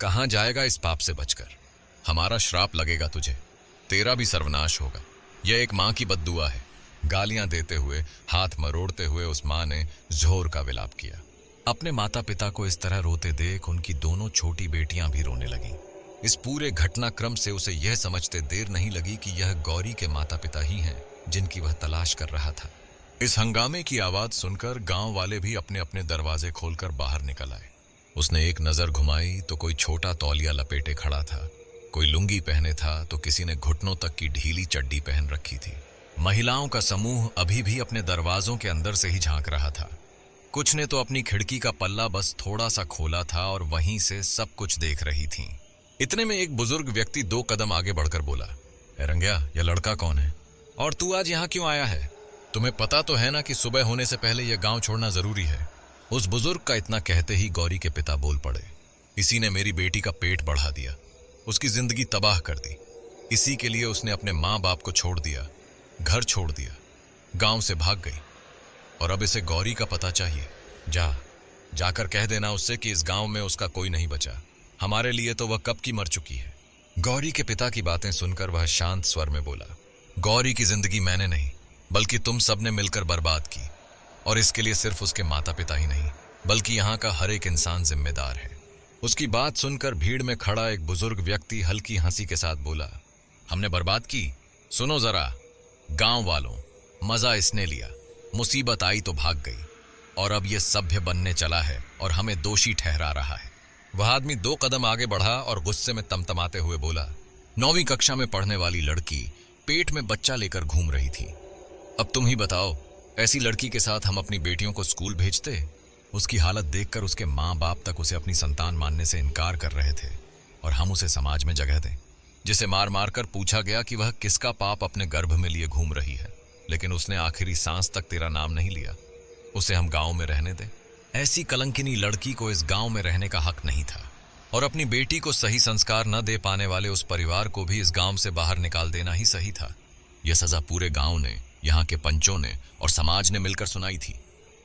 कहां जाएगा इस पाप से बचकर? हमारा श्राप लगेगा तुझे, तेरा भी सर्वनाश होगा। यह एक मां की बद्दुआ है। गालियां देते हुए, हाथ मरोड़ते हुए उस मां ने जोर का विलाप किया। अपने माता पिता को इस तरह रोते देख उनकी दोनों छोटी बेटियां भी रोने लगीं। इस पूरे घटनाक्रम से उसे यह समझते देर नहीं लगी कि यह गौरी के माता पिता ही हैं जिनकी वह तलाश कर रहा था। इस हंगामे की आवाज सुनकर गांव वाले भी अपने अपने दरवाजे खोलकर बाहर निकल आए। उसने एक नजर घुमाई तो कोई छोटा तौलिया लपेटे खड़ा था, कोई लुंगी पहने था तो किसी ने घुटनों तक की ढीली चड्डी पहन रखी थी। महिलाओं का समूह अभी भी अपने दरवाजों के अंदर से ही झांक रहा था। कुछ ने तो अपनी खिड़की का पल्ला बस थोड़ा सा खोला था और वहीं से सब कुछ देख रही थीं। इतने में एक बुजुर्ग व्यक्ति 2 कदम आगे बढ़कर बोला, ए रंग्या, यह लड़का कौन है और तू आज यहाँ क्यों आया है? तुम्हें पता तो है ना कि सुबह होने से पहले यह गांव छोड़ना जरूरी है। उस बुजुर्ग का इतना कहते ही गौरी के पिता बोल पड़े, इसी ने मेरी बेटी का पेट बढ़ा दिया, उसकी जिंदगी तबाह कर दी। इसी के लिए उसने अपने माँ बाप को छोड़ दिया, घर छोड़ दिया, गांव से भाग गई और अब इसे गौरी का पता चाहिए। जाकर कह देना उससे कि इस गांव में उसका कोई नहीं बचा। हमारे लिए तो वह कब की मर चुकी है। गौरी के पिता की बातें सुनकर वह शांत स्वर में बोला, गौरी की जिंदगी मैंने नहीं बल्कि तुम सबने मिलकर बर्बाद की, और इसके लिए सिर्फ उसके माता पिता ही नहीं बल्कि यहाँ का हर एक इंसान जिम्मेदार है। उसकी बात सुनकर भीड़ में खड़ा एक बुजुर्ग व्यक्ति हल्की हंसी के साथ बोला, हमने बर्बाद की? सुनो जरा गांव वालों, मजा इसने लिया, मुसीबत आई तो भाग गई और अब ये सभ्य बनने चला है और हमें दोषी ठहरा रहा है। वह आदमी 2 कदम आगे बढ़ा और गुस्से में तमतमाते हुए बोला, 9वीं कक्षा में पढ़ने वाली लड़की पेट में बच्चा लेकर घूम रही थी। अब तुम ही बताओ, ऐसी लड़की के साथ हम अपनी बेटियों को स्कूल भेजते? उसकी हालत देखकर उसके माँ बाप तक उसे अपनी संतान मानने से इनकार कर रहे थे और हम उसे समाज में जगह दें, जिसे मार मार कर पूछा गया कि वह किसका पाप अपने गर्भ में लिए घूम रही है, लेकिन उसने आखिरी सांस तक तेरा नाम नहीं लिया। उसे हम गांव में रहने दें? ऐसी कलंकिनी लड़की को इस गांव में रहने का हक नहीं था और अपनी बेटी को सही संस्कार न दे पाने वाले उस परिवार को भी इस गांव से बाहर निकाल देना ही सही था। यह सजा पूरे गांव ने, यहाँ के पंचों ने और समाज ने मिलकर सुनाई थी।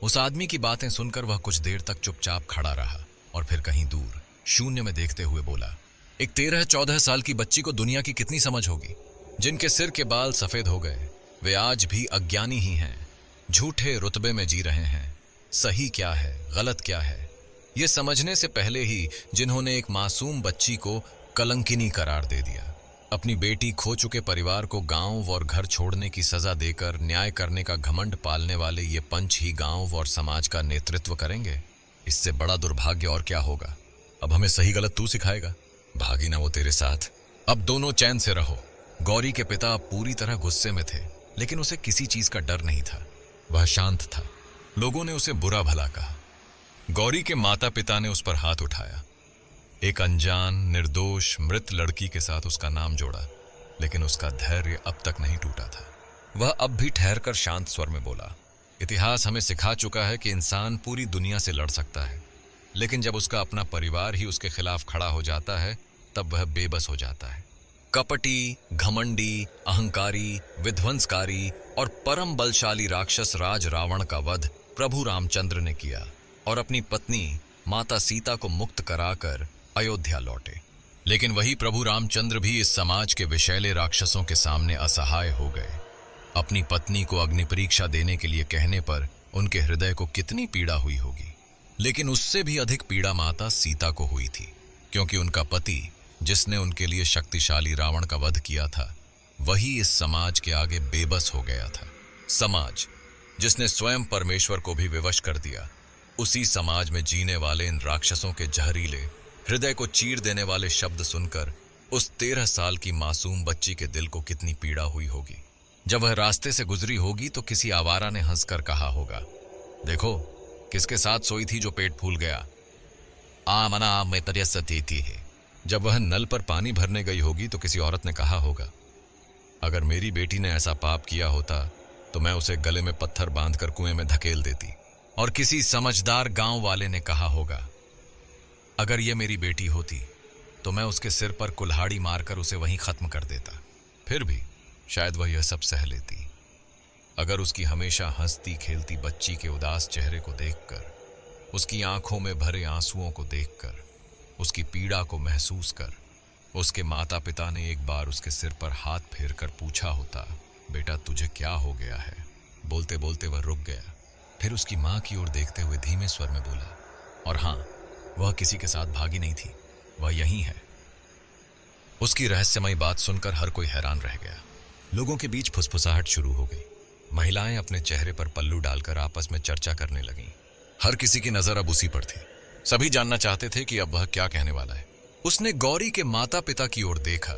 उस आदमी की बातें सुनकर वह कुछ देर तक चुपचाप खड़ा रहा और फिर कहीं दूर शून्य में देखते हुए बोला, एक 13-14 साल की बच्ची को दुनिया की कितनी समझ होगी? जिनके सिर के बाल सफेद हो गए वे आज भी अज्ञानी ही हैं, झूठे रुतबे में जी रहे हैं। सही क्या है, गलत क्या है, ये समझने से पहले ही जिन्होंने एक मासूम बच्ची को कलंकिनी करार दे दिया। अपनी बेटी खो चुके परिवार को गांव और घर छोड़ने की सजा देकर न्याय करने का घमंड पालने वाले ये पंच ही गांव और समाज का नेतृत्व करेंगे। इससे बड़ा दुर्भाग्य और क्या होगा। अब हमें सही गलत तू सिखाएगा। भागी ना वो तेरे साथ। अब दोनों चैन से रहो। गौरी के पिता अब पूरी तरह गुस्से में थे, लेकिन उसे किसी चीज का डर नहीं था। वह शांत था। लोगों ने उसे बुरा भला कहा। गौरी के माता पिता ने उस पर हाथ उठाया। एक अनजान निर्दोष मृत लड़की के साथ उसका नाम जोड़ा, लेकिन उसका धैर्य अब तक नहीं टूटा था। वह अब भी ठहरकर शांत स्वर में बोला, इतिहास हमें सिखा चुका है कि इंसान पूरी दुनिया से लड़ सकता है, लेकिन जब उसका अपना परिवार ही उसके खिलाफ खड़ा हो जाता है तब वह बेबस हो जाता है। कपटी, घमंडी, अहंकारी, विध्वंसकारी और परम बलशाली राक्षस राज रावण का वध प्रभु रामचंद्र ने किया और अपनी पत्नी माता सीता को मुक्त कराकर अयोध्या लौटे। लेकिन वही प्रभु रामचंद्र भी इस समाज के विषैले राक्षसों के सामने असहाय हो गए। अपनी पत्नी को अग्नि परीक्षा देने के लिए कहने पर उनके हृदय को कितनी पीड़ा हुई होगी, लेकिन उससे भी अधिक पीड़ा माता सीता को हुई थी, क्योंकि उनका पति, जिसने उनके लिए शक्तिशाली रावण का वध किया था, वही इस समाज के आगे बेबस हो गया था। समाज जिसने स्वयं परमेश्वर को भी विवश कर दिया, उसी समाज में जीने वाले इन राक्षसों के जहरीले, हृदय को चीर देने वाले शब्द सुनकर उस 13 साल की मासूम बच्ची के दिल को कितनी पीड़ा हुई होगी। जब वह रास्ते से गुजरी होगी तो किसी आवारा ने हंसकर कहा होगा, देखो किसके साथ सोई थी जो पेट फूल गया। आ मना आम में तरियत थी है। जब वह नल पर पानी भरने गई होगी तो किसी औरत ने कहा होगा, अगर मेरी बेटी ने ऐसा पाप किया होता तो मैं उसे गले में पत्थर बांधकर कुएं में धकेल देती। और किसी समझदार गांव वाले ने कहा होगा, अगर ये मेरी बेटी होती तो मैं उसके सिर पर कुल्हाड़ी मारकर उसे वहीं खत्म कर देता। फिर भी शायद वह यह सब सह लेती, अगर उसकी हमेशा हंसती खेलती बच्ची के उदास चेहरे को देखकर, उसकी आंखों में भरे आंसुओं को देखकर, उसकी पीड़ा को महसूस कर, उसके माता पिता ने एक बार उसके सिर पर हाथ फेरकर पूछा होता, बेटा तुझे क्या हो गया है। बोलते बोलते वह रुक गया, फिर उसकी मां की ओर देखते हुए धीमे स्वर में बोला, और हां, वह किसी के साथ भागी नहीं थी, वह यहीं है। उसकी रहस्यमयी बात सुनकर हर कोई हैरान रह गया। लोगों के बीच फुसफुसाहट शुरू हो गई। महिलाएं अपने चेहरे पर पल्लू डालकर आपस में चर्चा करने लगीं। हर किसी की नजर अब उसी पर थी। सभी जानना चाहते थे कि अब वह क्या कहने वाला है। उसने गौरी के माता पिता की ओर देखा,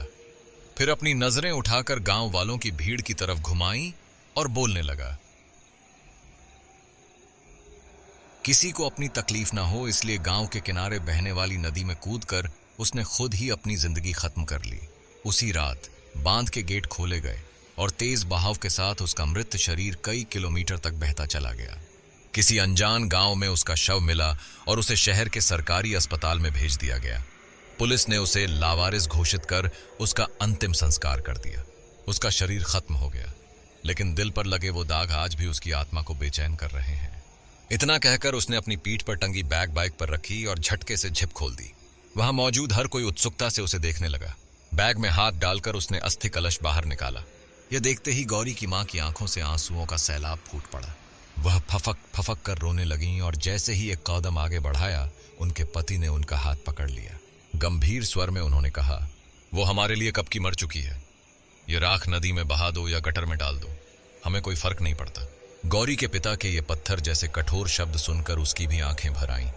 फिर अपनी नजरें उठाकर गांव वालों की भीड़ की तरफ घुमाई और बोलने लगा, किसी को अपनी तकलीफ ना हो इसलिए गांव के किनारे बहने वाली नदी में कूदकर उसने खुद ही अपनी जिंदगी खत्म कर ली। उसी रात बांध के गेट खोले गए और तेज बहाव के साथ उसका मृत शरीर कई किलोमीटर तक बहता चला गया। किसी अनजान गांव में उसका शव मिला और उसे शहर के सरकारी अस्पताल में भेज दिया गया। पुलिस ने उसे लावारिस घोषित कर उसका अंतिम संस्कार कर दिया। उसका शरीर खत्म हो गया, लेकिन दिल पर लगे वो दाग आज भी उसकी आत्मा को बेचैन कर रहे हैं। इतना कहकर उसने अपनी पीठ पर टंगी बैग बाइक पर रखी और झटके से झिप खोल दी। वहां मौजूद हर कोई उत्सुकता से उसे देखने लगा। बैग में हाथ डालकर उसने अस्थि कलश बाहर निकाला। यह देखते ही गौरी की मां की आंखों से आंसुओं का सैलाब फूट पड़ा। वह फफक फफक कर रोने लगीं और जैसे ही एक कदम आगे बढ़ाया, उनके पति ने उनका हाथ पकड़ लिया। गंभीर स्वर में उन्होंने कहा, वो हमारे लिए कब की मर चुकी है। ये राख नदी में बहा दो या गटर में डाल दो, हमें कोई फर्क नहीं पड़ता। गौरी के पिता के ये पत्थर जैसे कठोर शब्द सुनकर उसकी भी आंखें भर आईं,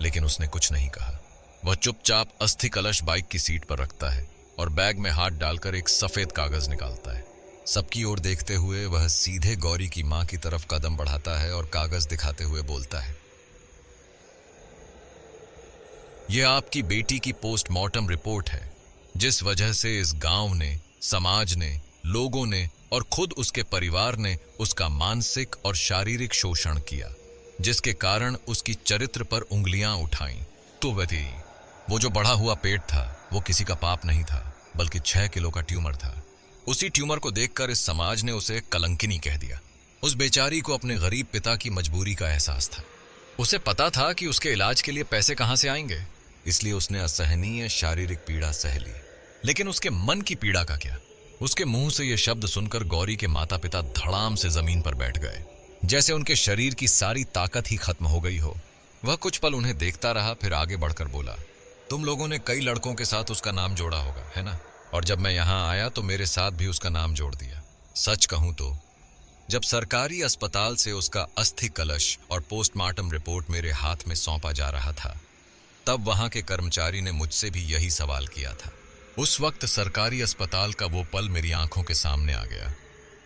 लेकिन उसने कुछ नहीं कहा। वह चुपचाप अस्थि कलश बाइक की सीट पर रखता है और बैग में हाथ डालकर एक सफेद कागज निकालता है। सबकी ओर देखते हुए वह सीधे गौरी की मां की तरफ कदम बढ़ाता है और कागज दिखाते हुए बोलता है, यह आपकी बेटी की पोस्टमार्टम रिपोर्ट है। जिस वजह से इस गांव ने, समाज ने, लोगों ने और खुद उसके परिवार ने उसका मानसिक और शारीरिक शोषण किया, जिसके कारण उसकी चरित्र पर उंगलियां उठाईं। तो वो जो बढ़ा हुआ पेट था वो किसी का पाप नहीं था, बल्कि 6 किलो का ट्यूमर था। उसी ट्यूमर को देखकर इस समाज ने उसे कलंकिनी कह दिया। उस बेचारी को अपने गरीब पिता की मजबूरी का एहसास था। उसे पता था कि उसके इलाज के लिए पैसे कहां से आएंगे, इसलिए उसने असहनीय शारीरिक पीड़ा सह ली। लेकिन उसके मन की पीड़ा का क्या। उसके मुंह से ये शब्द सुनकर गौरी के माता पिता धड़ाम से जमीन पर बैठ गए, जैसे उनके शरीर की सारी ताकत ही खत्म हो गई हो। वह कुछ पल उन्हें देखता रहा, फिर आगे बढ़कर बोला, तुम लोगों ने कई लड़कों के साथ उसका नाम जोड़ा होगा, है ना? और जब मैं यहाँ आया तो मेरे साथ भी उसका नाम जोड़ दिया। सच कहूं तो जब सरकारी अस्पताल से उसका अस्थि कलश और पोस्टमार्टम रिपोर्ट मेरे हाथ में सौंपा जा रहा था, तब वहां के कर्मचारी ने मुझसे भी यही सवाल किया था। उस वक्त सरकारी अस्पताल का वो पल मेरी आंखों के सामने आ गया,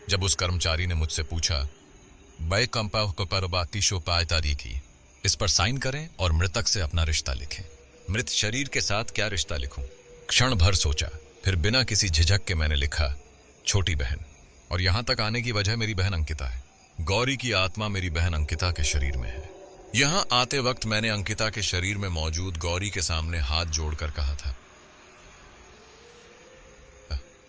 जब उस कर्मचारी ने मुझसे पूछा, बै कंपा को परबाती शो पाए तारीखी, इस पर साइन करें और मृतक से अपना रिश्ता लिखें। मृत शरीर के साथ क्या रिश्ता लिखूं? क्षण भर सोचा, फिर बिना किसी झिझक के मैंने लिखा, छोटी बहन। और यहां तक आने की वजह मेरी बहन अंकिता है। गौरी की आत्मा मेरी बहन अंकिता के शरीर में है। यहां आते वक्त मैंने अंकिता के शरीर में मौजूद गौरी के सामने हाथ जोड़कर कहा था,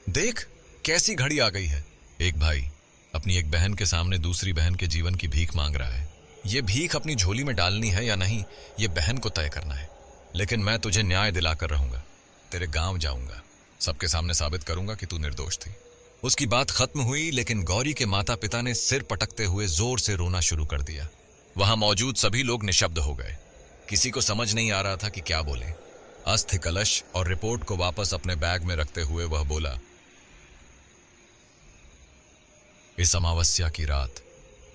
देख कैसी घड़ी आ गई है। एक भाई अपनी एक बहन के सामने दूसरी बहन के जीवन की भीख मांग रहा है। ये भीख अपनी झोली में डालनी है या नहीं, ये बहन को तय करना है। लेकिन मैं तुझे न्याय दिलाकर रहूंगा। तेरे गांव जाऊंगा, सबके सामने साबित करूंगा कि तू निर्दोष थी। उसकी बात खत्म हुई, लेकिन गौरी के माता पिता ने सिर पटकते हुए जोर से रोना शुरू कर दिया। वहां मौजूद सभी लोग निशब्द हो गए। किसी को समझ नहीं आ रहा था कि क्या बोले। अस्थि कलश और रिपोर्ट को वापस अपने बैग में रखते हुए वह बोला, इस अमावस्या की रात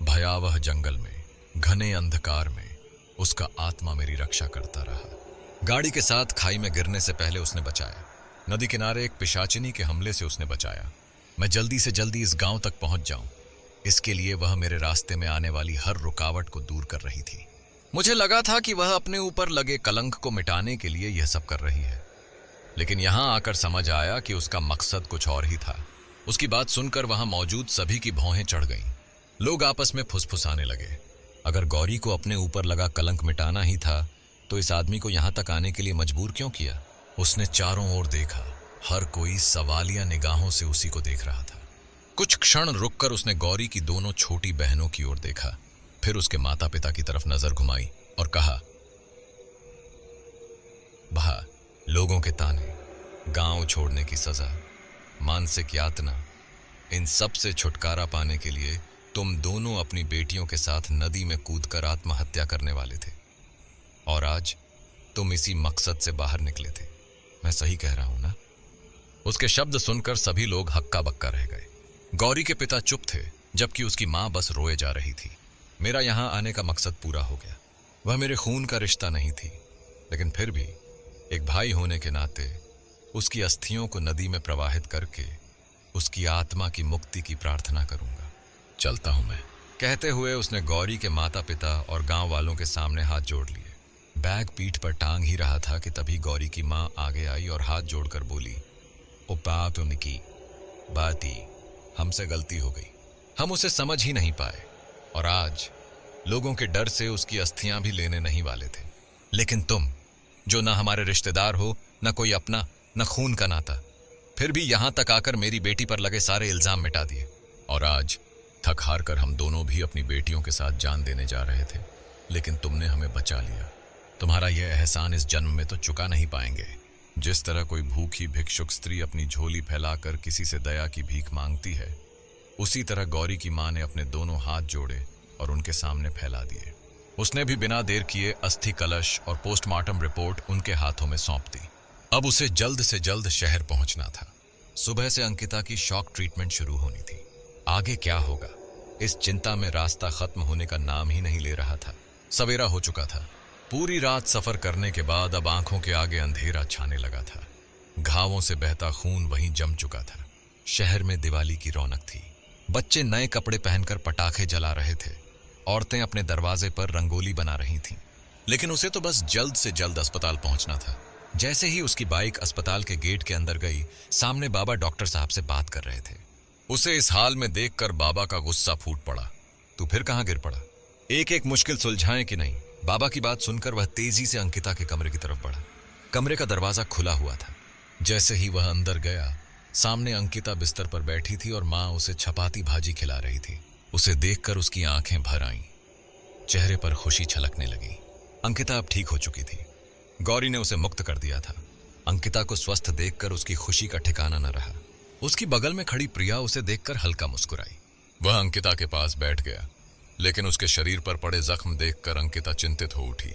भयावह जंगल में घने अंधकार में उसका आत्मा मेरी रक्षा करता रहा। गाड़ी के साथ खाई में गिरने से पहले उसने बचाया। नदी किनारे एक पिशाचिनी के हमले से उसने बचाया। मैं जल्दी से जल्दी इस गांव तक पहुंच जाऊं, इसके लिए वह मेरे रास्ते में आने वाली हर रुकावट को दूर कर रही थी। मुझे लगा था कि वह अपने ऊपर लगे कलंक को मिटाने के लिए यह सब कर रही है, लेकिन यहां आकर समझ आया कि उसका मकसद कुछ और ही था। उसकी बात सुनकर वहां मौजूद सभी की भौहें चढ़ गईं। लोग आपस में फुसफुसाने लगे। अगर गौरी को अपने ऊपर लगा कलंक मिटाना ही था तो इस आदमी को यहां तक आने के लिए मजबूर क्यों किया? उसने चारों ओर देखा, हर कोई सवालिया निगाहों से उसी को देख रहा था। कुछ क्षण रुककर उसने गौरी की दोनों छोटी बहनों की ओर देखा, फिर उसके माता पिता की तरफ नजर घुमाई और कहा, भा, लोगों के ताने, गांव छोड़ने की सजा, मानसिक यातना, इन सब से छुटकारा पाने के लिए तुम दोनों अपनी बेटियों के साथ नदी में कूदकर आत्महत्या करने वाले थे, और आज तुम इसी मकसद से बाहर निकले थे। मैं सही कह रहा हूं ना? उसके शब्द सुनकर सभी लोग हक्का बक्का रह गए। गौरी के पिता चुप थे, जबकि उसकी मां बस रोए जा रही थी। मेरा यहां आने का मकसद पूरा हो गया। वह मेरे खून का रिश्ता नहीं थी, लेकिन फिर भी एक भाई होने के नाते उसकी अस्थियों को नदी में प्रवाहित करके उसकी आत्मा की मुक्ति की प्रार्थना करूंगा। चलता हूं मैं। कहते हुए उसने गौरी के माता पिता और गांव वालों के सामने हाथ जोड़ लिए। बैग पीठ पर टांग ही रहा था कि तभी गौरी की मां आगे आई और हाथ जोड़कर बोली, ओ पाप उनकी बाती, हमसे गलती हो गई, हम उसे समझ ही नहीं पाए, और आज लोगों के डर से उसकी अस्थियां भी लेने नहीं वाले थे। लेकिन तुम, जो ना हमारे रिश्तेदार हो, ना कोई अपना, न खून का नाता, फिर भी यहां तक आकर मेरी बेटी पर लगे सारे इल्जाम मिटा दिए। और आज थक हार कर हम दोनों भी अपनी बेटियों के साथ जान देने जा रहे थे, लेकिन तुमने हमें बचा लिया। तुम्हारा यह एहसान इस जन्म में तो चुका नहीं पाएंगे। जिस तरह कोई भूखी भिक्षुक स्त्री अपनी झोली फैलाकर किसी से दया की भीख मांगती है, उसी तरह गौरी की मां ने अपने दोनों हाथ जोड़े और उनके सामने फैला दिए। उसने भी बिना देर किए अस्थि कलश और पोस्टमार्टम रिपोर्ट उनके हाथों में सौंप दी। अब उसे जल्द से जल्द शहर पहुंचना था। सुबह से अंकिता की शॉक ट्रीटमेंट शुरू होनी थी। आगे क्या होगा, इस चिंता में रास्ता खत्म होने का नाम ही नहीं ले रहा था। सवेरा हो चुका था। पूरी रात सफर करने के बाद अब आंखों के आगे अंधेरा छाने लगा था। घावों से बहता खून वहीं जम चुका था। शहर में दिवाली की रौनक थी। बच्चे नए कपड़े पहनकर पटाखे जला रहे थे। औरतें अपने दरवाजे पर रंगोली बना रही थीं। लेकिन उसे तो बस जल्द से जल्द अस्पताल पहुंचना था। जैसे ही उसकी बाइक अस्पताल के गेट के अंदर गई, सामने बाबा डॉक्टर साहब से बात कर रहे थे। उसे इस हाल में देखकर बाबा का गुस्सा फूट पड़ा। तू फिर कहां गिर पड़ा? एक एक मुश्किल सुलझाएं कि नहीं? बाबा की बात सुनकर वह तेजी से अंकिता के कमरे की तरफ बढ़ा। कमरे का दरवाजा खुला हुआ था। जैसे ही वह अंदर गया, सामने अंकिता बिस्तर पर बैठी थी और मां उसे चपाती भाजी खिला रही थी। उसे देखकर उसकी आंखें भर आईं। चेहरे पर खुशी छलकने लगी। अंकिता अब ठीक हो चुकी थी। गौरी ने उसे मुक्त कर दिया था। अंकिता को स्वस्थ देखकर उसकी खुशी का ठिकाना न रहा। उसकी बगल में खड़ी प्रिया उसे देखकर हल्का मुस्कुराई। वह अंकिता के पास बैठ गया, लेकिन उसके शरीर पर पड़े जख्म देखकर अंकिता चिंतित हो उठी।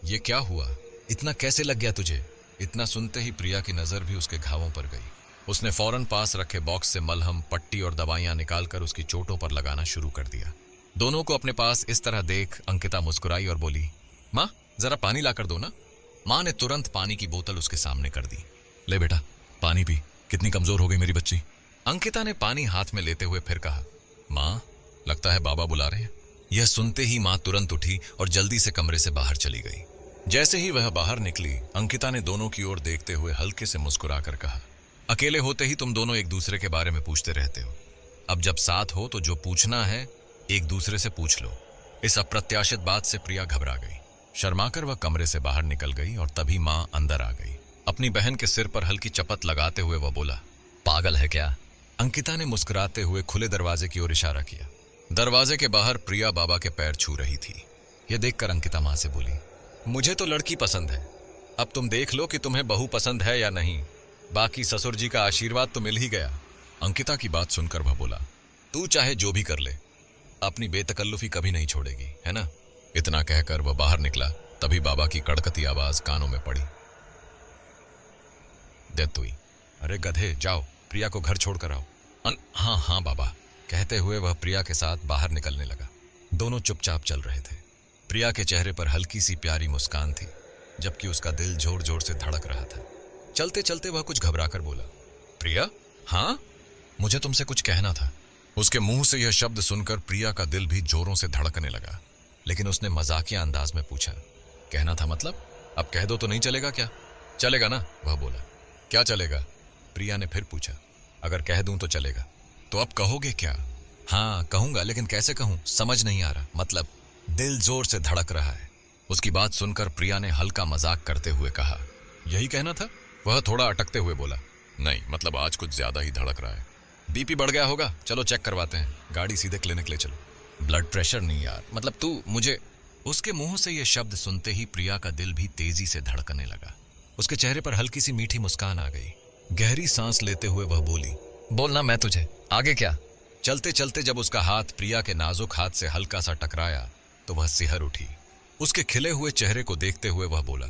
ये क्या हुआ? इतना कैसे लग गया तुझे? इतना सुनते ही प्रिया की नजर भी उसके घावों पर गई। उसने फौरन पास रखे बॉक्स से मलहम, पट्टी और दवाइयां निकालकर उसकी चोटों पर लगाना शुरू कर दिया। दोनों को अपने पास इस तरह देख अंकिता मुस्कुराई और बोली, माँ जरा पानी लाकर दो ना। माँ ने तुरंत पानी की बोतल उसके सामने कर दी। ले बेटा पानी पी, कितनी कमजोर हो गई मेरी बच्ची। अंकिता ने पानी हाथ में लेते हुए फिर कहा, माँ लगता है बाबा बुला रहे हैं। यह सुनते ही माँ तुरंत उठी और जल्दी से कमरे से बाहर चली गई। जैसे ही वह बाहर निकली, अंकिता ने दोनों की ओर देखते हुए हल्के से मुस्कुराकर कहा, अकेले होते ही तुम दोनों एक दूसरे के बारे में पूछते रहते हो। अब जब साथ हो तो जो पूछना है एक दूसरे से पूछ लो। इस अप्रत्याशित बात से प्रिया घबरा गई। शर्माकर वह कमरे से बाहर निकल गई और तभी माँ अंदर आ गई। अपनी बहन के सिर पर हल्की चपत लगाते हुए वह बोला, पागल है क्या। अंकिता ने मुस्कुराते हुए खुले दरवाजे की ओर इशारा किया। दरवाजे के बाहर प्रिया बाबा के पैर छू रही थी। यह देखकर अंकिता माँ से बोली, मुझे तो लड़की पसंद है, अब तुम देख लो कि तुम्हें बहू पसंद है या नहीं। बाकी ससुर जी का आशीर्वाद तो मिल ही गया। अंकिता की बात सुनकर वह बोला, तू चाहे जो भी कर ले, अपनी बेतकल्लुफी कभी नहीं छोड़ेगी, है ना। इतना कहकर वह बाहर निकला। तभी बाबा की कड़कती आवाज कानों में पड़ी, डेथ हुई। अरे गधे, जाओ प्रिया को घर छोड़कर आओ। हाँ हाँ बाबा, कहते हुए वह प्रिया के साथ बाहर निकलने लगा। दोनों चुपचाप चल रहे थे। प्रिया के चेहरे पर हल्की सी प्यारी मुस्कान थी, जबकि उसका दिल जोर जोर से धड़क रहा था। चलते चलते वह कुछ घबराकर बोला, प्रिया, हाँ मुझे तुमसे कुछ कहना था। उसके मुंह से यह शब्द सुनकर प्रिया का दिल भी जोरों से धड़कने लगा, लेकिन उसने मजाकिया अंदाज में पूछा, कहना था मतलब? अब कह दो तो नहीं चलेगा क्या? चलेगा ना, वह बोला। क्या चलेगा? प्रिया ने फिर पूछा। अगर कह दूं तो चलेगा। तो अब कहोगे क्या? हाँ कहूंगा, लेकिन कैसे कहूं समझ नहीं आ रहा। मतलब दिल जोर से धड़क रहा है। उसकी बात सुनकर प्रिया ने हल्का मजाक करते हुए कहा, यही कहना था? वह थोड़ा अटकते हुए बोला, नहीं मतलब आज कुछ ज्यादा ही धड़क रहा है। बीपी बढ़ गया होगा, चलो चेक करवाते हैं। गाड़ी सीधे क्लिनिक ले चलो। ब्लड प्रेशर नहीं यार, मतलब तू मुझे। उसके मुंह से यह शब्द सुनते ही प्रिया का दिल भी तेजी से धड़कने लगा। उसके चेहरे पर हल्की सी मीठी मुस्कान आ गई। गहरी सांस लेते हुए वह बोली, बोलना मैं तुझे, आगे क्या? चलते चलते जब उसका हाथ प्रिया के नाजुक हाथ से हल्का सा टकराया तो वह सिहर उठी। उसके खिले हुए चेहरे को देखते हुए वह बोला,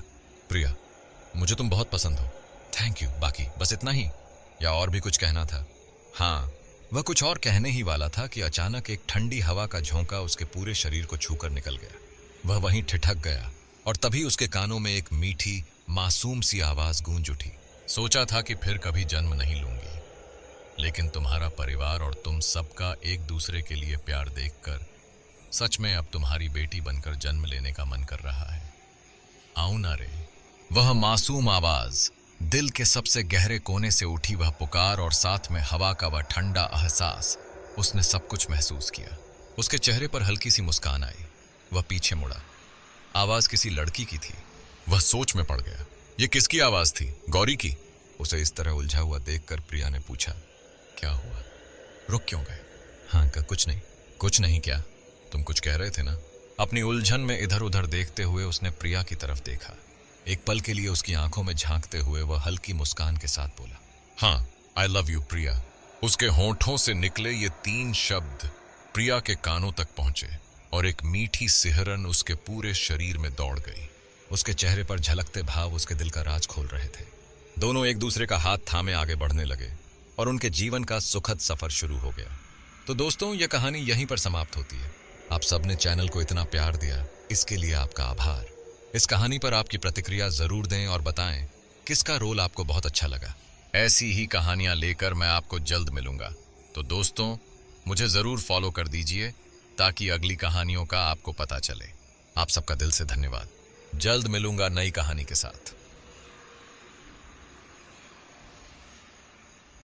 प्रिया मुझे तुम बहुत पसंद हो। Thank you. बाकी बस इतना ही या और भी कुछ कहना था? हाँ। वह कुछ और कहने ही वाला था कि अचानक एक ठंडी हवा का झोंका उसके पूरे शरीर को छूकर निकल गया। वह वहीं ठिठक गया और तभी उसके कानों में एक मीठी मासूम सी आवाज गूंज उठी, सोचा था कि फिर कभी जन्म नहीं लूंगी, लेकिन तुम्हारा परिवार और तुम सबका एक दूसरे के लिए प्यार देखकर सच में अब तुम्हारी बेटी बनकर जन्म लेने का मन कर रहा है। आऊं ना रे। वह मासूम आवाज, दिल के सबसे गहरे कोने से उठी वह पुकार और साथ में हवा का वह ठंडा एहसास, उसने सब कुछ महसूस किया। उसके चेहरे पर हल्की सी मुस्कान आई। वह पीछे मुड़ा। आवाज किसी लड़की की थी। वह सोच में पड़ गया, ये किसकी आवाज थी? गौरी की? उसे इस तरह उलझा हुआ देखकर प्रिया ने पूछा, क्या हुआ? रुक क्यों गए? हाँ का कुछ नहीं। कुछ नहीं क्या? तुम कुछ कह रहे थे ना? अपनी उलझन में इधर उधर देखते हुए उसने प्रिया की तरफ देखा। एक पल के लिए उसकी आंखों में झांकते हुए वह हल्की मुस्कान के साथ बोला, हाँ आई लव यू प्रिया। उसके होंठों से निकले ये 3 शब्द प्रिया के कानों तक पहुंचे और एक मीठी सिहरन उसके पूरे शरीर में दौड़ गई। उसके चेहरे पर झलकते भाव उसके दिल का राज खोल रहे थे। दोनों एक दूसरे का हाथ थामे आगे बढ़ने लगे और उनके जीवन का सुखद सफर शुरू हो गया। तो दोस्तों, यह कहानी यहीं पर समाप्त होती है। आप सबने चैनल को इतना प्यार दिया, इसके लिए आपका आभार। इस कहानी पर आपकी प्रतिक्रिया जरूर दें और बताएं किसका रोल आपको बहुत अच्छा लगा। ऐसी ही कहानियां लेकर मैं आपको जल्द मिलूंगा। तो दोस्तों, मुझे जरूर फॉलो कर दीजिए ताकि अगली कहानियों का आपको पता चले। आप सबका दिल से धन्यवाद। जल्द मिलूंगा नई कहानी के साथ।